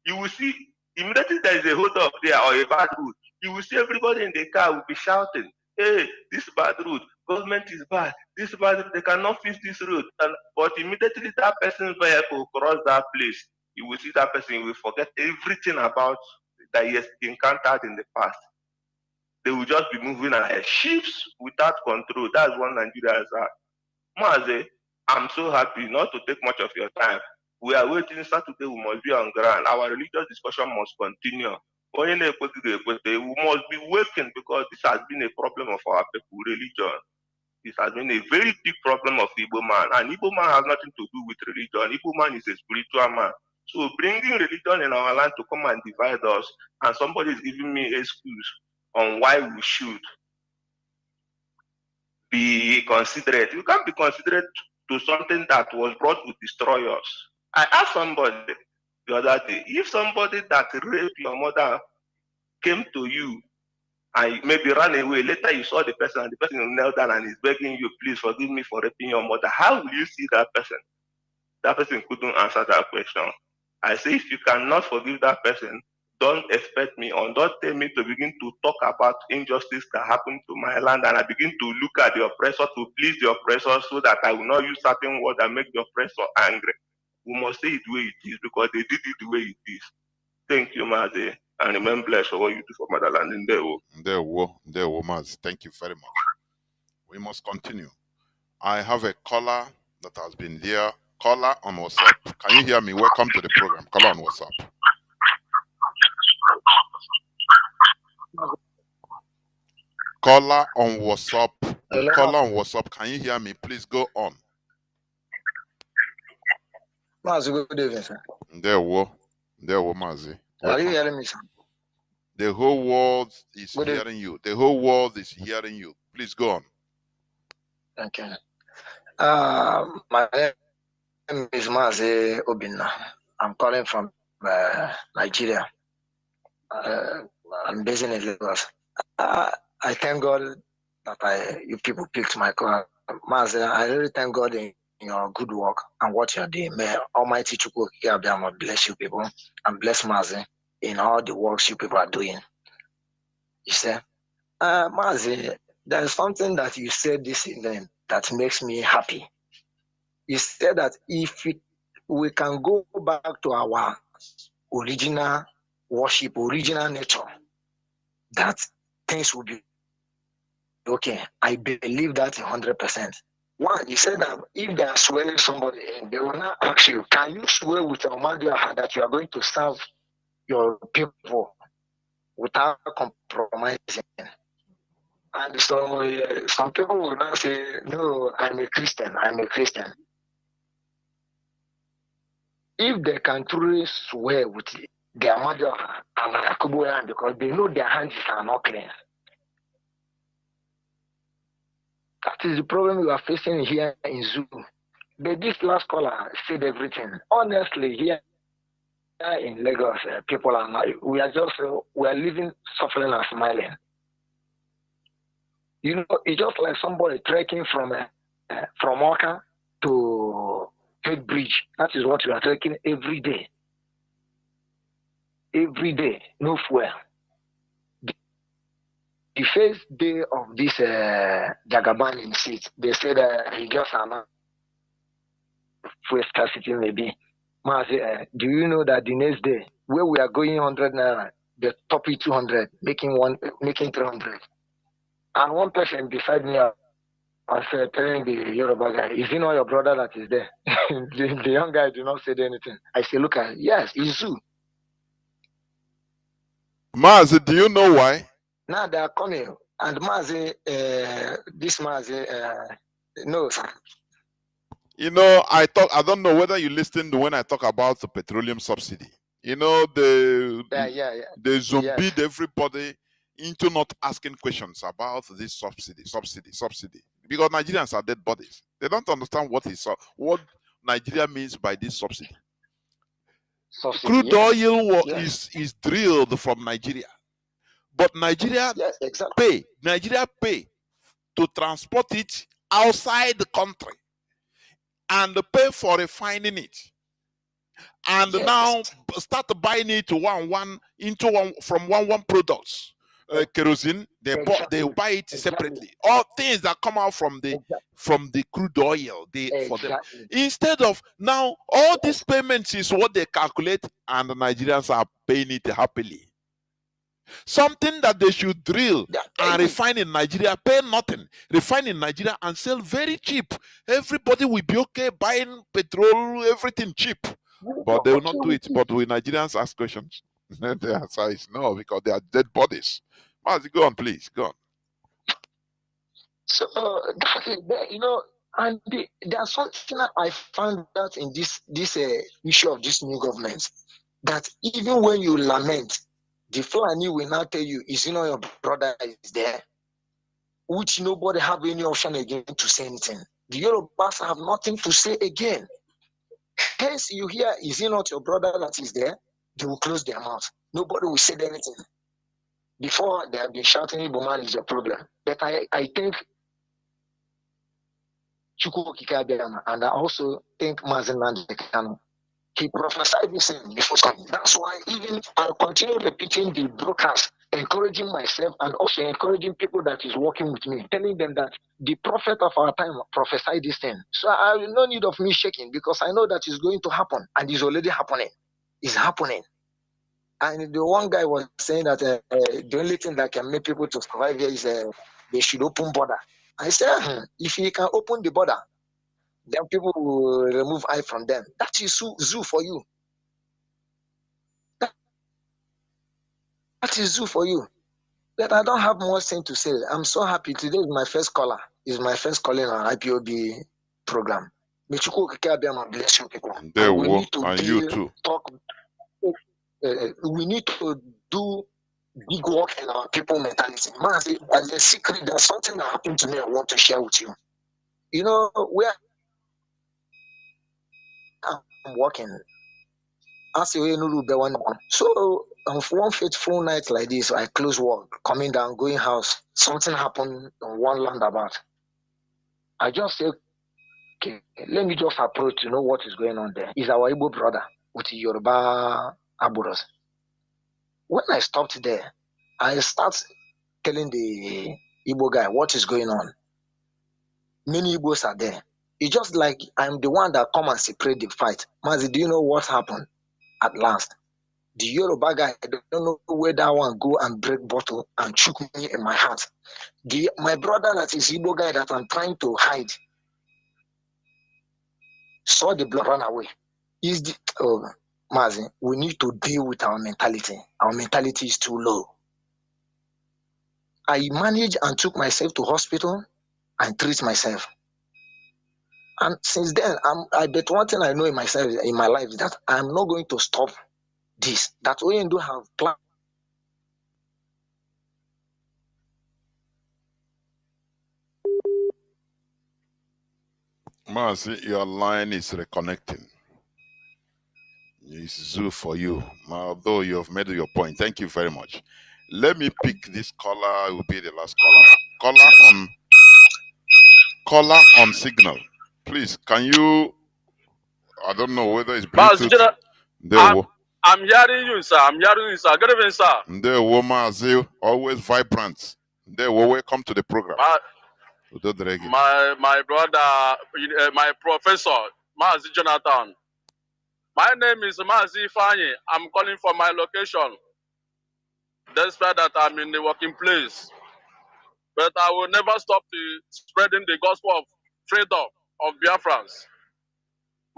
You will see immediately there is a hold up there or a bad route. You will see everybody in the car will be shouting, "Hey, this bad route, government is bad. This bad route, they cannot fix this route." But immediately that person's vehicle cross that place, you will see that person will forget everything about that he has encountered in the past. They will just be moving ahead. Ships without control. That's what Nigeria is at. Mazi, I'm so happy not to take much of your time. We are waiting. Saturday we must be on ground. Our religious discussion must continue. We must be waking because this has been a problem of our people, religion. This has been a very big problem of Igbo man. And Igbo man has nothing to do with religion. Igbo man is a spiritual man. So bringing religion in our land to come and divide us, and somebody is giving me excuse on why we should be considerate. You can't be considerate to something that was brought to destroy us. I asked somebody the other day, if somebody that raped your mother came to you and maybe ran away, later you saw the person and the person knelt down and is begging you, "Please forgive me for raping your mother," how will you see that person? That person couldn't answer that question. I say, if you cannot forgive that person, don't expect me or don't tell me to begin to talk about injustice that happened to my land, and I begin to look at the oppressor to please the oppressor so that I will not use certain words that make the oppressor angry. We must say it the way it is because they did it the way it is. Thank you, Mazi, and remain blessed for what you do for motherland in There, Mazi. Thank you very much. We must continue. I have a caller that has been there. Caller on WhatsApp. Can you hear me? Welcome to the program. Caller on WhatsApp. Caller on WhatsApp. Caller on WhatsApp. Can you hear me? Please go on. Mazi, good evening, sir. There, Mazi. Are you hearing me, sir? The whole world is hearing you. The whole world is hearing you. Please go on. Okay. My name is Mazi Obinna. I'm calling from Nigeria. I'm based in Lagos. I thank God that you people picked my call. Mazi, I really thank God in your good work and what you're doing. May Almighty Chukwu bless you people and bless Mazi in all the works you people are doing. You say, Mazi, there is something that you said this evening that makes me happy. You said that if we can go back to our original worship, original nature, that things will be okay. I believe that 100%. One, you said that if they are swearing somebody in, they will not ask you, can you swear with your mouth that you are going to serve your people without compromising? And so some people will now say, no, I'm a Christian. I'm a Christian. If they can truly swear with their mother and Yakubu, because they know their hands are not clean. That is the problem we are facing here in Zoo. But this last caller said everything. Honestly, here in Lagos, people are not, we are living, suffering and smiling. You know, it's just like somebody trekking from Oka to Head Bridge. That is what we are trekking every day. Every day, no fuel. The first day of this Jagaban in seat, they said he just announced fuel scarcity maybe. Mazi, do you know that the next day, where we are going 100 naira, the top is 200, making 300. And one person beside me, I said, telling the Yoruba guy, is he not your brother that is there? the young guy did not say anything. I say, look at it. Yes, it's you. Mazi, do you know why? Now they are coming. And Mazi, this Mazi, no, sir. You know, I don't know whether you listened when I talk about the petroleum subsidy. You know, they zombied everybody into not asking questions about this subsidy. Because Nigerians are dead bodies. They don't understand what Nigeria means by this subsidy. Crude oil is drilled from Nigeria. But Nigeria pay to transport it outside the country and pay for refining it. And now start buying it from one products. Kerosene, they buy it separately. All things that come out from the crude oil, for them. Instead of now, all these payments is what they calculate, and the Nigerians are paying it happily. Something that they should drill and refine in Nigeria, pay nothing. Refine in Nigeria and sell very cheap. Everybody will be okay buying petrol, everything cheap. But they will not do it. But we Nigerians ask questions. The answer is no, because they are dead bodies. Mazi, go on, please. Go on. So, you know, and there's something that I found out in this issue of this new government, that even when you lament, the Fulani will now tell you, is you know your brother is there, which nobody have any option again to say anything. The Yorubas have nothing to say again. Hence, you hear, is he not your brother that is there? They will close their mouth. Nobody will say anything. Before, they have been shouting, Iboman is your problem. But I think Chukwu Kikabiama, and I also think Mazi Nnamdi Kanu, he prophesied this thing before coming. That's why even I'll continue repeating the broadcast, encouraging myself and also encouraging people that is working with me, telling them that the prophet of our time prophesied this thing. So I have no need of me shaking, because I know that it's going to happen, and it's already happening. It's happening. And the one guy was saying that the only thing that can make people to survive here is they should open border. I said, if you can open the border, then people will remove eye from them. That is zoo for you. That is zoo for you. But I don't have more thing to say. I'm so happy. Today is my first caller. Is my first calling on IPOB program. May Chukwu Kikabiama bless you people. And we need to talk. We need to do big work in our people mentality. Mazi, as a secret, there's something that happened to me I want to share with you. You know, where I'm working, so on one fateful night like this, I close work, coming down, going house. Something happened on one roundabout. I just say, okay, let me just approach to know what is going on there. Is our Igbo brother with the Yoruba Aburos. When I stopped there, I start telling the Igbo guy what is going on. Many Igbos are there. It's just like I'm the one that come and separate the fight. Mazi, do you know what happened at last? The Yoruba guy, I don't know where that one go and break bottle and choke me in my heart. My brother that is Igbo guy that I'm trying to hide saw the blood run away. Mazi, we need to deal with our mentality. Our mentality is too low. I managed and took myself to hospital and treat myself. And since then, I bet one thing I know in myself, in my life, is that I'm not going to stop this. That we do have plans. Mazi, your line is reconnecting. It's zoo for you. Although you have made your point. Thank you very much. Let me pick this caller. It will be the last caller. Caller on signal. Please, can you? I don't know whether it's Bluetooth. I'm hearing you, sir. I'm hearing you, sir. Good evening, sir. Mazi, always vibrant. Welcome to the program. My brother, my professor, Mazi Jonathan. My name is Mazi Fanyi. I'm calling from my location. Despite that I'm in the working place. But I will never stop spreading the gospel of freedom of Biafrans.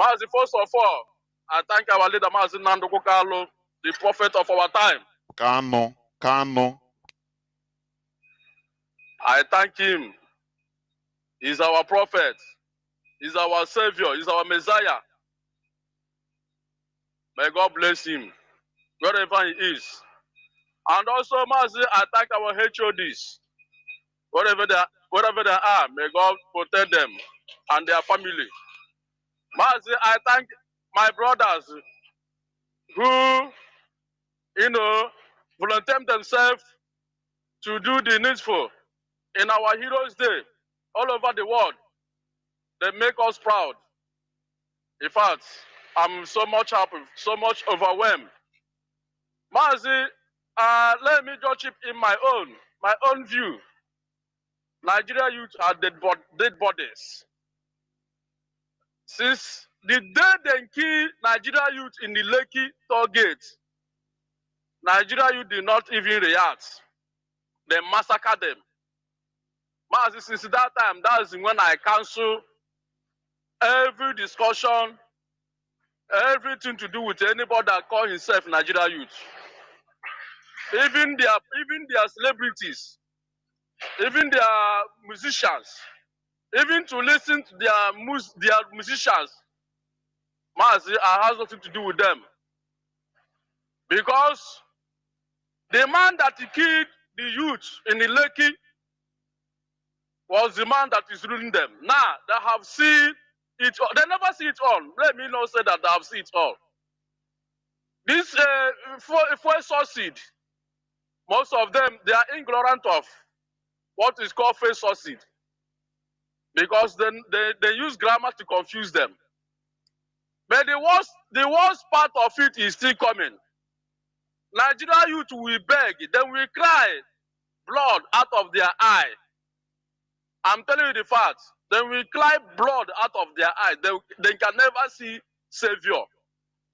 Mazi, first of all, I thank our leader, Mazi Nnamdi Kanu, the prophet of our time. Kanu. I thank him. He's our prophet. He's our savior. He's our Messiah. May God bless him, wherever he is. And also, Mazi, I thank our HODs. Wherever they are, may God protect them and their family. Mazi, I thank my brothers who, volunteer themselves to do the needful in our Heroes Day all over the world. They make us proud. In fact, I'm so much happy, so much overwhelmed. Mazi, let me just chip in my own view. Nigeria youth are dead bodies. Since the day they killed Nigeria youth in the Lekki toll gate, Nigeria youth did not even react. They massacred them. Mazi, since that time, that's when I cancel every discussion, everything to do with anybody that call himself Nigeria youth. Even their celebrities, even their musicians, even to listen to their musicians, Mazi, I has nothing to do with them. Because the man that killed the youth in the Lekki was the man that is ruling them. Now, they have seen it all. They never see it all. Let me not say that they have seen it all. This first suicide, most of them, they are ignorant of what is called first suicide. Because they use grammar to confuse them. But the worst part of it is still coming. Nigeria youth will beg, then will cry blood out of their eye. I'm telling you the facts. They will cry blood out of their eye. They can never see savior.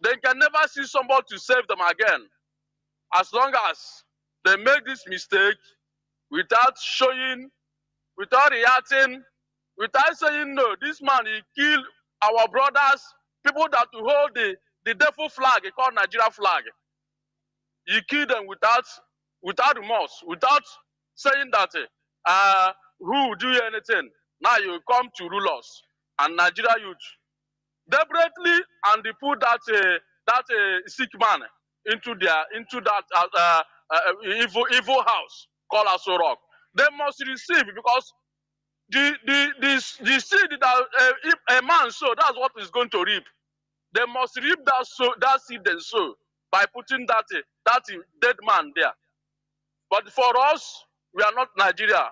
They can never see somebody to save them again. As long as they make this mistake without showing, without reacting, without saying no, this man, he killed our brothers, people that hold the devil flag, he called Nigeria flag. He killed them without remorse, without saying that who will do anything. Now you come to rule us. And Nigeria youth deliberately, and they put that sick man into that evil house called Aso Rock. They must receive, because the seed that if a man sow, that's what is going to reap. They must reap that seed they sow by putting that dead man there. But for us, we are not Nigeria.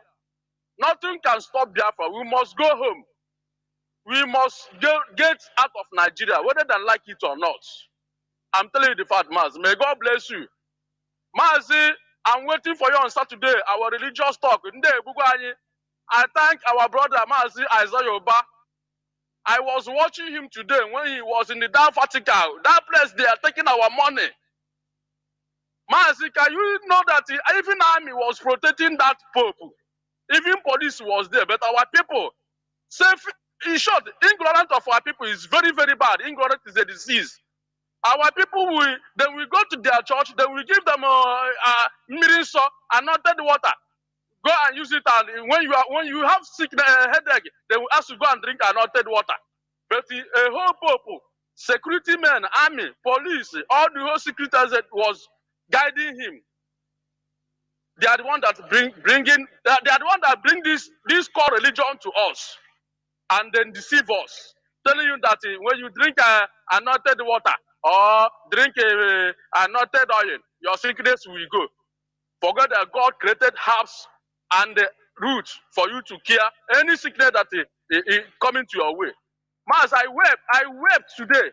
Nothing can stop Biafra. We must go home. We must get out of Nigeria, whether they like it or not. I'm telling you the fact, Mazi. May God bless you. Mazi, I'm waiting for you on Saturday, our religious talk. I thank our brother, Mazi Isaiah Oba. I was watching him today when he was in the Down Vatican. That place, they are taking our money. Mazi, can you know that even army was protecting that pope? Even police was there, but our people, in short, ignorance of our people is very, very bad. Ignorance is a disease. Our people will go to their church, they will give them mirinso, anointed water. go and use it, and when you have headache, they will ask you to go and drink anointed water. But a whole people, security men, army, police, all the whole security that was guiding him. They are the one that they are the one that bring this core religion to us, and then deceive us, telling you that when you drink anointed water or drink anointed oil, your sickness will go. Forget that God created herbs and the roots for you to cure any sickness that is coming to your way. Mas, I wept today.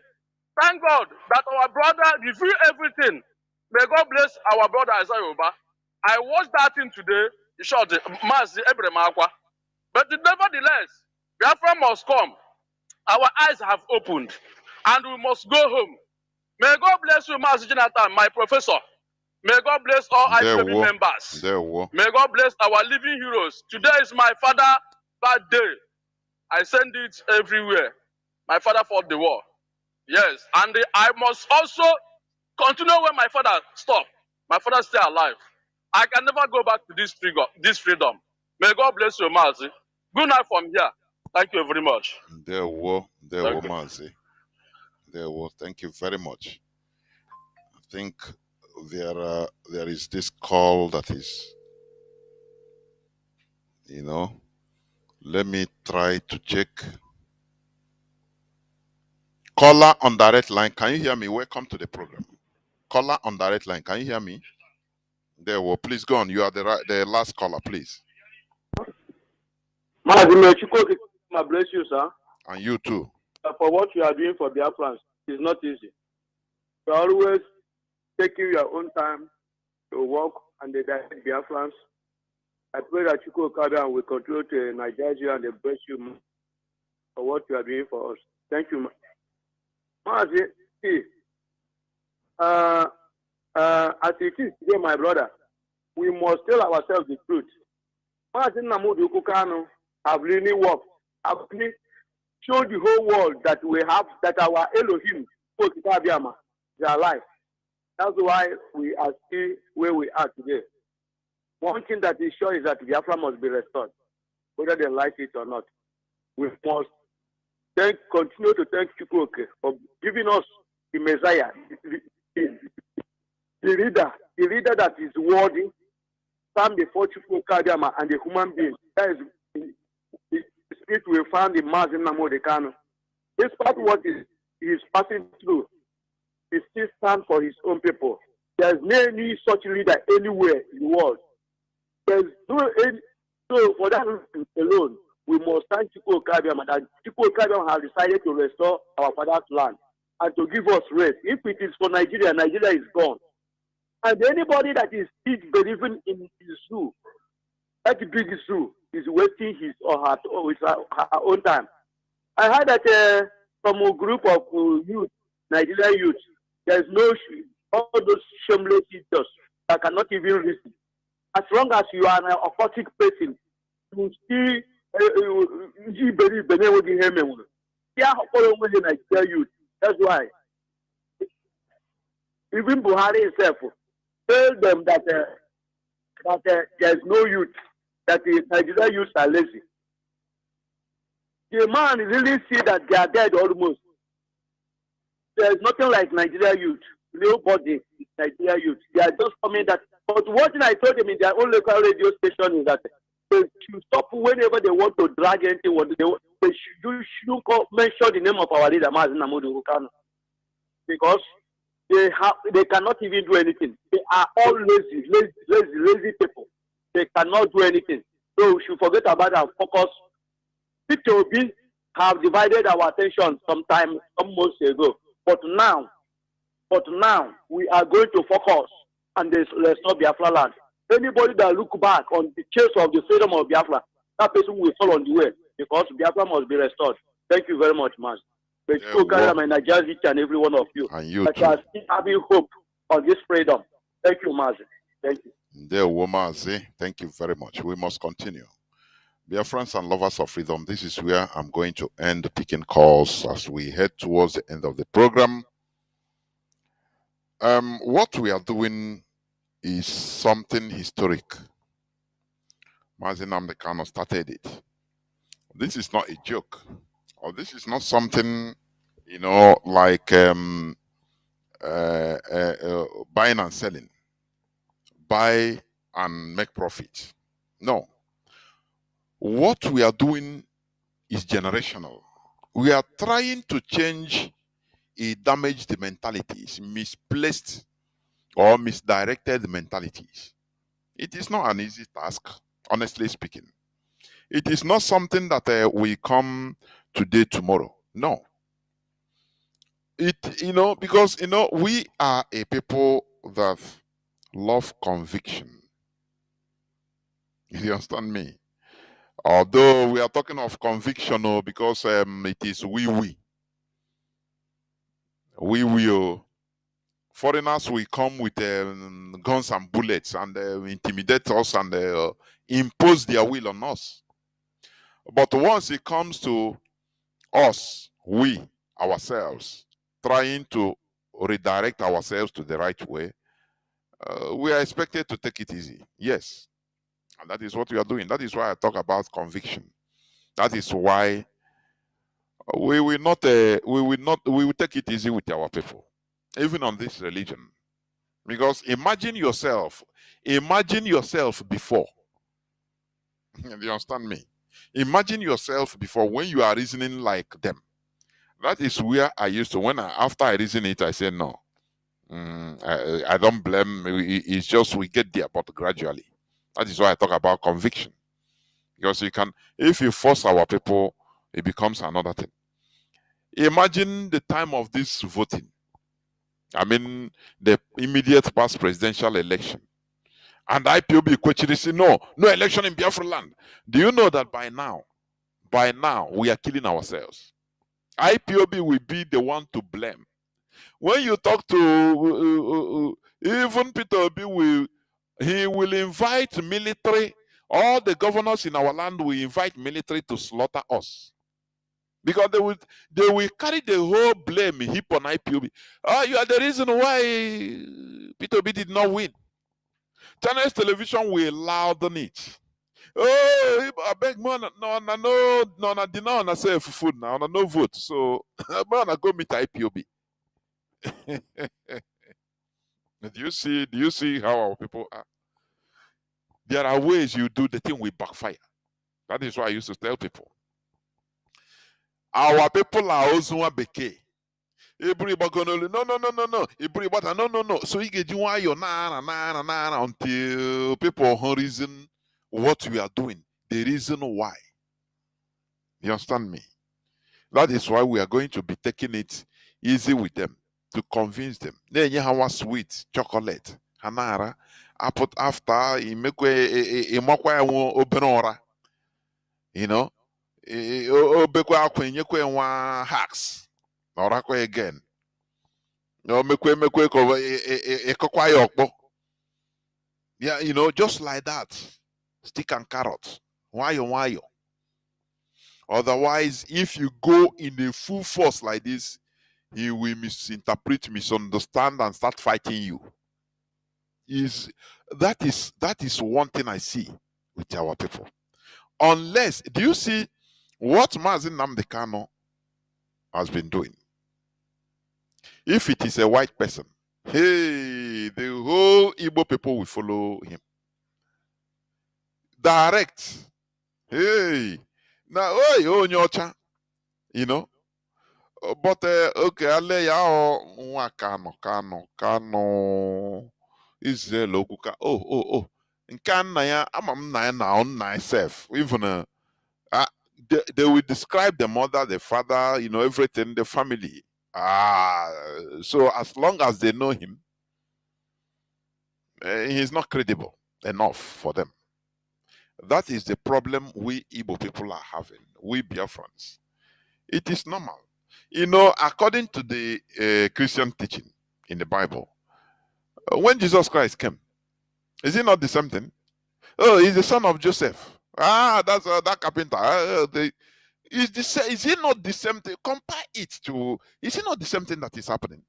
Thank God that our brother revealed everything. May God bless our brother Isaiah Oba. I watched that thing today. It showed Mazi Ebremakwa. But nevertheless, Biafra must come. Our eyes have opened, and we must go home. May God bless you, Mazi Jonathan, my professor. May God bless all IPOB members. May God bless our living heroes. Today is my father's birthday. I send it everywhere. My father fought the war. Yes, and I must also continue where my father stopped. My father is still alive. I can never go back to this freedom. May God bless you, Mazi. Good night from here. Thank you very much. Mazi. Thank you very much. I think there is this call that is, let me try to check. Caller on direct line, can you hear me? Welcome to the program. Caller on direct line, can you hear me? Please go on. You are the last caller, please. Mazi, bless you, sir. And you too. For what you are doing for Biafrans, it's not easy. You are always taking your own time to work and they direct Biafrans. I pray that Chukwuka will continue to Nigeria and they bless you for what you are doing for us. Thank you. Mazi, see, as it is today, my brother, we must tell ourselves the truth. Mazi Nnamdi Kanu have really worked, have really showed the whole world that we have, that our Elohim, they are alive. That's why we are still where we are today. One thing that is sure is that Biafra must be restored, whether they like it or not. We must continue to thank Chukwuka for giving us the Messiah, the leader that is worthy, stand before Chukwuka and the human being. That is the spirit we found in Mazi Nnamdi Kanu. Despite what he is passing through, he still stands for his own people. There is no any such leader anywhere in the world. There is no any. So for that reason alone, we must thank Chukwuka that Chukwuka has decided to restore our father's land and to give us rest. If it is for Nigeria, Nigeria is gone. And anybody that is still believing in his zoo, that big zoo, is wasting his or her own time. I heard that from a group of youth, Nigerian youth, there is no all those shameless idiots that cannot even listen. As long as you are an occultic person, you still Nigerian youth. That's why even Buhari himself tell them that there is no youth, that the Nigerian youths are lazy. The man really see that they are dead almost. There is nothing like Nigerian youth. Nobody is Nigerian youth. They are just coming that. But what I told them in their own local radio station is that they should stop whenever they want to drag anything. They shouldn't mention the name of our leader, Mazi Nnamdi Kanu, because they cannot even do anything. They are all lazy people. They cannot do anything. So we should forget about our focus. P2B have divided our attention some months ago. But now we are going to focus on the restore Biafra land. Anybody that look back on the chase of the freedom of Biafra, that person will fall on the way because Biafra must be restored. Thank you very much, man. May you carry my Nigerian each and every one of you. And you that are still having hope on this freedom. Thank you, Mazi. Thank you. Mazi, thank you very much. We must continue. Dear friends and lovers of freedom, this is where I'm going to end picking calls as we head towards the end of the program. What we are doing is something historic. Mazi Nnamdi Kanu started it. This is not a joke, or this is not something, like buying and selling, buy and make profit. No, what we are doing is generational. We are trying to change a damaged mentalities, misplaced or misdirected mentalities. It is not an easy task, honestly speaking. It is not something that we come today, tomorrow. No. Because we are a people that love conviction. You understand me? Although we are talking of conviction, because it is we. Foreigners will come with guns and bullets and intimidate us and impose their will on us. But once it comes to us, we ourselves, trying to redirect ourselves to the right way, we are expected to take it easy. Yes. And that is what we are doing. That is why I talk about conviction. That is why we will take it easy with our people, even on this religion. Because imagine yourself before. You understand me? Imagine yourself before, when you are reasoning like them. That is where I used to, after I reason it, I say no. I don't blame. It's just we get there, but gradually. That is why I talk about conviction. Because if you force our people, it becomes another thing. Imagine the time of this voting. I mean, the immediate past presidential election. And IPOB Kwechiri say, no election in Biafra land. Do you know that by now, we are killing ourselves? IPOB will be the one to blame. When you talk to even Peter Obi, he will invite military. All the governors in our land will invite military to slaughter us. Because they will carry the whole blame heap on IPOB. You are the reason why Peter Obi did not win. Channels television will louden it. Oh, I beg man, no, did not say food now, no vote. So, man, I go meet IPOB. Do you see how our people are? There are ways you do the thing with backfire. That is why I used to tell people. Our people are also beke. Everybody no. Everybody no. So you get why you're na until people reason what we are doing. The reason why. You understand me? That is why we are going to be taking it easy with them, to convince them. Then you have sweet chocolate, hanara. I put after you make a you know, obekwa kwenyekwe nwa hacks. Orakwe again. No mekwe ko ekokwa yokpo. Yeah, just like that. Stick and carrot. Why? Otherwise, if you go in a full force like this, he will misinterpret, misunderstand, and start fighting you. That is one thing I see with our people. Unless, do you see what Mazi Nnamdi Kanu has been doing? If it is a white person, hey, the whole Igbo people will follow him. Direct. Hey. Now, oh, nyocha. But okay, Aleya nwa Kanu Israel okuka. Oh. Nke nna ya, ama m na ya na nna self. Even they will describe the mother, the father, everything, the family. So as long as they know him, he's not credible enough for them. That is the problem we Igbo people are having, we Biafrans. It is normal. According to the Christian teaching in the Bible, when Jesus Christ came, is it not the same thing? Oh, he's the son of Joseph. That's that carpenter. Is it not the same thing? Compare it to, is it not the same thing that is happening?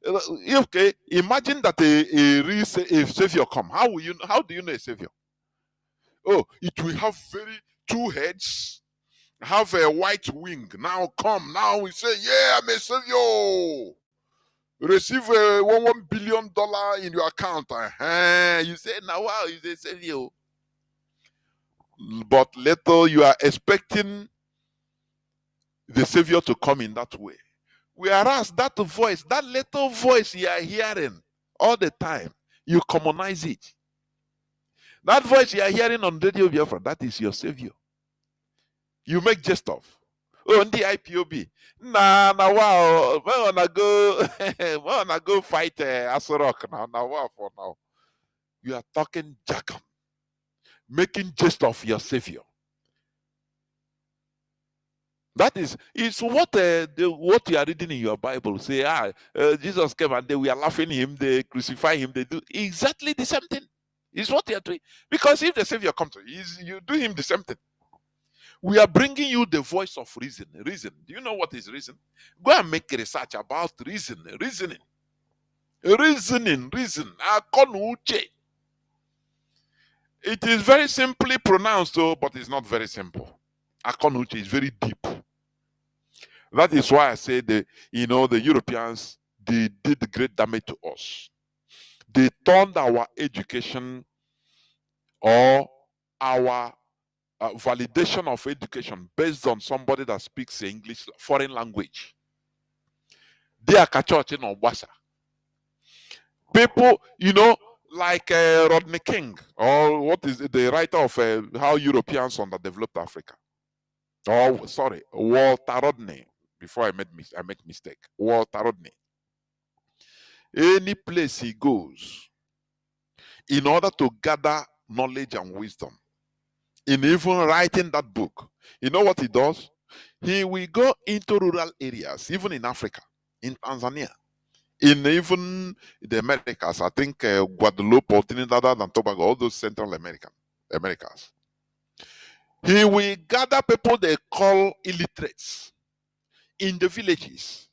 Okay, imagine that a savior come. How do you know a savior? Oh, it will have very two heads, have a white wing. Now come, now we say, yeah, I'm a savior. Receive a $1 billion in your account. You say, now wow, you say savior. But later you are expecting the savior to come in that way. Whereas that voice, that little voice you are hearing all the time, you commonize it. That voice you are hearing on Radio Biafra, that is your savior. You make jest of. Oh, on the IPOB. Nah, wow. We wanna go, we wanna go fight Asorok now. Now, wow, for now. You are talking jargon, making jest of your savior. That is, it's what what you are reading in your Bible. Say, Jesus came and they were laughing him, they crucify him, they do exactly the same thing. It's what they are doing. Because if the Savior comes to you, you do him the same thing. We are bringing you the voice of reason. Reason. Do you know what is reason? Go and make research about reason. Reasoning. Reason. Akonuche. It is very simply pronounced, though, but it's not very simple. Akonuche is very deep. That is why I say the Europeans, they did great damage to us. They turned our education or our validation of education based on somebody that speaks English, foreign language. They are church in Obasa. People, like Rodney King, or what is it, the writer of How Europeans Underdeveloped Africa. Oh, sorry, Walter Rodney. Before I make mistake. Walter Rodney. Any place he goes, in order to gather knowledge and wisdom, in even writing that book, you know what he does? He will go into rural areas, even in Africa, in Tanzania, in even the Americas. I think Guadeloupe, Trinidad and Tobago, all those Central Americas. He will gather people they call illiterates in the villages,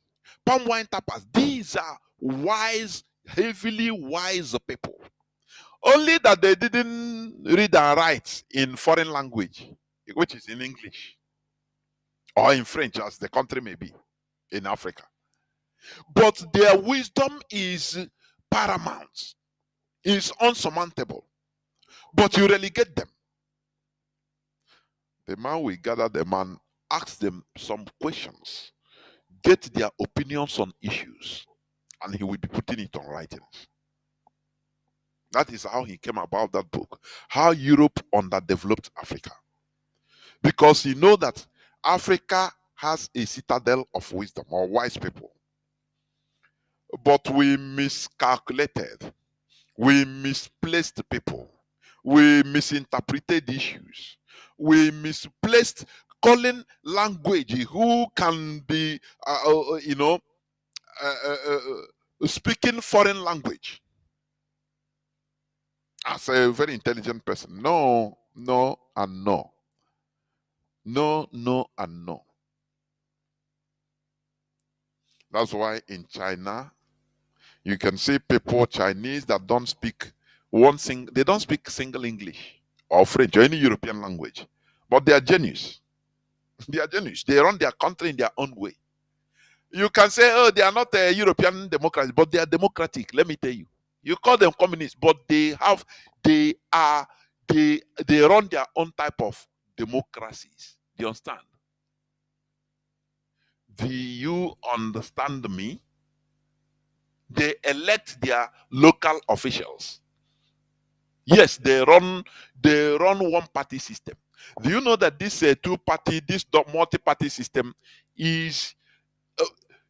palm wine tappers. These are wise, heavily wise people. Only that they didn't read and write in foreign language, which is in English or in French, as the country may be in Africa. But their wisdom is paramount, is unsurmountable. But you relegate them. The man will gather them and ask them some questions, get their opinions on issues, and he will be putting it on writing. That is how he came about that book, How Europe Underdeveloped Africa. Because you know that Africa has a citadel of wisdom or wise people. But we miscalculated. We misplaced people. We misinterpreted issues. We misplaced calling language who can be, speaking foreign language as a very intelligent person. No, and no. No, and no. That's why in China, you can see people, Chinese, that don't speak they don't speak single English or French or any European language, but they are genius. They are genius. They run their country in their own way. You can say, oh, they are not a European democrats, but they are democratic. Let me tell you. You call them communists, but they run their own type of democracies. Do you understand? Do you understand me? They elect their local officials. Yes, they run one party system. Do you know that this this multi-party system is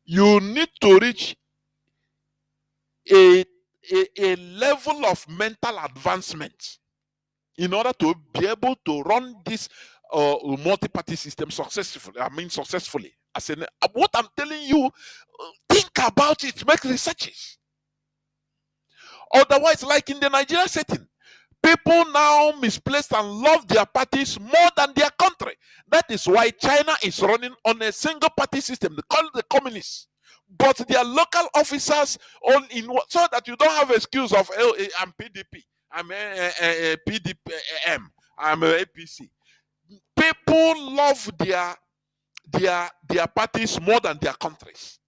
you need to reach a level of mental advancement in order to be able to run this multi-party system successfully. What I'm telling you, think about it, make researches. Otherwise, like in the Nigerian setting, people now misplace and love their parties more than their country. That is why China is running on a single party system. They call it the communists. But their local officers so that you don't have excuse of I'm PDP, I'm PDM, I'm a APC. People love their parties more than their countries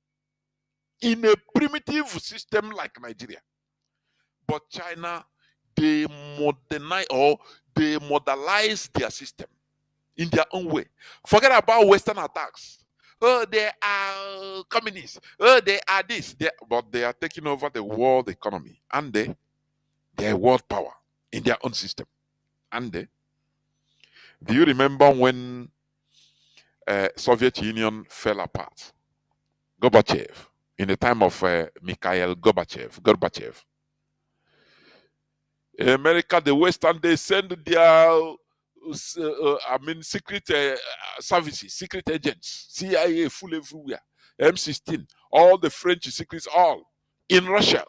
in a primitive system like Nigeria. But China, they modernize or they modelize their system in their own way. Forget about Western attacks. Oh, they are communists. Oh, they are this. But they are taking over the world economy, and they are world power in their own system. And do you remember when Soviet Union fell apart? Gorbachev, in the time of Mikhail Gorbachev. America, the Western, they send their secret services, secret agents, CIA full everywhere, M16, all the French secrets, all in Russia,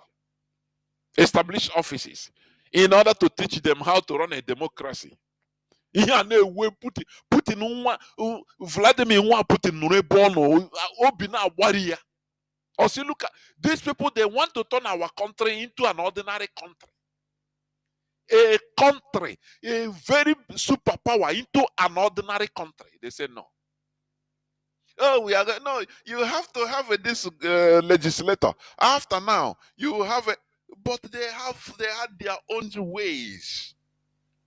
establish offices in order to teach them how to run a democracy. Putin Vladimir Putin Obina warrior. Or see, look at these people, they want to turn our country into an ordinary country. A country, a very superpower into an ordinary country. They say no. Oh, we are no. You have to have this legislator. After now, you have a. But they had their own ways,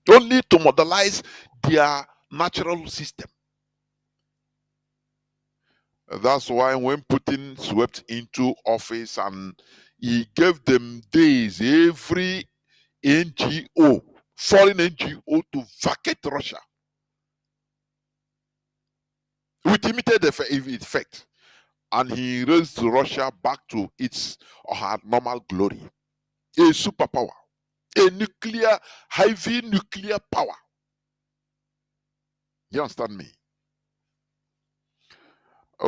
only to modelize their natural system. That's why when Putin swept into office and he gave them days, every NGO, foreign NGO, to vacate Russia with immediate effect. And he raised Russia back to its or her normal glory. A superpower, a heavy nuclear power. You understand me?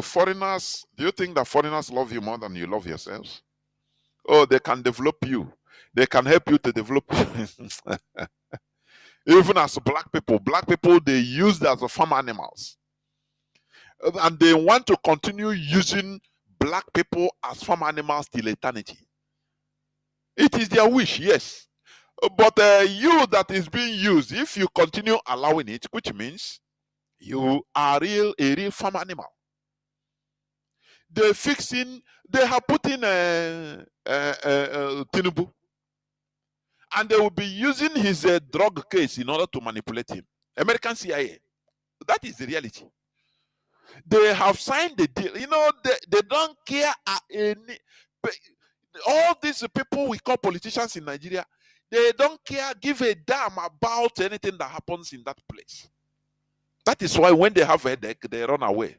Foreigners, do you think that foreigners love you more than you love yourselves? Oh, they can develop you. They can help you to develop. Even as black people, they use as farm animals. And they want to continue using black people as farm animals till eternity. It is their wish, yes. But you that is being used, if you continue allowing it, which means you are a real farm animal. They have put in Tinubu, and they will be using his drug case in order to manipulate him. American CIA. That is the reality. They have signed the deal. You know, they don't care any. All these people we call politicians in Nigeria, they don't care, give a damn about anything that happens in that place. That is why when they have a headache, they run away,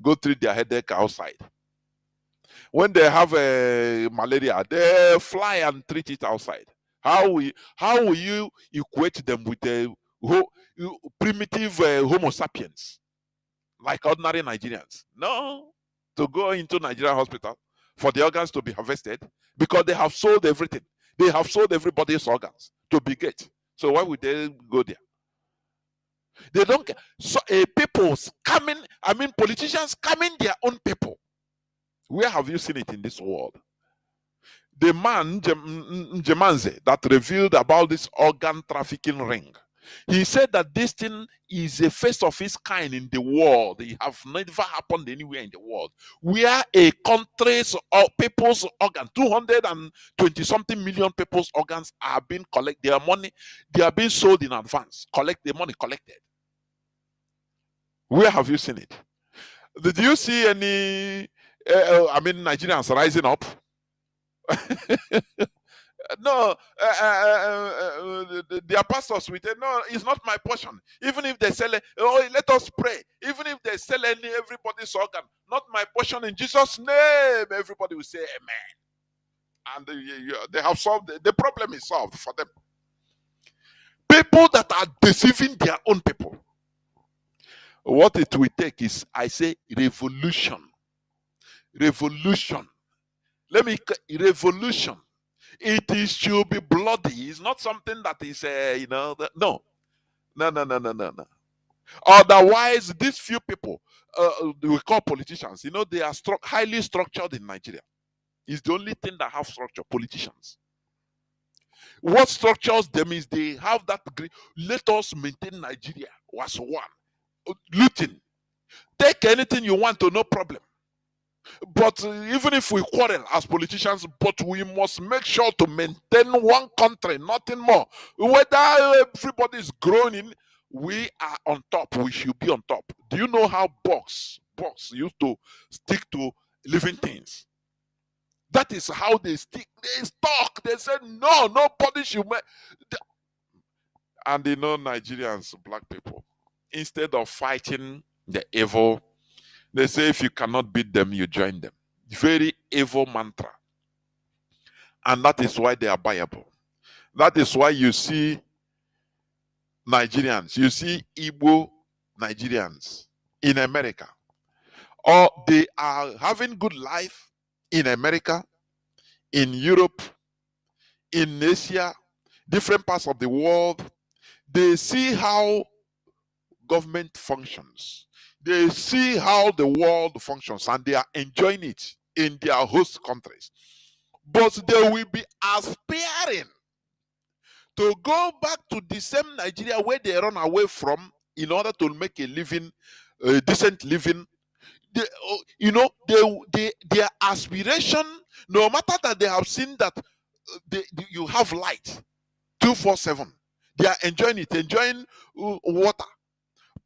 go treat their headache outside. When they have a malaria, they fly and treat it outside. How will you equate them with a primitive Homo sapiens, like ordinary Nigerians? No, to go into Nigerian hospital for the organs to be harvested, because they have sold everything. They have sold everybody's organs to Bill Gates. So why would they go there? They don't care. So people scamming, politicians scamming their own people. Where have you seen it in this world? The man, Njemanze, that revealed about this organ trafficking ring, he said that this thing is a first of its kind in the world. It have never happened anywhere in the world, where a country's or people's organ, 220 something million people's organs are being collected. Their money, they are being sold in advance. Collect the money collected. Where have you seen it? Did you see any? Nigerians rising up. No, their pastors will say, no, it's not my portion. Even if they sell it, oh, let us pray. Even if they sell everybody's organ, not my portion, in Jesus' name, everybody will say amen. And they have solved, the problem is solved for them. People that are deceiving their own people. What it will take is, I say, revolution. Revolution. Revolution. It should be bloody. It's not something that is, no. Otherwise, these few people we call politicians, they are highly structured in Nigeria. It's the only thing that have structure, politicians. What structures them is they have that let us maintain Nigeria was one. Looting. Take anything you want to, no problem. But even if we quarrel as politicians, but we must make sure to maintain one country, nothing more. Whether everybody is groaning, we are on top. We should be on top. Do you know how box used to stick to living things? That is how they stick. They stuck. They said no, nobody should make. And they know Nigerians, black people, instead of fighting the evil, they say if you cannot beat them, you join them. Very evil mantra. And that is why they are buyable. That is why you see Nigerians, you see Igbo Nigerians in America. Or they are having good life in America, in Europe, in Asia, different parts of the world. They see how government functions. They see how the world functions and they are enjoying it in their host countries. But they will be aspiring to go back to the same Nigeria where they run away from in order to make a living, a decent living. Their aspiration, no matter that they have seen that you have light 247, they are enjoying it, enjoying water,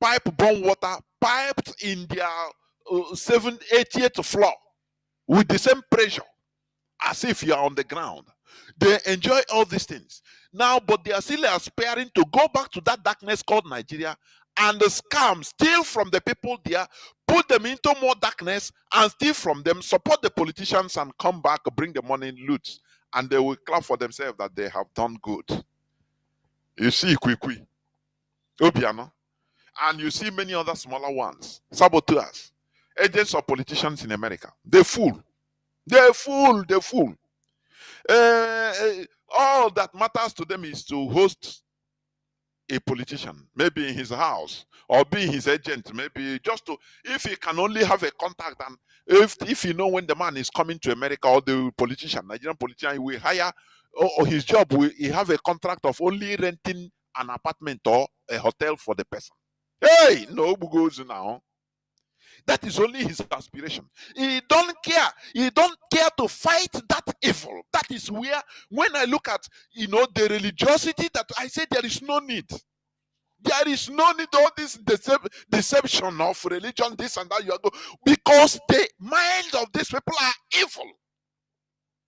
pipe-borne water, piped in their 80th floor with the same pressure as if you are on the ground. They enjoy all these things now, but they are still aspiring to go back to that darkness called Nigeria and the scam, steal from the people there, put them into more darkness and steal from them, support the politicians and come back, bring the money, loot, and they will clap for themselves that they have done good. You see Kwikwi, Obiano, and you see many other smaller ones, saboteurs, agents of politicians in America. They fool. They fool. They fool. All that matters to them is to host a politician, maybe in his house or be his agent, maybe just to, if he can only have a contact, and if you know when the man is coming to America or the politician, Nigerian politician, he will hire, or his job will he have a contract of only renting an apartment or a hotel for the person. Hey, no goes now. That is only his aspiration. He don't care. He don't care to fight that evil. That is where, when I look at, the religiosity, that I say there is no need. There is no need all this deception of religion, this and that. You are going, because the minds of these people are evil.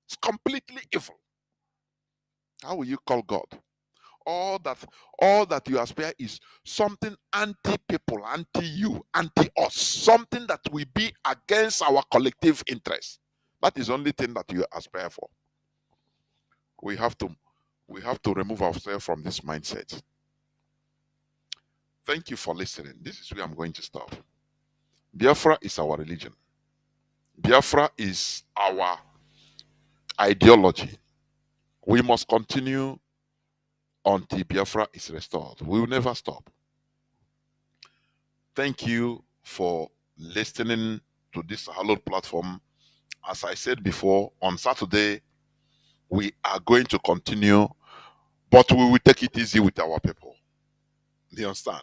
It's completely evil. How will you call God? All that you aspire is something anti-people, anti-you, anti-us, something that will be against our collective interest. That is the only thing that you aspire for. We have to remove ourselves from this mindset. Thank you for listening. This is where I'm going to stop. Biafra is our religion. Biafra is our ideology. We must continue until Biafra is restored. We will never stop. Thank you for listening to this hallowed platform. As I said before, on Saturday, we are going to continue, but we will take it easy with our people. Do you understand?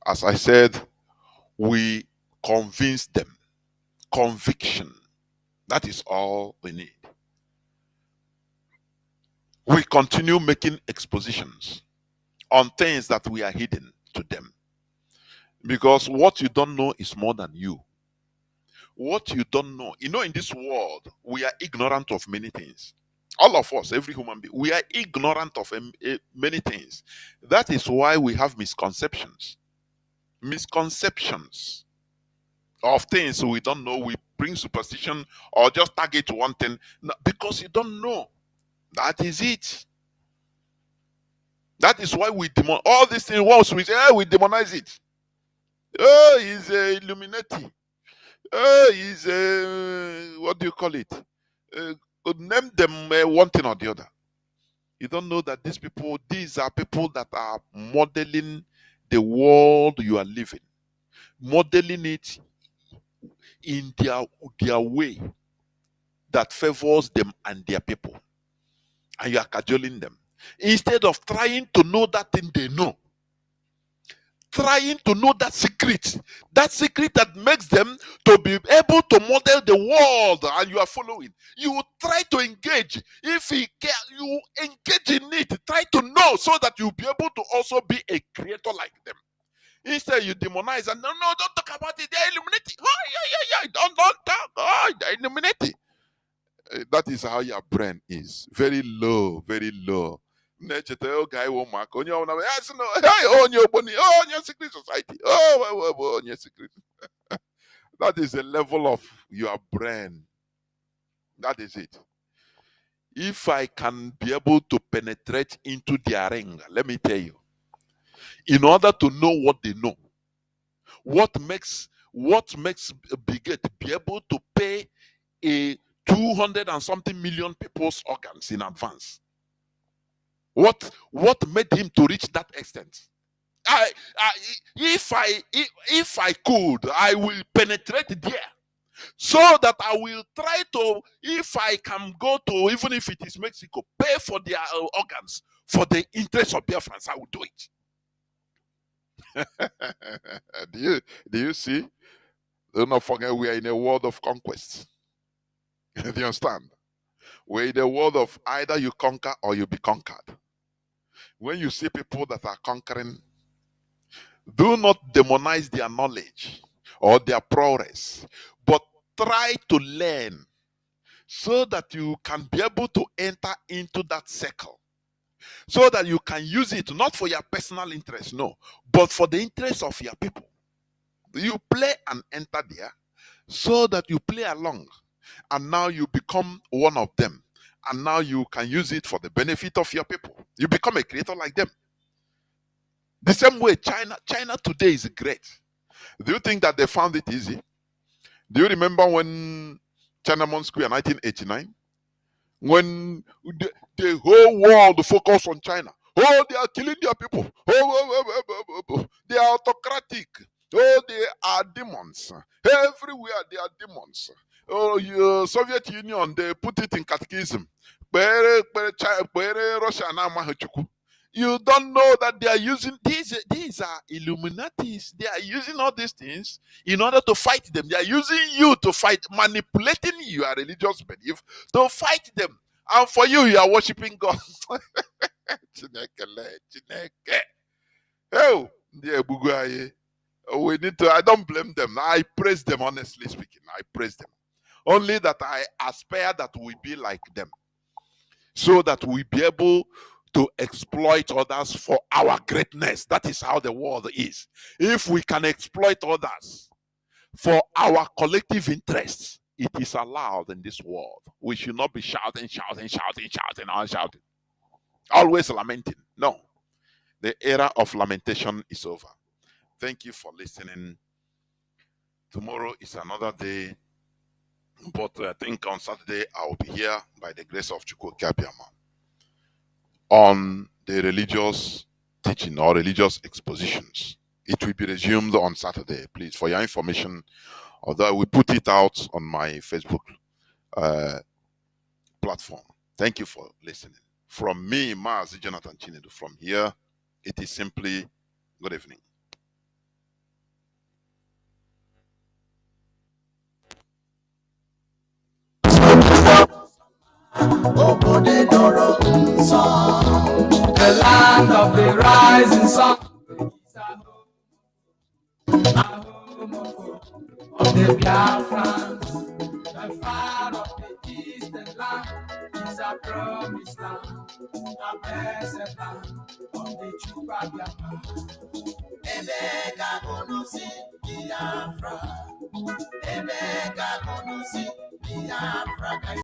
As I said, we convince them. Conviction. That is all we need. We continue making expositions on things that we are hidden to them. Because what you don't know is more than you. What you don't know. In this world, we are ignorant of many things. All of us, every human being, we are ignorant of many things. That is why we have misconceptions. Misconceptions of things we don't know. We bring superstition or just target one thing because you don't know. That is it. That is why we demon all these things. Once we say, we demonize it. Oh, he's a Illuminati. Oh, he's a, what do you call it? Name them one thing or the other. You don't know that these are people that are modeling the world you are living, modeling it in their way that favors them and their people. and you are cajoling them. Instead of trying to know that thing they know, trying to know that secret that makes them to be able to model the world, and you are following. You try to engage. If you engage in it, try to know so that you'll be able to also be a creator like them. Instead, you demonize and no, don't talk about it. They're illuminating. Oh, yeah. Don't talk. Oh, they're illuminating. That is how your brain is. Very low, very low. Secret society. Oh, secret. That is the level of your brain. That is it. If I can be able to penetrate into their ring, let me tell you, in order to know what they know, what makes Bigot be able to pay a 200 and something million people's organs in advance? What made him to reach that extent? If I could, I will penetrate there, so that I will try to, if I can go to, even if it is Mexico, pay for their organs for the interest of Biafrans. I will do it. Do you see? Do not forget, we are in a world of conquest. Do you understand? We're in a world of either you conquer or you be conquered. When you see people that are conquering, do not demonize their knowledge or their prowess, but try to learn so that you can be able to enter into that circle, so that you can use it not for your personal interest, no, but for the interest of your people. You play and enter there so that you play along, and now you become one of them, and now you can use it for the benefit of your people. You become a creator like them. The same way China today is great. Do you think that they found it easy? Do you remember when Tiananmen Square in 1989? When the whole world focused on China. Oh, they are killing their people. Oh, they are autocratic. Oh, they are demons. Everywhere they are demons. Oh, Soviet Union, they put it in catechism. Russia. You don't know that they are using these are Illuminatis. They are using all these things in order to fight them. They are using you to fight, manipulating your religious belief to fight them. And for you, you are worshiping God. Oh, we need to. I don't blame them. I praise them, honestly speaking. I praise them. Only that I aspire that we be like them, so that we be able to exploit others for our greatness. That is how the world is. If we can exploit others for our collective interests, it is allowed in this world. We should not be shouting, always lamenting. No, the era of lamentation is over. Thank you for listening. Tomorrow is another day, but I think on Saturday I will be here by the grace of Geopolitical on the religious teaching or religious expositions. It will be resumed on Saturday, please, for your information. Although we put it out on my Facebook platform. Thank you for listening. From me, Mazi Jonathan Chinedu, from here, it is simply good evening. The land of the rising sun, of the Biafrans, the far of the eastern land is a promised land, a blessed land of the true Biafra. Ebeka konusi Biafra, Ebeka konusi Biafra.